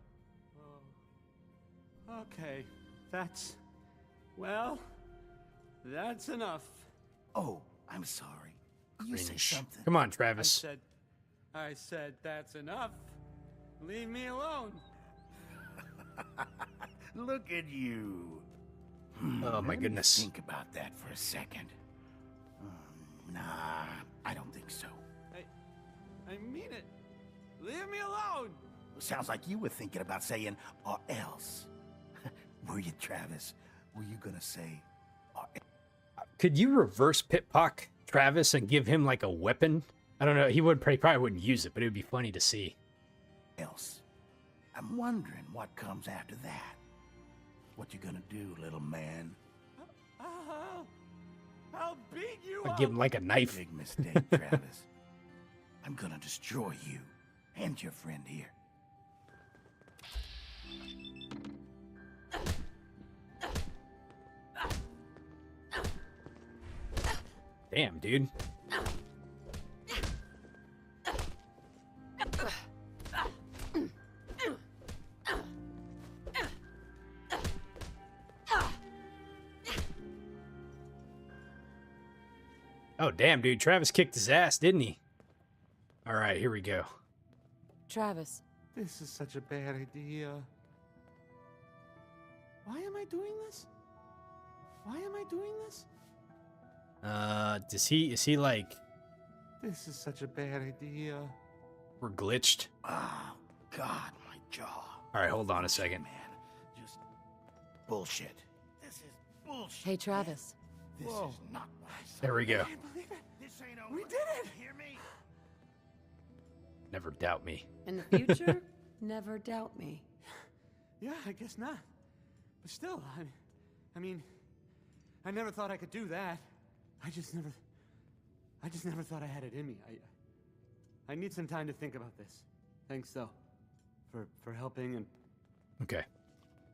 Oh. Okay, that's enough. Oh, I'm sorry. You say Cringe. something. Come on, Travis. I said that's enough. Leave me alone. Look at you. Oh, my Let me goodness. Think about that for a second. Nah, I don't think so. I mean it. Leave me alone. Sounds like you were thinking about saying or else. Were you, Travis? Were you gonna say or Could you reverse Pit-Pock Travis and give him like a weapon? I don't know. He probably wouldn't use it, but it would be funny to see. else? I'm wondering what comes after that. What you gonna do, little man? I'll beat you I'd up. give him like a knife. Big mistake, Travis. I'm gonna destroy you and your friend here. Damn, dude. Oh, damn, dude. Travis kicked his ass, didn't he? All right, here we go. Travis. This is such a bad idea. Why am I doing this? Why am I doing this? Is he like... This is such a bad idea. We're glitched? Oh, God, my jaw. All right, hold on a second. Man, just bullshit. This is bullshit. Hey, Travis. This is not what I said. There we go. This ain't over. We did it! Hear me? Never doubt me. In the future, never doubt me. Yeah, I guess not. But still, I mean, I never thought I could do that. I just never thought I had it in me. I need some time to think about this. Thanks, though, for helping and... Okay.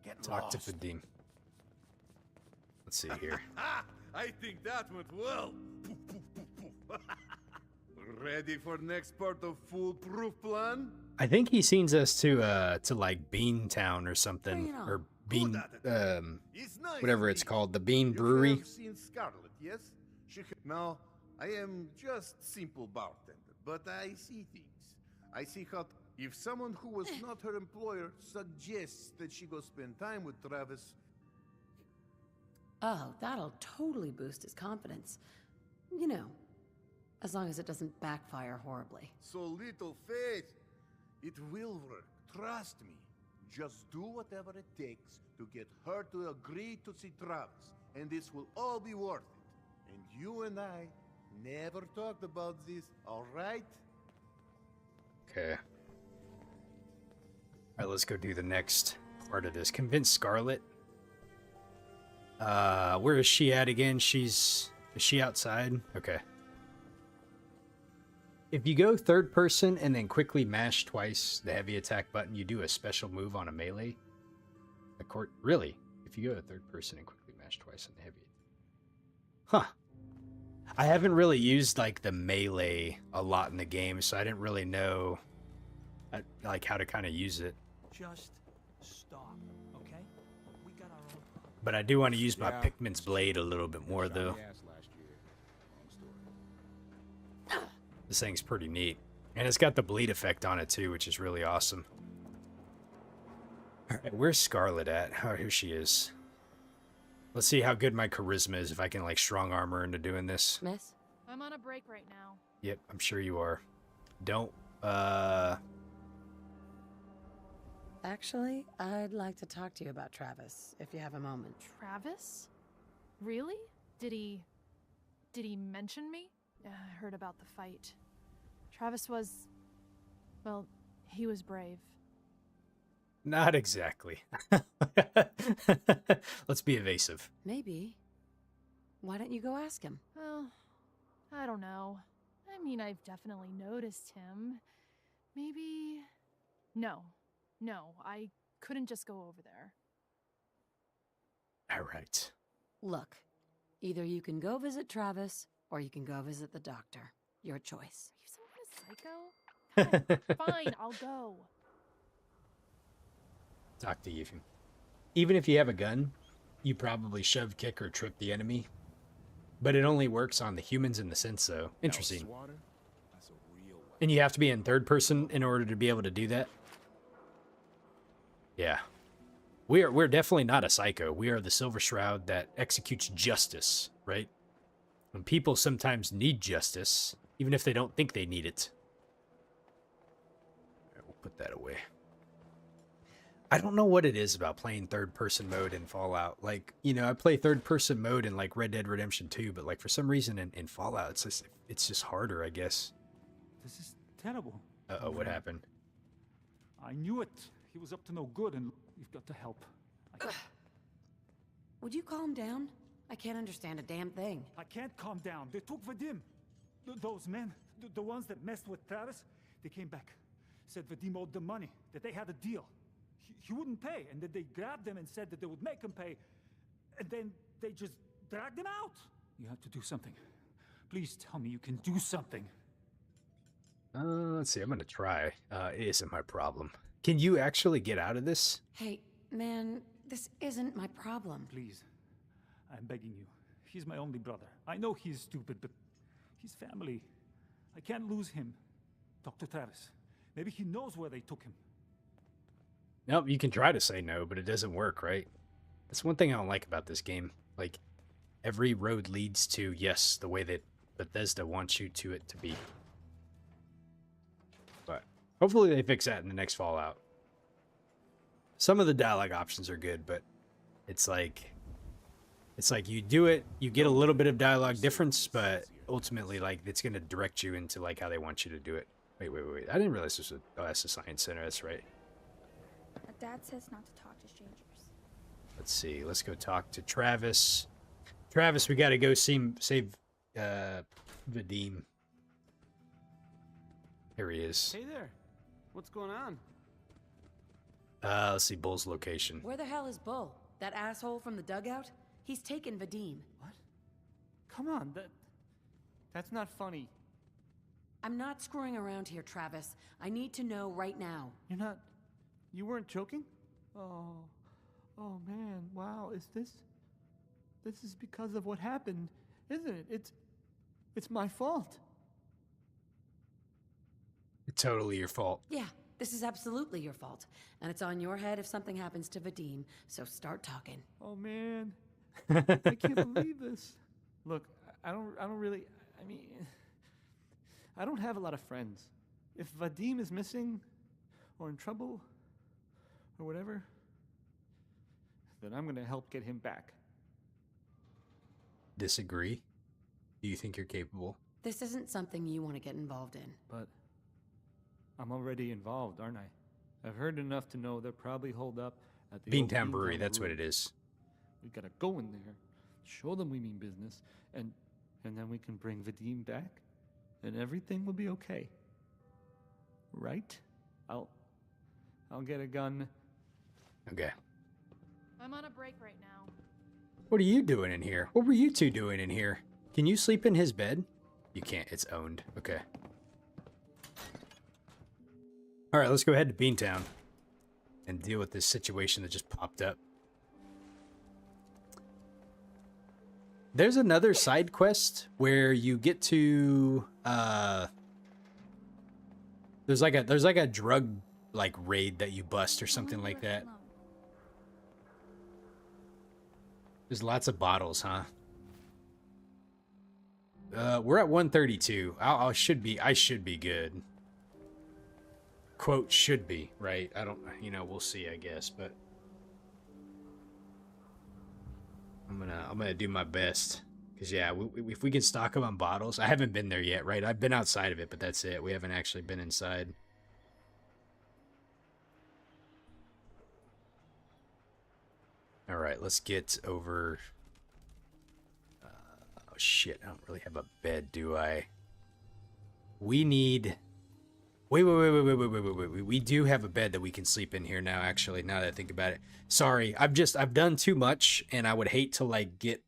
Get Talk to lost. Vadim. Let's see here. I think that went well. Poof, poof, poof, poof. Ready for next part of foolproof plan? I think he sends us to like Beantown or something, or Bean, It's nice whatever to it's meet called, the you. Bean You Brewery. have seen Scarlet, yes? Now, I am just simple bartender, but I see things. I see how if someone who was not her employer suggests that she go spend time with Travis. Oh, that'll totally boost his confidence. You know, as long as it doesn't backfire horribly. So little faith. It will work. Trust me. Just do whatever it takes to get her to agree to see Travis, and this will all be worth it. And you and I never talked about this, all right? Okay. All right, let's go do the next part of this. Convince Scarlet. Where is she at again? Is she outside? Okay. If you go third person and then quickly mash twice the heavy attack button, you do a special move on a melee. Really? If you go to third person and quickly mash twice on the heavy. Huh. I haven't really used like the melee a lot in the game, so I didn't really know like how to kind of use it. Just stop, okay? We got our own problem. But I do want to use my Pikmin's blade a little bit more though. This thing's pretty neat. And it's got the bleed effect on it too, which is really awesome. Alright, where's Scarlet at? Oh, here she is. Let's see how good my charisma is if I can like strong armor into doing this. Miss? I'm on a break right now. Yep, I'm sure you are. Don't, Actually, I'd like to talk to you about Travis, if you have a moment. Travis? Really? Did he mention me? I heard about the fight. Travis was... well, he was brave. Not exactly. Let's be evasive. Maybe. Why don't you go ask him? Well, I don't know. I mean, I've definitely noticed him. Maybe... No. No, I couldn't just go over there. All right. Look, either you can go visit Travis, or you can go visit the doctor. Your choice. Are you some kind of psycho? Fine, I'll go. Talk to you. Even if you have a gun, you probably shove, kick, or trip the enemy. But it only works on the humans in the sense, though. Interesting. And you have to be in third person in order to be able to do that? Yeah. We're definitely not a psycho. We are the Silver Shroud that executes justice, right? When people sometimes need justice, even if they don't think they need it. All right, we'll put that away. I don't know what it is about playing third-person mode in Fallout. Like, you know, I play third-person mode in, like, Red Dead Redemption 2, but, like, for some reason in Fallout, it's just harder, I guess. This is terrible. Uh-oh, what happened? I knew it. He was up to no good, and you've got to help. Would you calm down? I can't understand a damn thing. I can't calm down. They took Vadim. Those men, the ones that messed with Travis, they came back. Said Vadim owed them money, that they had a deal. He wouldn't pay, and then they grabbed him and said that they would make him pay, and then they just dragged him out. You have to do something. Please tell me you can do something. Let's see. I'm going to try. It isn't my problem. Can you actually get out of this? Hey, man, this isn't my problem. Please, I'm begging you. He's my only brother. I know he's stupid, but he's family. I can't lose him. Talk to Travis. Maybe he knows where they took him. Nope, you can try to say no, but it doesn't work, right? That's one thing I don't like about this game. Like, every road leads to, yes, the way that Bethesda wants you to it to be. But hopefully they fix that in the next Fallout. Some of the dialogue options are good, but it's like you do it, you get a little bit of dialogue difference, but ultimately, like, it's going to direct you into, like, how they want you to do it. Wait. I didn't realize this was that's the Science Center. That's right. Dad says not to talk to strangers. Let's see. Let's go talk to Travis. Travis, we got to go save Vadim. Here he is. Hey there. What's going on? Let's see Bull's location. Where the hell is Bull? That asshole from the dugout? He's taken Vadim. What? Come on, that's not funny. I'm not screwing around here, Travis. I need to know right now. You weren't joking? Oh man, wow, this is because of what happened, isn't it? It's my fault. It's totally your fault. Yeah, this is absolutely your fault. And it's on your head if something happens to Vadim, so start talking. Oh man, I can't believe this. Look, I don't really, I don't have a lot of friends. If Vadim is missing, or in trouble, or whatever, then I'm gonna help get him back. Disagree? Do you think you're capable? This isn't something you want to get involved in. But I'm already involved, aren't I? I've heard enough to know they're probably holed up at the Beantown Brewery, that's what it is. We gotta go in there, show them we mean business, and then we can bring Vadim back, and everything will be okay. Right? I'll get a gun. Okay. I'm on a break right now. What are you doing in here? What were you two doing in here? Can you sleep in his bed? You can't. It's owned. Okay. All right, let's go ahead to Beantown and deal with this situation that just popped up. There's another side quest where you get to there's like a drug raid that you bust or something like that. There's lots of bottles, huh? We're at 132. I should be good. Quote, should be, right? I don't, we'll see, I guess, but I'm gonna do my best. Cause yeah, if we can stock them on bottles, I haven't been there yet, right? I've been outside of it, but that's it. We haven't actually been inside. All right, let's get over. Oh shit, I don't really have a bed, do I? We need Wait. We do have a bed that we can sleep in here now, actually, now that I think about it. Sorry, I've done too much, and I would hate to, like, get,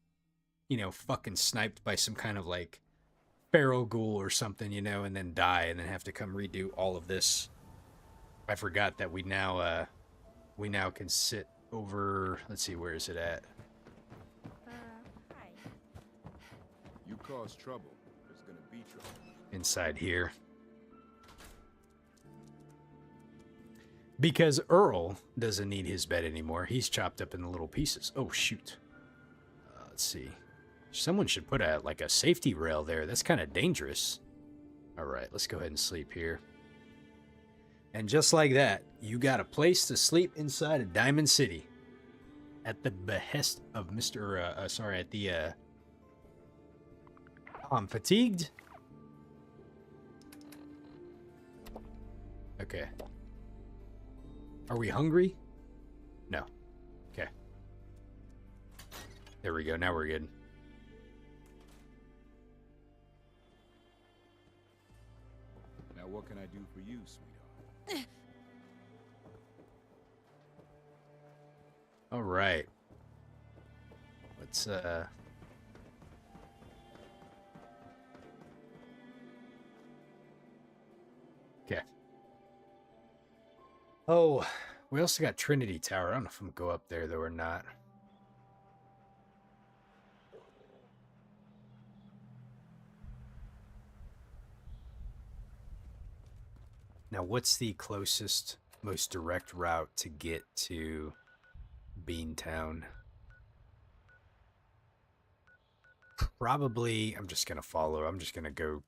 you know, fucking sniped by some kind of, like, feral ghoul or something, you know, and then die, and then have to come redo all of this. I forgot that we now can sit over, let's see, where is it at? Hi. You cause trouble, there's gonna be trouble. Inside here. Because Earl doesn't need his bed anymore. He's chopped up into little pieces. Oh, shoot. Let's see. Someone should put like a safety rail there. That's kind of dangerous. All right, let's go ahead and sleep here. And just like that, you got a place to sleep inside of Diamond City. At the behest of I'm fatigued. Okay. Are we hungry? No. Okay. There we go. Now we're good. Now what can I do for you, sweetheart? All right. Let's Okay. Oh, we also got Trinity Tower. I don't know if I'm gonna go up there though or not. Now, what's the closest, most direct route to get to Beantown? Probably, I'm just gonna follow. I'm just gonna go.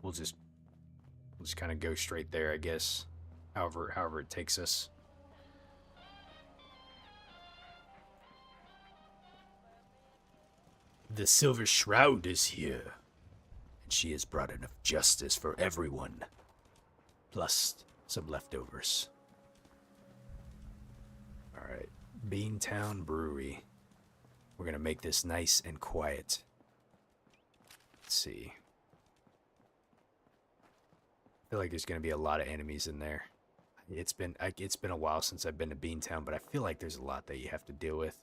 We'll just kind of go straight there, I guess. However it takes us. The Silver Shroud is here, and she has brought enough justice for everyone. Plus some leftovers. Alright, Beantown Brewery. We're gonna make this nice and quiet. Let's see. I feel like there's gonna be a lot of enemies in there. It's been a while since I've been to Beantown, but I feel like there's a lot that you have to deal with.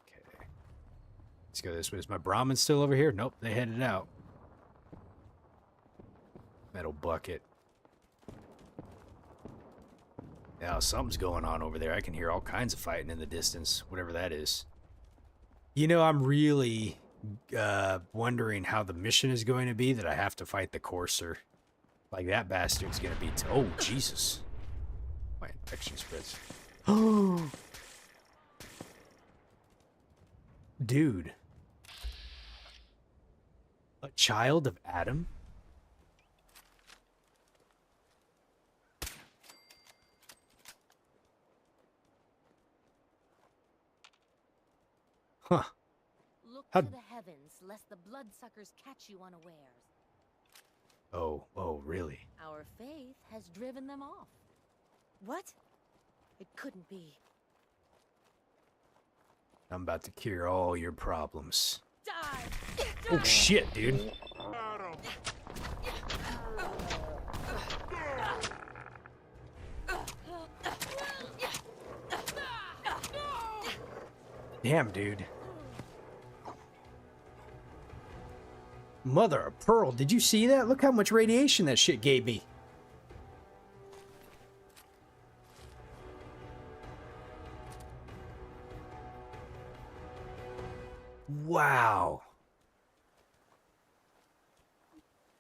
Okay. Let's go this way. Is my Brahmin still over here? Nope, they headed out. Metal bucket. Now, something's going on over there. I can hear all kinds of fighting in the distance, whatever that is. You know, I'm really wondering how the mission is going to be that I have to fight the Courser. Like, that bastard's going to be... Oh, Jesus. My infection spreads. Oh! Dude. A child of Adam? Huh. Look How... to the heavens, lest the bloodsuckers catch you unawares. Oh, really? Our faith has driven them off. What? It couldn't be. I'm about to cure all your problems. Die! Oh, shit, dude. Damn, dude. Mother of pearl, did you see that? Look how much radiation that shit gave me. Wow.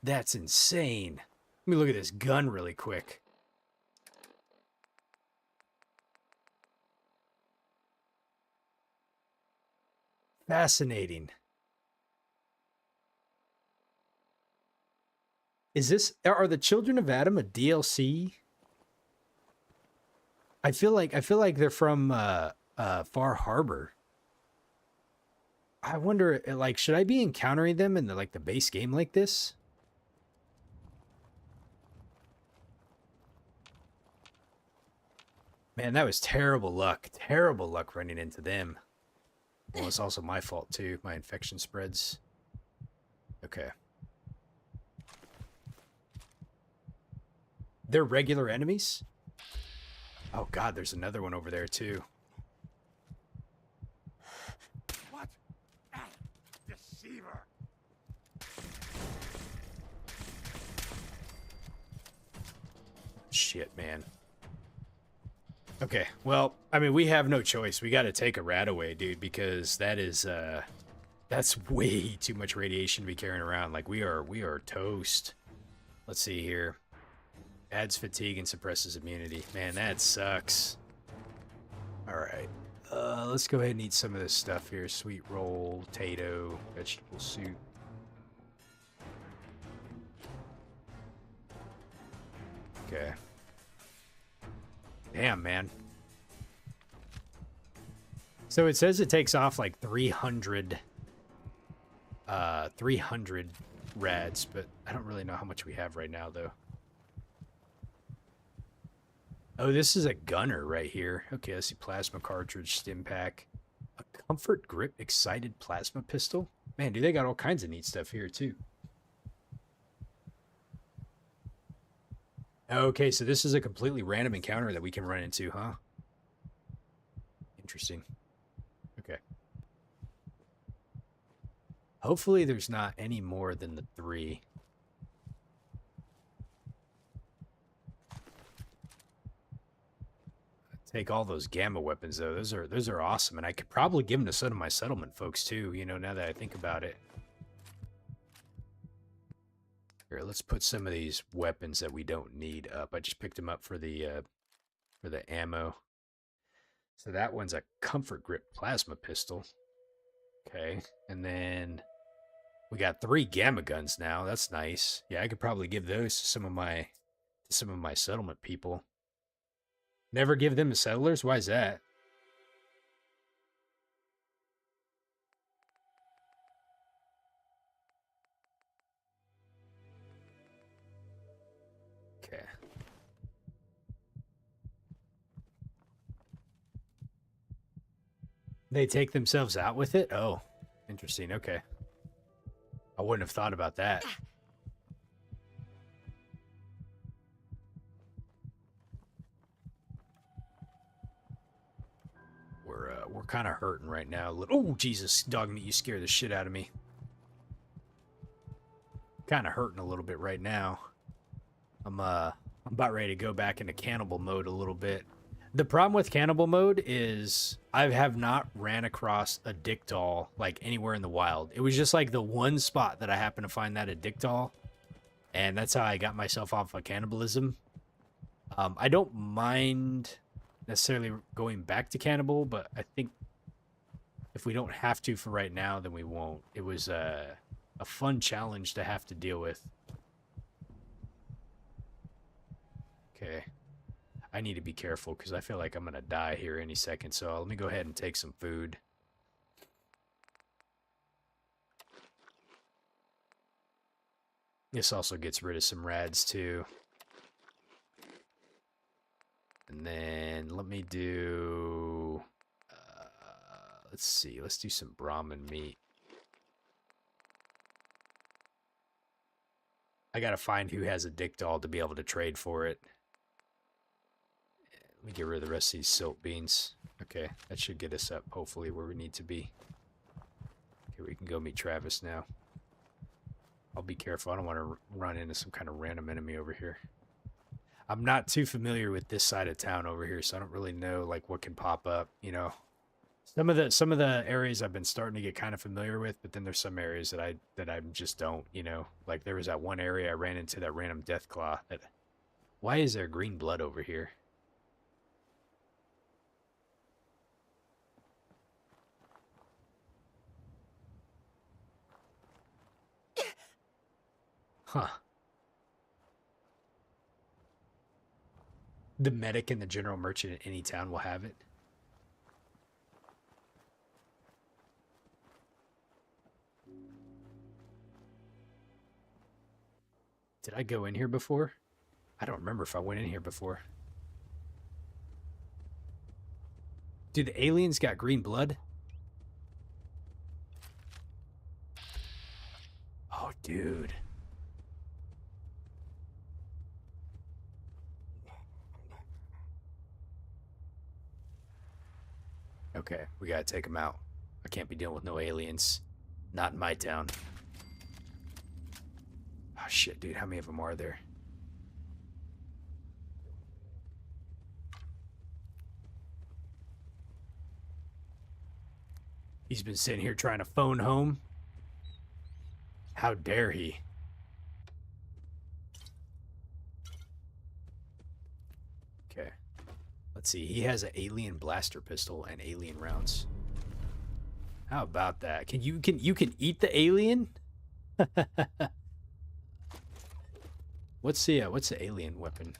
That's insane. Let me look at this gun really quick. Fascinating. Is this... Are the Children of Adam a DLC? I feel like they're from Far Harbor. I wonder, like, should I be encountering them in the base game like this? Man, that was terrible luck. Terrible luck running into them. Well, it's also my fault too. My infection spreads. Okay. They're regular enemies? Oh god, there's another one over there too. What? Deceiver! Shit, man. Okay, well, I mean, we have no choice. We got to take a rat away, dude, because that is, that's way too much radiation to be carrying around. Like, we are toast. Let's see here. Adds fatigue and suppresses immunity. Man, that sucks. All right. Let's go ahead and eat some of this stuff here. Sweet roll, potato, vegetable soup. Okay. Damn, man. So it says it takes off like 300 rads, but I don't really know how much we have right now, though. Oh, this is a gunner right here. Okay, let's see. Plasma cartridge, stim pack. A comfort grip excited plasma pistol. Man, dude, they got all kinds of neat stuff here, too. Okay, so this is a completely random encounter that we can run into, huh? Interesting. Okay. Hopefully there's not any more than the 3. Take all those gamma weapons, though. Those are awesome, and I could probably give them to some of my settlement folks, too, you know, now that I think about it. Here, let's put some of these weapons that we don't need up. I just picked them up for the ammo. So that one's a comfort grip plasma pistol. Okay, and then we got 3 gamma guns now. That's nice. Yeah, I could probably give those to some of my settlement people. Never give them to settlers? Why is that? Okay. They take themselves out with it? Oh, interesting. Okay. I wouldn't have thought about that. We're kind of hurting right now. Oh, Jesus, dog meat, you scare the shit out of me. Kind of hurting a little bit right now. I'm about ready to go back into cannibal mode a little bit. The problem with cannibal mode is I have not ran across a dick doll like anywhere in the wild. It was just like the one spot that I happened to find that a dick doll, and that's how I got myself off of cannibalism. I don't mind necessarily going back to cannibal, but I think if we don't have to for right now, then we won't. It was a fun challenge to have to deal with. Okay. I need to be careful because I feel like I'm going to die here any second. So let me go ahead and take some food. This also gets rid of some rads too. And then let me do... let's see. Let's do some Brahmin meat. I got to find who has a dick doll to be able to trade for it. Let me get rid of the rest of these silt beans. Okay, that should get us up, hopefully, where we need to be. Okay, we can go meet Travis now. I'll be careful. I don't want to run into some kind of random enemy over here. I'm not too familiar with this side of town over here, so I don't really know like what can pop up, you know. Some of the areas I've been starting to get kind of familiar with, but then there's some areas that I just don't, you know. Like there was that one area I ran into that random deathclaw. Why is there green blood over here? Huh. The medic and the general merchant in any town will have it. Did I go in here before? I don't remember if I went in here before. Dude, the aliens got green blood? Oh, dude. Okay, we gotta take him out. I can't be dealing with no aliens. Not in my town. Oh shit, dude, how many of them are there? He's been sitting here trying to phone home. How dare he? Okay. Let's see. He has an alien blaster pistol and alien rounds. How about that? Can you eat the alien? What's the alien weapon?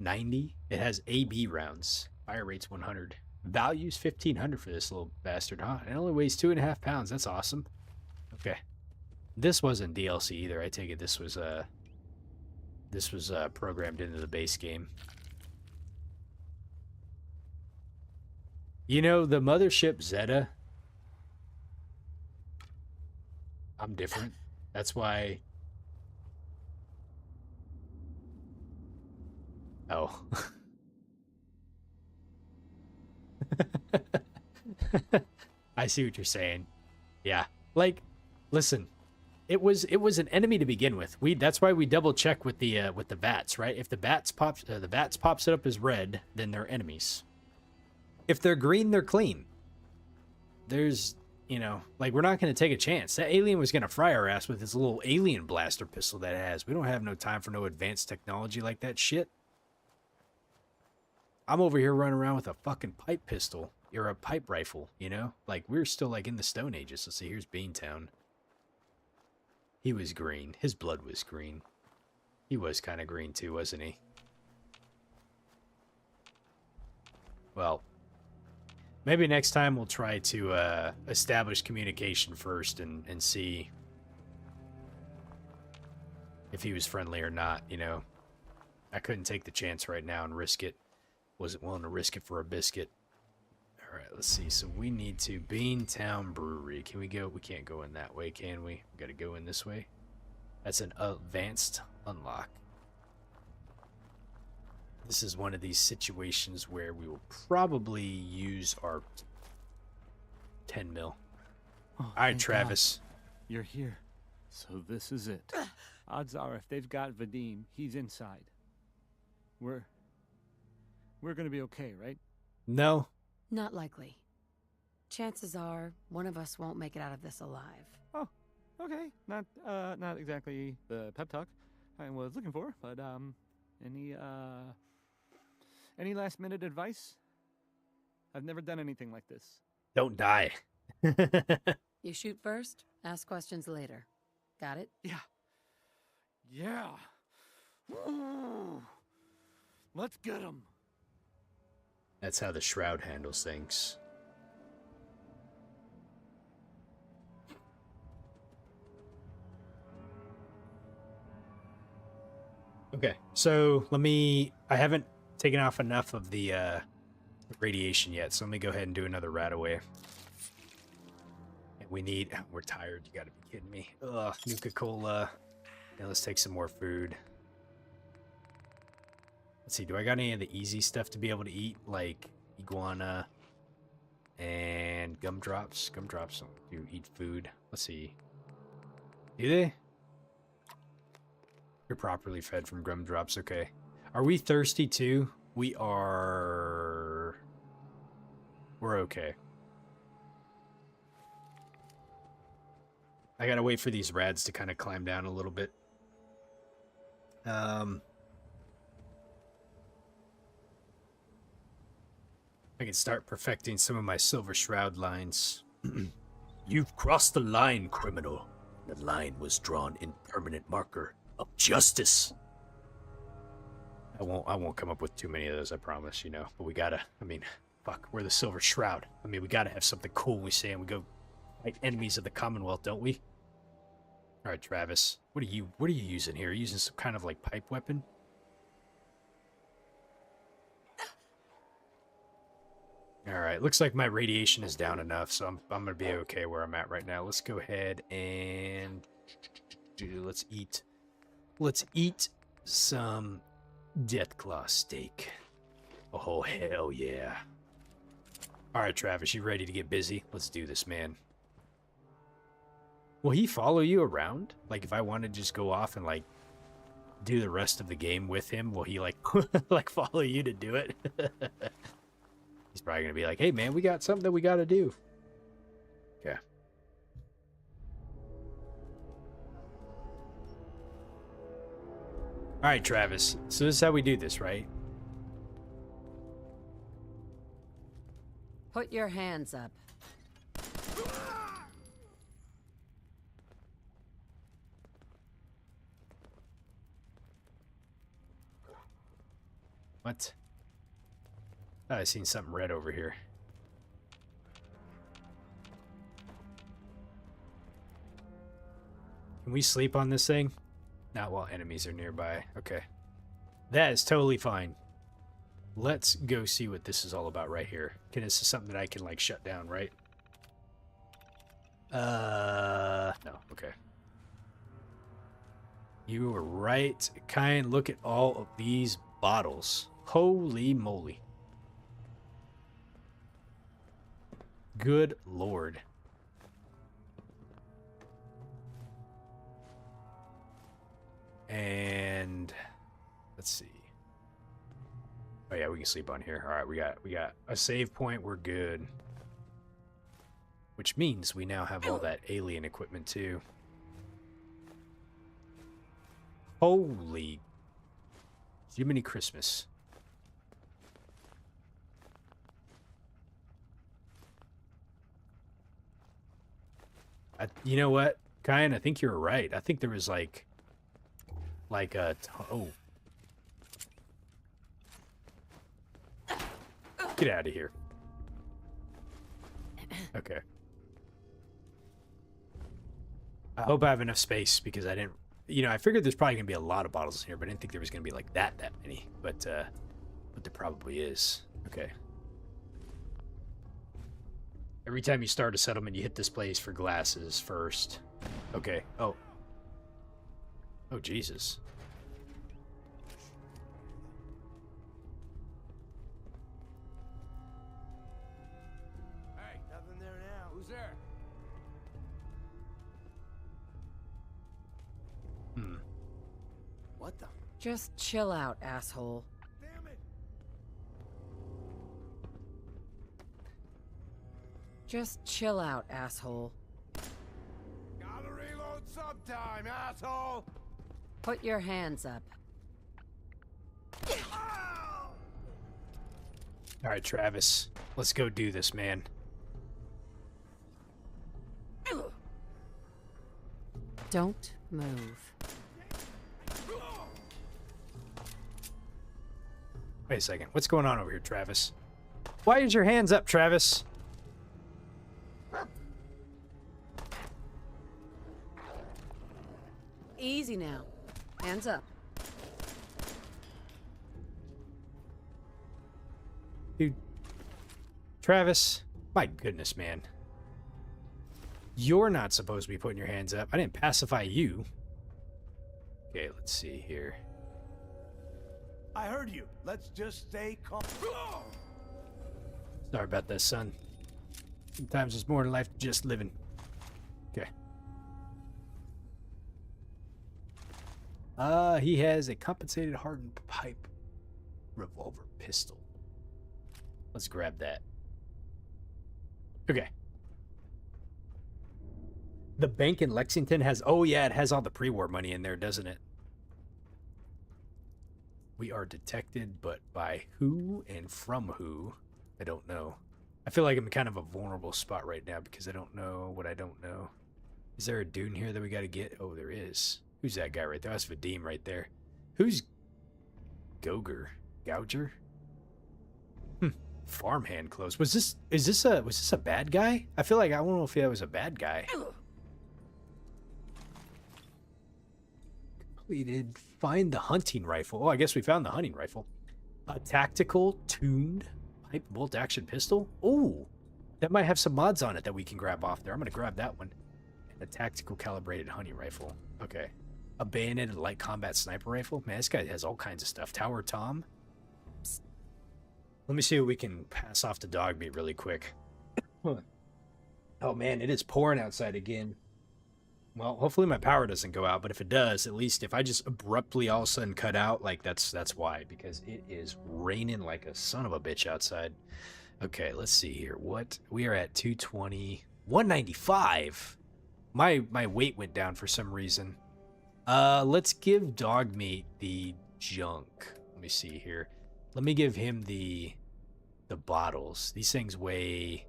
90. It has AB rounds. Fire rate's 100. Value's 1,500 for this little bastard, huh? It only weighs 2.5 pounds. That's awesome. Okay. This wasn't DLC either. I take it this was programmed into the base game. You know, the mothership Zeta, I'm different. That's why. Oh. I see what you're saying. Yeah. Like, listen, it was an enemy to begin with. That's why we double check with the VATS, right? If the VATS pops it up as red, then they're enemies. If they're green, they're clean. There's, you know, like, we're not going to take a chance. That alien was going to fry our ass with his little alien blaster pistol that it has. We don't have no time for no advanced technology like that shit. I'm over here running around with a fucking pipe pistol. Or a pipe rifle, you know? Like, we're still, like, in the Stone Ages. Let's see, here's Beantown. He was green. His blood was green. He was kind of green, too, wasn't he? Well, maybe next time we'll try to establish communication first and see if he was friendly or not, you know? I couldn't take the chance right now and risk it. Wasn't willing to risk it for a biscuit. All right, let's see. So we need to Beantown Brewery. Can we go? We can't go in that way, can we? We got to go in this way. That's an advanced unlock. This is one of these situations where we will probably use our 10 mil. Oh, all right, Travis. God. You're here. So this is it. Odds are if they've got Vadim, he's inside. We're going to be okay, right? No. Not likely. Chances are one of us won't make it out of this alive. Oh, okay. Not exactly the pep talk I was looking for, but any last minute advice? I've never done anything like this. Don't die. You shoot first, ask questions later. Got it? Yeah. Yeah. Ooh. Let's get him. That's how the Shroud handles things. Okay, so I haven't taken off enough of the radiation yet, so let me go ahead and do another Radaway. We're tired, you gotta be kidding me. Ugh, Nuka-Cola. Yeah, let's take some more food. Let's see, do I got any of the easy stuff to be able to eat, like iguana and gumdrops? Gumdrops don't do eat food. Let's see. Do they? You're properly fed from gumdrops, okay. Are we thirsty too? We are... We're okay. I gotta wait for these rads to kind of climb down a little bit. I can start perfecting some of my Silver Shroud lines. You've crossed the line, criminal. The line was drawn in permanent marker of justice. I won't come up with too many of those, I promise, you know. But we gotta, I mean, fuck, we're the Silver Shroud. I mean, we gotta have something cool when we say and we go fight enemies of the Commonwealth, don't we? All right, Travis, what are you using here? Are you using some kind of like pipe weapon? All right, looks like my radiation is down enough, so I'm gonna be okay where I'm at right now. Let's go ahead and let's eat some Deathclaw steak. Oh hell yeah! All right, Travis, you ready to get busy? Let's do this, man. Will he follow you around? Like, if I want to just go off and, like, do the rest of the game with him, will he, like, like follow you to do it? He's probably going to be like, hey, man, we got something that we got to do. Okay. All right, Travis. So this is how we do this, right? Put your hands up. What? Oh, I seen something red over here. Can we sleep on this thing? Not while enemies are nearby. Okay. That is totally fine. Let's go see what this is all about right here. Okay, this is something that I can, like, shut down, right? No. Okay. You were right. Kind. Look at all of these bottles. Holy moly. Good Lord. And let's see. Oh yeah, we can sleep on here. All right, we got a save point. We're good. Which means we now have all that alien equipment too. Holy Jiminy Christmas. You know what, Kyan? I think you're right. I think there was like a oh. Get out of here. Okay. I hope I have enough space because I didn't, you know, I figured there's probably gonna be a lot of bottles in here, but I didn't think there was gonna be like that many. But there probably is. Okay. Every time you start a settlement, you hit this place for glasses first. Okay. Oh. Oh, Jesus. Hey, nothing there now. Who's there? What the? Just chill out, asshole. Damn it! Just chill out, asshole. Gotta reload sometime, asshole! Put your hands up. All right, Travis. Let's go do this, man. Don't move. Wait a second. What's going on over here, Travis? Why is your hands up, Travis? Easy now. Hands up. Dude. Travis. My goodness, man. You're not supposed to be putting your hands up. I didn't pacify you. Okay, let's see here. I heard you. Let's just stay calm. Sorry about that, son. Sometimes there's more to life than just living. Okay. He has a compensated hardened pipe revolver pistol. Let's grab that. Okay. The bank in Lexington has... Oh, yeah, it has all the pre-war money in there, doesn't it? We are detected, but by who and from who, I don't know. I feel like I'm in kind of a vulnerable spot right now because I don't know what I don't know. Is there a dune here that we got to get? Oh, there is. Who's that guy right there? That's Vadim right there. Who's Gouger? Gouger? Farmhand clothes. Was this a bad guy? I feel like I don't know if that was a bad guy. Completed. Find the hunting rifle. Oh, I guess we found the hunting rifle. A tactical tuned pipe bolt action pistol. Oh, that might have some mods on it that we can grab off there. I'm gonna grab that one. And a tactical calibrated hunting rifle. Okay. A bayoneted light combat sniper rifle. Man, this guy has all kinds of stuff. Tower Tom. Psst. Let me see if we can pass off the dog meat really quick. Oh man, it is pouring outside again. Well, hopefully my power doesn't go out, but if it does, at least if I just abruptly all of a sudden cut out, like that's why, because it is raining like a son of a bitch outside. Okay, let's see here. What? We are at 220, 195. My weight went down for some reason. Let's give dog meat the junk. Let me see here. Let me give him the bottles. These things weigh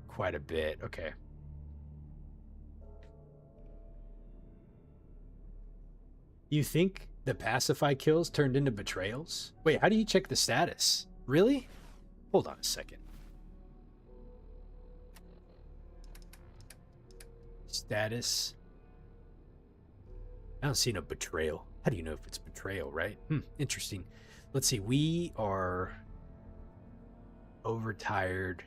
quite a bit. Okay. You think the pacify kills turned into betrayals? Wait, how do you check the status? Really? Hold on a second. Status. I don't see no betrayal. How do you know if it's betrayal, right? Interesting. Let's see. We are overtired.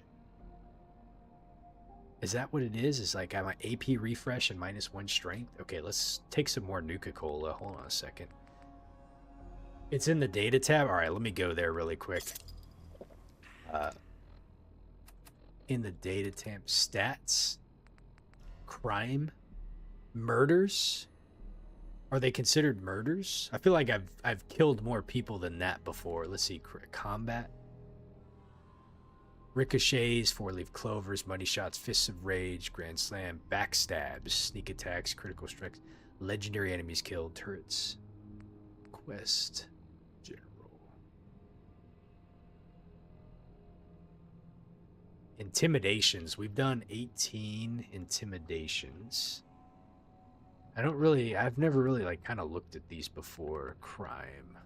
Is that what it is? Is like I'm AP refresh and -1 strength? Okay, let's take some more Nuka-Cola. Hold on a second. It's in the data tab? All right, let me go there really quick. In the data tab, stats, crime, murders. Are they considered murders? I feel like I've killed more people than that before. Let's see, combat. Ricochets, 4-leaf clovers, money shots, fists of rage, grand slam, backstabs, sneak attacks, critical strikes, legendary enemies killed, turrets, quest, general. Intimidations. We've done 18 intimidations. I've never really like kind of looked at these before. Crime.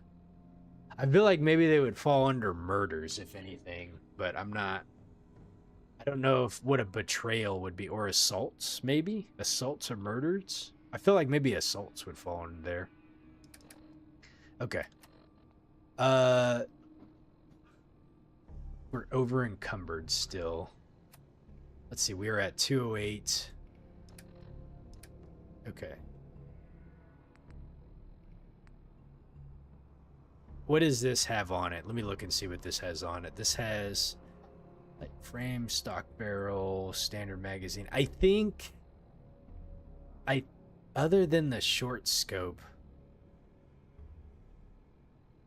I feel like maybe they would fall under murders, if anything, but I don't know what a betrayal would be, or assaults, maybe? Assaults or murders? I feel like maybe assaults would fall under there. Okay. We're over encumbered still. Let's see, we are at 208. Okay. What does this have on it? Let me look and see what this has on it. This has like frame, stock barrel, standard magazine. I think other than the short scope,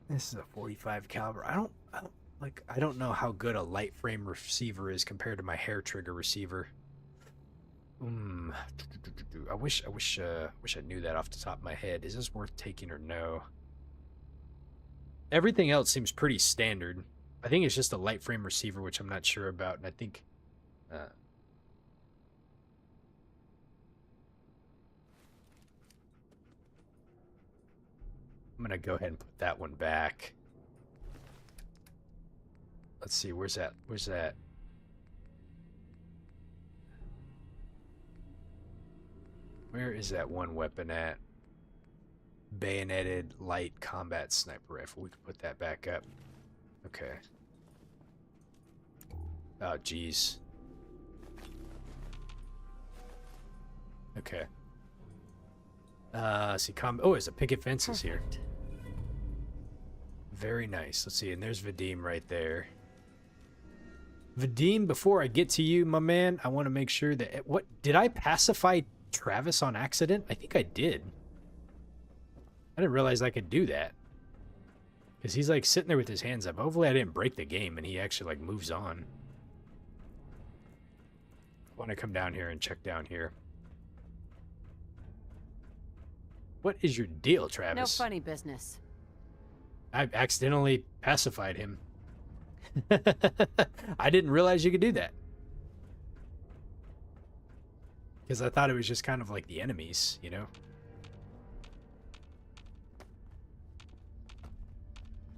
this is a 45 caliber. I don't know how good a light frame receiver is compared to my hair trigger receiver. I wish I knew that off the top of my head. Is this worth taking or no? Everything else seems pretty standard. I think it's just a light frame receiver, which I'm not sure about, and I think I'm gonna go ahead and put that one back. Let's see, where's that? Where is that one weapon at? Bayoneted light combat sniper rifle. We can put that back up. Okay. Oh, geez. Okay. See, oh, there's a picket fences here. Very nice. Let's see, and there's Vadim right there. Vadim, before I get to you, my man, I want to make sure that... What? Did I pacify Travis on accident? I think I did. I didn't realize I could do that. Because he's like sitting there with his hands up. Hopefully I didn't break the game and he actually like moves on. I want to come down here and check down here. What is your deal, Travis? No funny business. I accidentally pacified him. I didn't realize you could do that. Because I thought it was just kind of like the enemies, you know?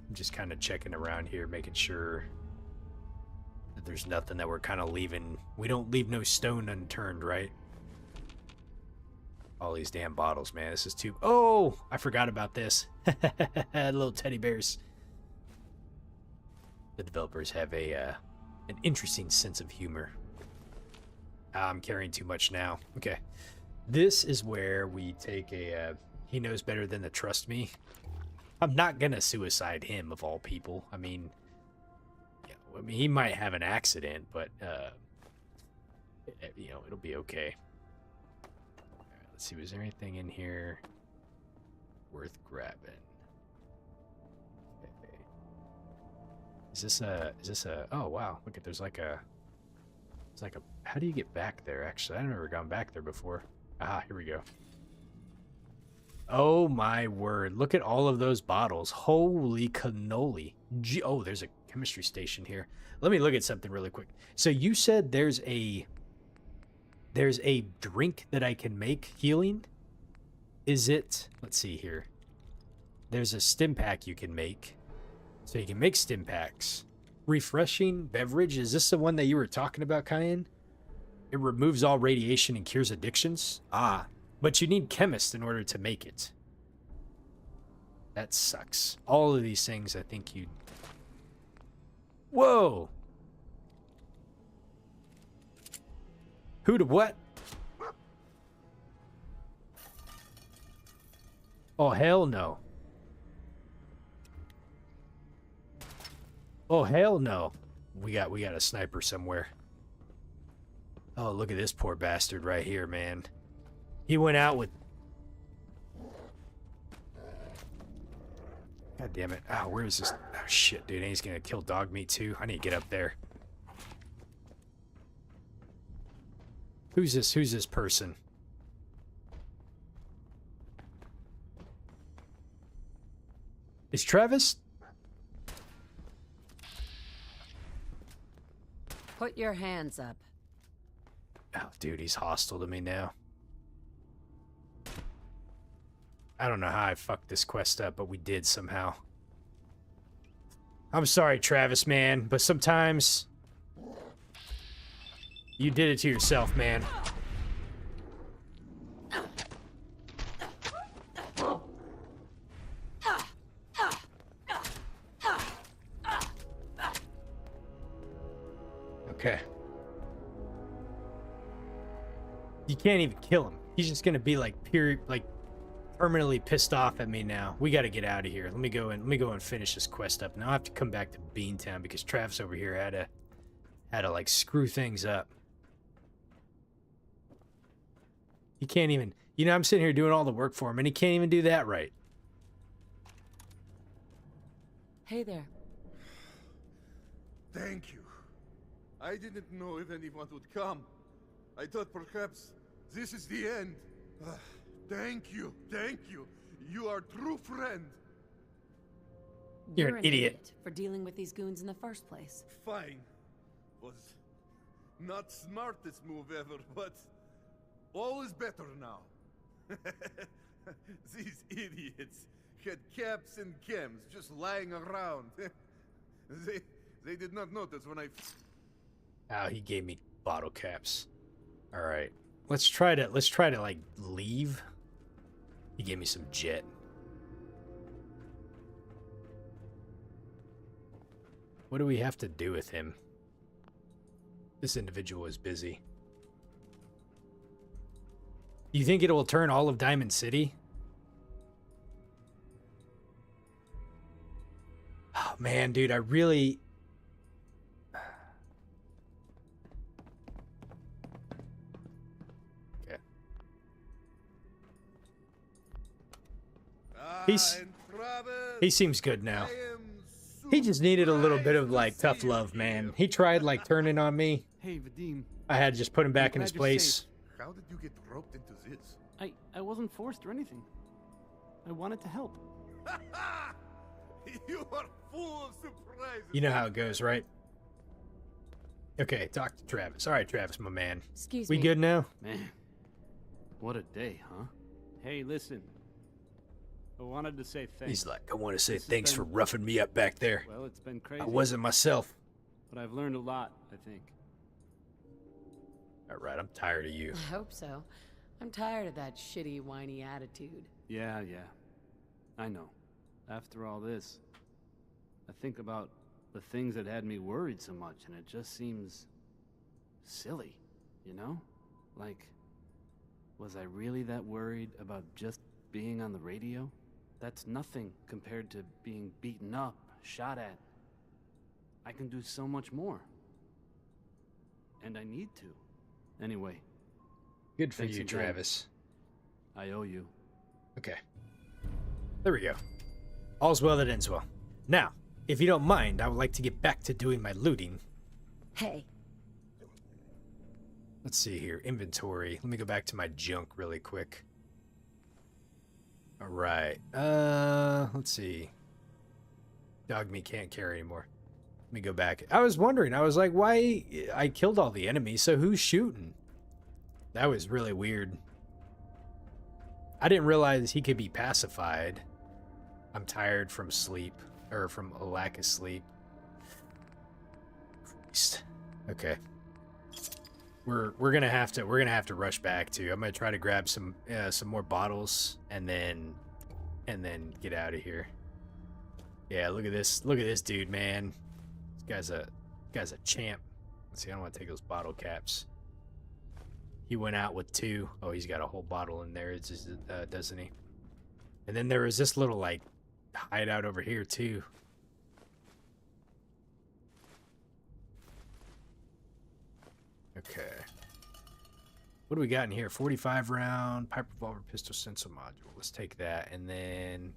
I'm just kind of checking around here, making sure that there's nothing that we're kind of leaving. We don't leave no stone unturned, right? All these damn bottles, man. This is too... Oh! I forgot about this. Little teddy bears. The developers have an interesting sense of humor. I'm carrying too much now. Okay. This is where we take a... he knows better than to trust me. I'm not gonna suicide him, of all people. I mean, I mean, he might have an accident, but you know, it'll be okay. All right, let's see. Was there anything in here worth grabbing? Okay. Is this a? Oh wow! Look at there's like a. It's like a. How do you get back there? Actually, I've never gone back there before. Ah, here we go. Oh my word! Look at all of those bottles. Holy cannoli! Oh, there's a chemistry station here. Let me look at something really quick. So you said there's a drink that I can make healing? Is it? Let's see here. There's a stim pack you can make. So you can make stim packs. Refreshing beverage. Is this the one that you were talking about, Cayenne? It removes all radiation and cures addictions? Ah, but you need chemists in order to make it. That sucks. All of these things, I think you'd... Whoa! Who to what? Oh, hell no. Oh, hell no. We got a sniper somewhere. Oh, look at this poor bastard right here, man. He went out with... God damn it. Oh, where is this? Oh, shit, dude. And he's gonna kill dog meat, too. I need to get up there. Who's this? Who's this person? Is Travis? Put your hands up. Oh, dude, he's hostile to me now. I don't know how I fucked this quest up, but we did somehow. I'm sorry, Travis, man, but sometimes... You did it to yourself, man. Okay. You can't even kill him. He's just gonna be like permanently pissed off at me now. We gotta get out of here. Let me go and finish this quest up. Now I have to come back to Beantown because Travis over here had to like screw things up. He can't even, you know, I'm sitting here doing all the work for him and he can't even do that right. Hey there. Thank you. I didn't know if anyone would come. I thought perhaps this is the end. Thank you. Thank you. You are a true friend. You're an idiot for dealing with these goons in the first place. Fine. Was not smartest move ever, but all is better now. These idiots had caps and chems just lying around. They did not notice when I... Oh, he gave me bottle caps. All right. Let's try to like leave. He gave me some jet. What do we have to do with him? This individual is busy. You think it will turn all of Diamond City? Oh man, dude, I really... Okay. He seems good now. He just needed a little bit of like tough love, man. He tried like turning on me. Hey, Vadim. I had to just put him back in his place. How did you get roped into this? I wasn't forced or anything. I wanted to help. You are full of surprises. You know how it goes, right? Okay, talk to Travis. All right, Travis, my man. Excuse me. We good now? Man, what a day, huh? Hey, listen. I wanted to say thanks. He's like, I want to say thanks for roughing me up back there. Well, it's been crazy. I wasn't myself. But I've learned a lot, I think. All right, I'm tired of you. I hope so. I'm tired of that shitty, whiny attitude. Yeah. I know. After all this, I think about the things that had me worried so much, and it just seems silly, you know? Like, was I really that worried about just being on the radio? That's nothing compared to being beaten up, shot at, I can do so much more. And I need to. Anyway. Good for thanks you, again. Travis. I owe you. Okay. There we go. All's well that ends well. Now, if you don't mind, I would like to get back to doing my looting. Hey. Let's see here. Inventory. Let me go back to my junk really quick. All right. Let's see. Dog meat can't carry anymore. Let me go back. I was wondering. I was like, why? I killed all the enemies, so who's shooting? That was really weird. I didn't realize he could be pacified. I'm tired from sleep, or from a lack of sleep. Christ. Okay. We're gonna have to rush back too. I'm gonna try to grab some more bottles and then get out of here. Yeah, look at this dude, man. This guy's a champ. Let's see, I don't want to take those bottle caps. He went out with 2. Oh, he's got a whole bottle in there, it's just, doesn't he? And then there was this little like hideout over here too. Okay. What do we got in here? 45 round, pipe revolver, pistol sensor module. Let's take that. And then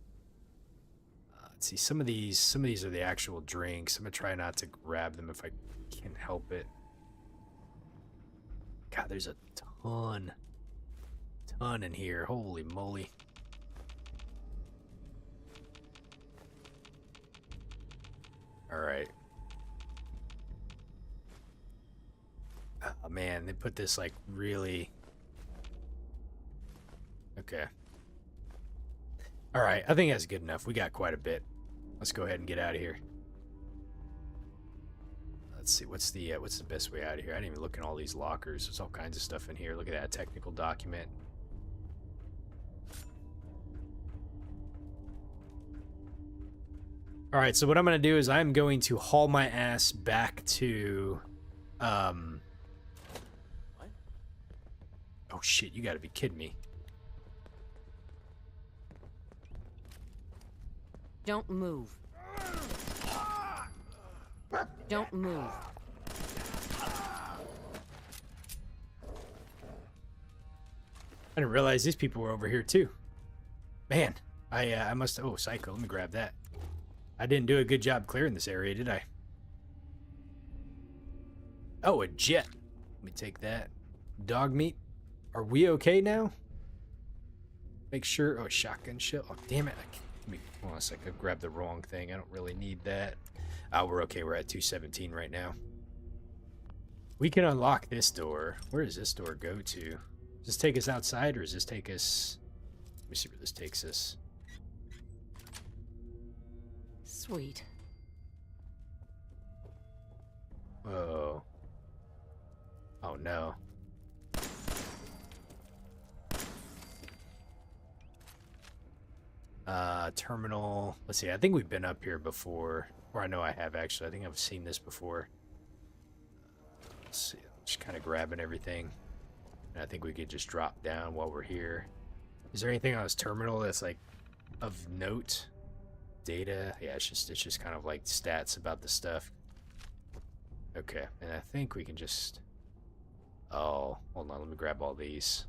let's see, some of these are the actual drinks. I'm gonna try not to grab them if I can help it. God, there's a ton in here. Holy moly. All right. Oh man, they put this like really... Okay. All right, I think that's good enough. We got quite a bit. Let's go ahead and get out of here. Let's see, what's the best way out of here? I didn't even look in all these lockers. There's all kinds of stuff in here. Look at that technical document. All right, so what I'm going to do is I'm going to haul my ass back to... What? Oh shit, you gotta be kidding me. Don't move. Don't move. I didn't realize these people were over here too. Man, I must... Oh, Psycho, let me grab that. I didn't do a good job clearing this area, did I? Oh, a jet. Let me take that. Dog meat. Are we okay now? Make sure... Oh, shotgun shell. Oh, damn it. Let me... Hold on a second. I grabbed the wrong thing. I don't really need that. Oh, we're okay. We're at 217 right now. We can unlock this door. Where does this door go to? Does this take us outside, or does this take us... Let me see where this takes us. Sweet. Whoa. Oh, no. Terminal. Let's see. I think we've been up here before. Or I know I have, actually. I think I've seen this before. Let's see. Just kind of grabbing everything. And I think we could just drop down while we're here. Is there anything on this terminal that's, like, of note? Data? Yeah, it's just kind of, like, stats about the stuff. Okay. And I think we can just... Oh, hold on. Let me grab all these.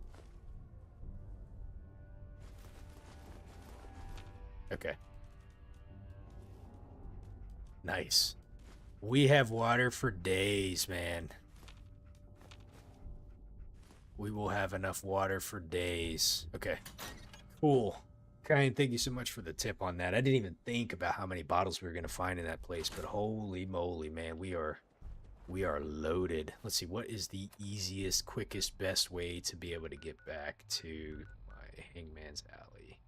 Okay. Nice. We have water for days, man. We will have enough water for days. Okay. Cool. Kyan, thank you so much for the tip on that. I didn't even think about how many bottles we were going to find in that place, but holy moly, man, we are loaded. Let's see, what is the easiest, quickest, best way to be able to get back to my Hangman's Alley?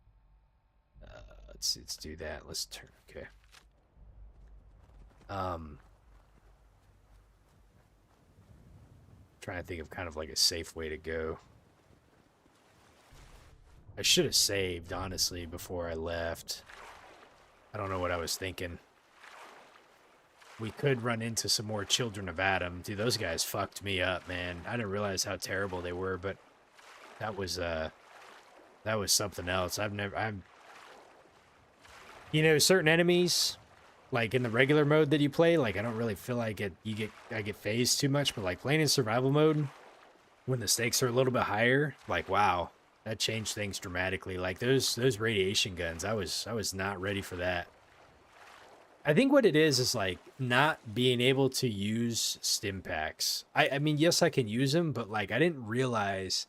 Let's do that. Let's turn. Okay. Trying to think of kind of like a safe way to go. I should have saved, honestly, before I left. I don't know what I was thinking. We could run into some more Children of Adam. Dude, those guys fucked me up, man. I didn't realize how terrible they were, but that was something else. You know, certain enemies, like in the regular mode that you play, like I don't really feel like I get phased too much, but like playing in survival mode when the stakes are a little bit higher, like wow, that changed things dramatically. Like those radiation guns, I was not ready for that. I think what it is like not being able to use stim packs. I mean, yes, I can use them, but like I didn't realize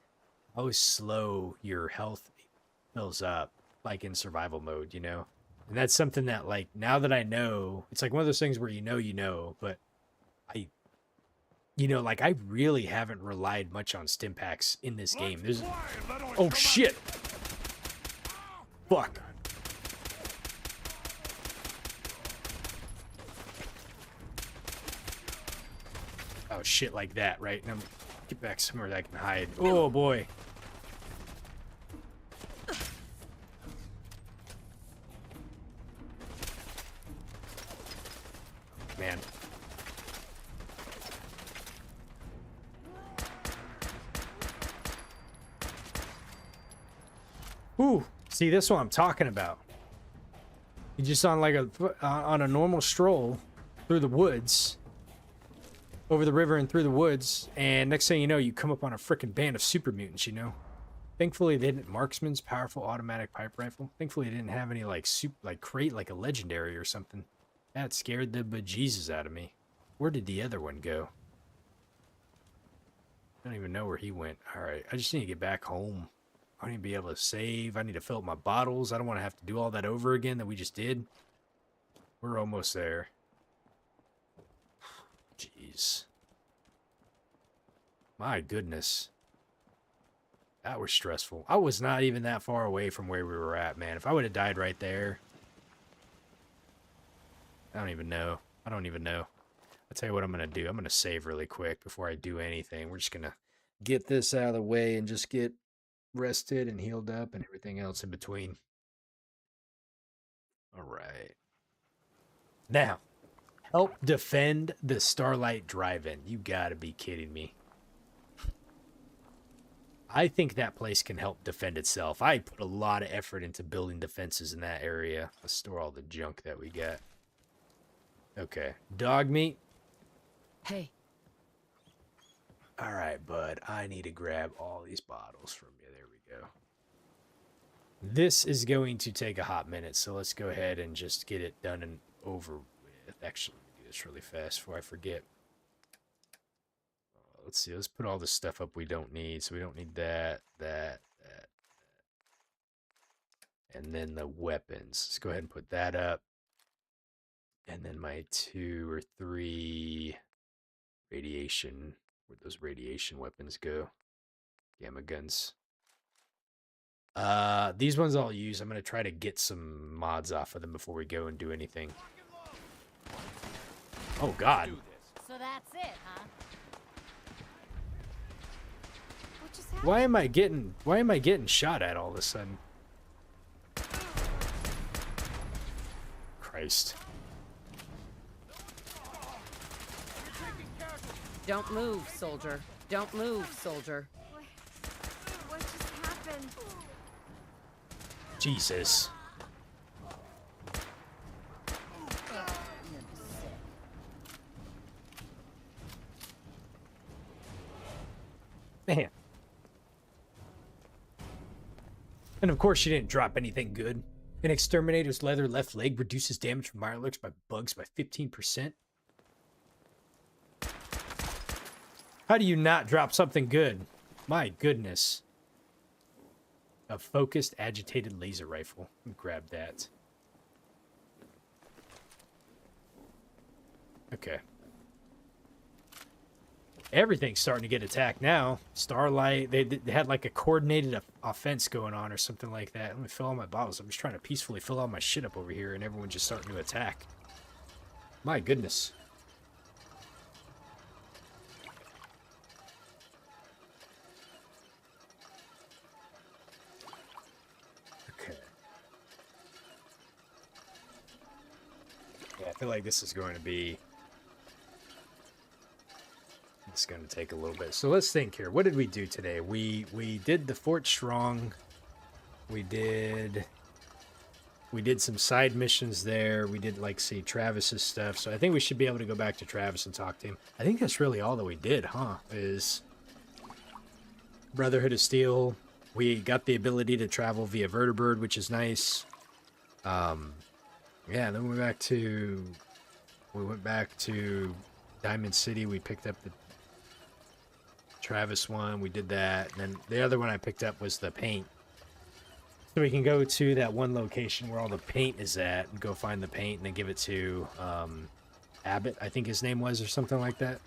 how slow your health fills up, like in survival mode, you know? And that's something that, like, now that I know, it's like one of those things where you know, but like I really haven't relied much on stim packs in this game. There's, oh shit! Fuck. Oh shit, like that, right? Now get back somewhere that I can hide. Oh boy. Man. Ooh, see, this is what I'm talking about. You just on like on a normal stroll through the woods, over the river and through the woods, and next thing you know, you come up on a freaking band of super mutants, you know? Thankfully, they didn't marksman's powerful automatic pipe rifle. Thankfully, they didn't have any like crate like a legendary or something. That scared the bejesus out of me. Where did the other one go? I don't even know where he went. All right, I just need to get back home. I need to be able to save. I need to fill up my bottles. I don't want to have to do all that over again that we just did. We're almost there. Jeez. My goodness. That was stressful. I was not even that far away from where we were at, man. If I would have died right there. I don't even know. I don't even know. I'll tell you what I'm going to do. I'm going to save really quick before I do anything. We're just going to get this out of the way and just get rested and healed up and everything else in between. All right. Now, help defend the Starlight Drive-In. You got to be kidding me. I think that place can help defend itself. I put a lot of effort into building defenses in that area. Let's store all the junk that we got. Okay. Dog meat. Hey. All right, bud. I need to grab all these bottles from you. There we go. This is going to take a hot minute, so let's go ahead and just get it done and over with. Actually, let me do this really fast before I forget. Let's see. Let's put all the stuff up we don't need. So we don't need that. And then the weapons. Let's go ahead and put that up. And then my 2 or 3 radiation. Where'd those radiation weapons go? Gamma guns. These ones I'll use. I'm going to try to get some mods off of them before we go and do anything. Oh, God. So that's it, huh? Why am I getting shot at all of a sudden? Christ. Don't move, soldier. Don't move, soldier. What just happened? Jesus. Man. And of course she didn't drop anything good. An exterminator's leather left leg reduces damage from mirelurks by bugs by 15%. How do you not drop something good? My goodness. A focused agitated laser rifle. Let me grab that. Okay. Everything's starting to get attacked now. Starlight, they had like a coordinated offense going on or something like that. Let me fill all my bottles. I'm just trying to peacefully fill all my shit up over here and everyone's just starting to attack. My goodness. Okay. Yeah, I feel like this is going to be... It's going to take a little bit. So let's think here. What did we do today? We did the Fort Strong. We did We did some side missions there. We did, like, see Travis's stuff. So I think we should be able to go back to Travis and talk to him. I think that's really all that we did, huh? Is Brotherhood of Steel. We got the ability to travel via vertibird, which is nice. Yeah, then we went back to Diamond City. We picked up the Travis one. We did that. And then the other one I picked up was the paint. So we can go to that one location where all the paint is at and go find the paint and then give it to Abbott, I think his name was, or something like that.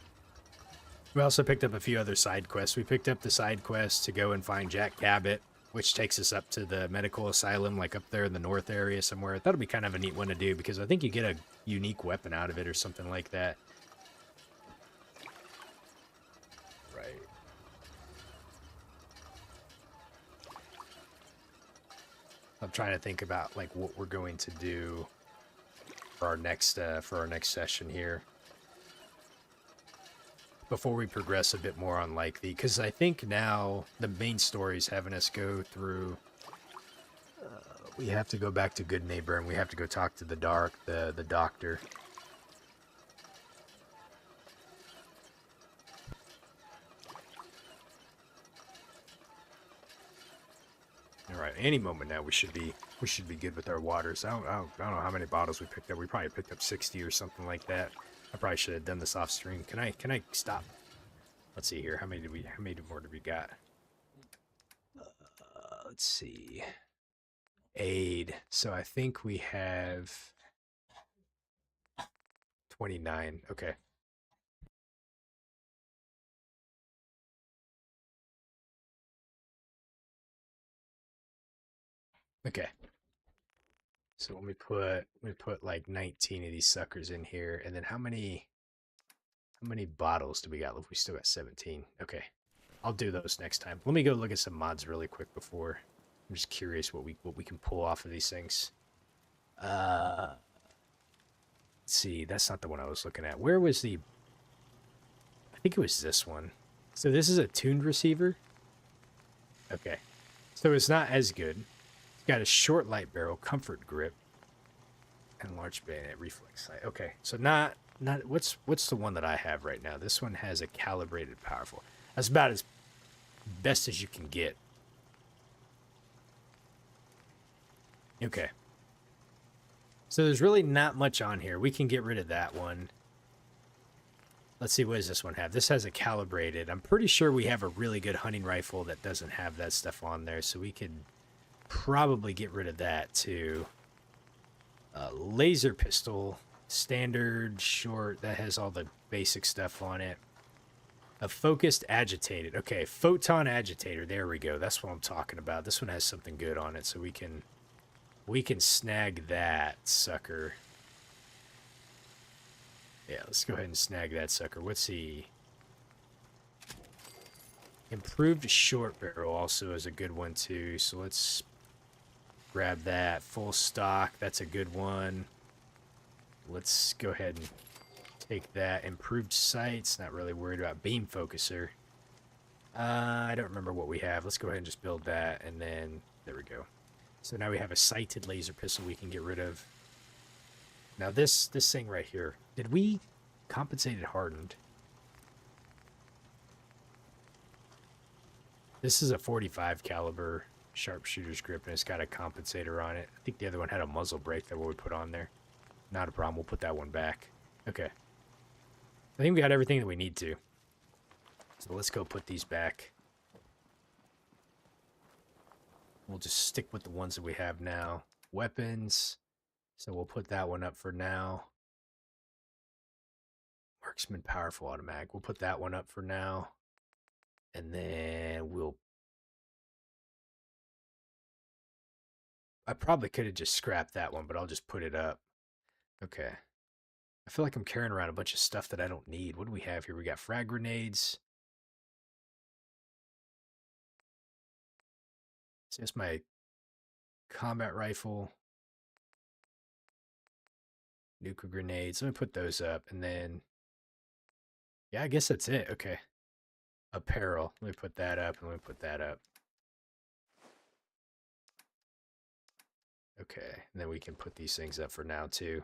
We also picked up a few other side quests. We picked up the side quest to go and find Jack Cabot, which takes us up to the medical asylum, like up there in the north area somewhere. That'll be kind of a neat one to do because I think you get a unique weapon out of it or something like that. Right. I'm trying to think about like what we're going to do for our next session here. Before we progress a bit more on like because I think now the main story is having us go through. We have to go back to Good Neighbor and we have to go talk to the doctor. All right, any moment now we should be good with our waters. I don't know how many bottles we picked up. We probably picked up 60 or something like that. I probably should have done this off stream. Can I stop? Let's see here. How many more did we got? Let's see. Aid. So I think we have 29. Okay. Okay. So let me put like 19 of these suckers in here, and then how many bottles do we got? We still got 17. Okay, I'll do those next time. Let me go look at some mods really quick before. I'm just curious what we can pull off of these things. Let's see, that's not the one I was looking at. Where was the? I think it was this one. So this is a tuned receiver. Okay, so it's not as good. It's got a short light barrel, comfort grip, and large bayonet reflex sight. Okay, so not what's the one that I have right now? This one has a calibrated powerful. That's about as best as you can get. Okay. So there's really not much on here. We can get rid of that one. Let's see, what does this one have? This has a calibrated. I'm pretty sure we have a really good hunting rifle that doesn't have that stuff on there, so we could probably get rid of that too. Laser pistol, standard, short, that has all the basic stuff on it. A focused agitated. Okay, photon agitator. There we go. That's what I'm talking about. This one has something good on it, so we can snag that sucker. Yeah, let's go ahead and snag that sucker. What's the improved short barrel also is a good one too. So let's grab that. Full stock, that's a good one. Let's go ahead and take that. Improved sights, not really worried about. Beam focuser. I don't remember what we have. Let's go ahead and just build that, and then there we go. So now we have a sighted laser pistol we can get rid of. Now this thing right here, did we compensate it hardened? This is a 45 caliber sharpshooter's grip, and it's got a compensator on it. I think the other one had a muzzle brake that we put on there. Not a problem. We'll put that one back. Okay. I think we got everything that we need to. So let's go put these back. We'll just stick with the ones that we have now. Weapons. So we'll put that one up for now. Marksman powerful automatic. We'll put that one up for now. And then I probably could have just scrapped that one, but I'll just put it up. Okay. I feel like I'm carrying around a bunch of stuff that I don't need. What do we have here? We got frag grenades. So that's my combat rifle. Nuka grenades. Let me put those up, and then yeah, I guess that's it. Okay. Apparel. Let me put that up, and let me put that up. Okay, and then we can put these things up for now too.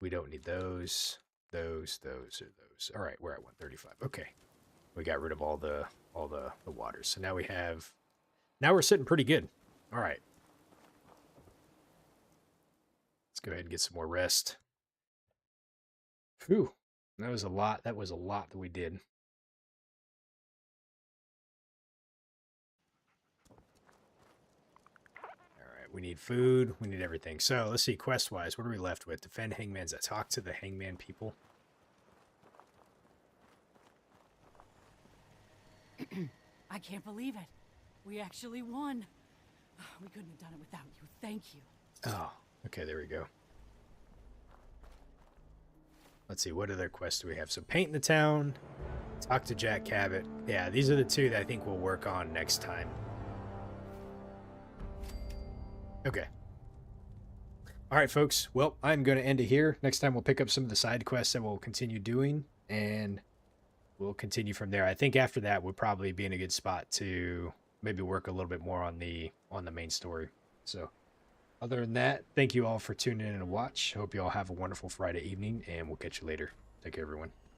We don't need those, or those. All right, we're at 135. Okay, we got rid of all the waters. So now we're sitting pretty good. All right, let's go ahead and get some more rest. Phew, that was a lot. That was a lot that we did. We need food. We need everything. So let's see, quest-wise, what are we left with? Defend Hangman's. Talk to the Hangman people. I can't believe it. We actually won. We couldn't have done it without you. Thank you. Oh, okay, there we go. Let's see, what other quests do we have? So paint the town, talk to Jack Cabot. Yeah, these are the two that I think we'll work on next time. Okay. All right, folks. Well, I'm going to end it here. Next time we'll pick up some of the side quests that we'll continue doing, and we'll continue from there. I think after that we'll probably be in a good spot to maybe work a little bit more on the main story. So other than that, thank you all for tuning in and watch. Hope you all have a wonderful Friday evening, and we'll catch you later. Take care, everyone.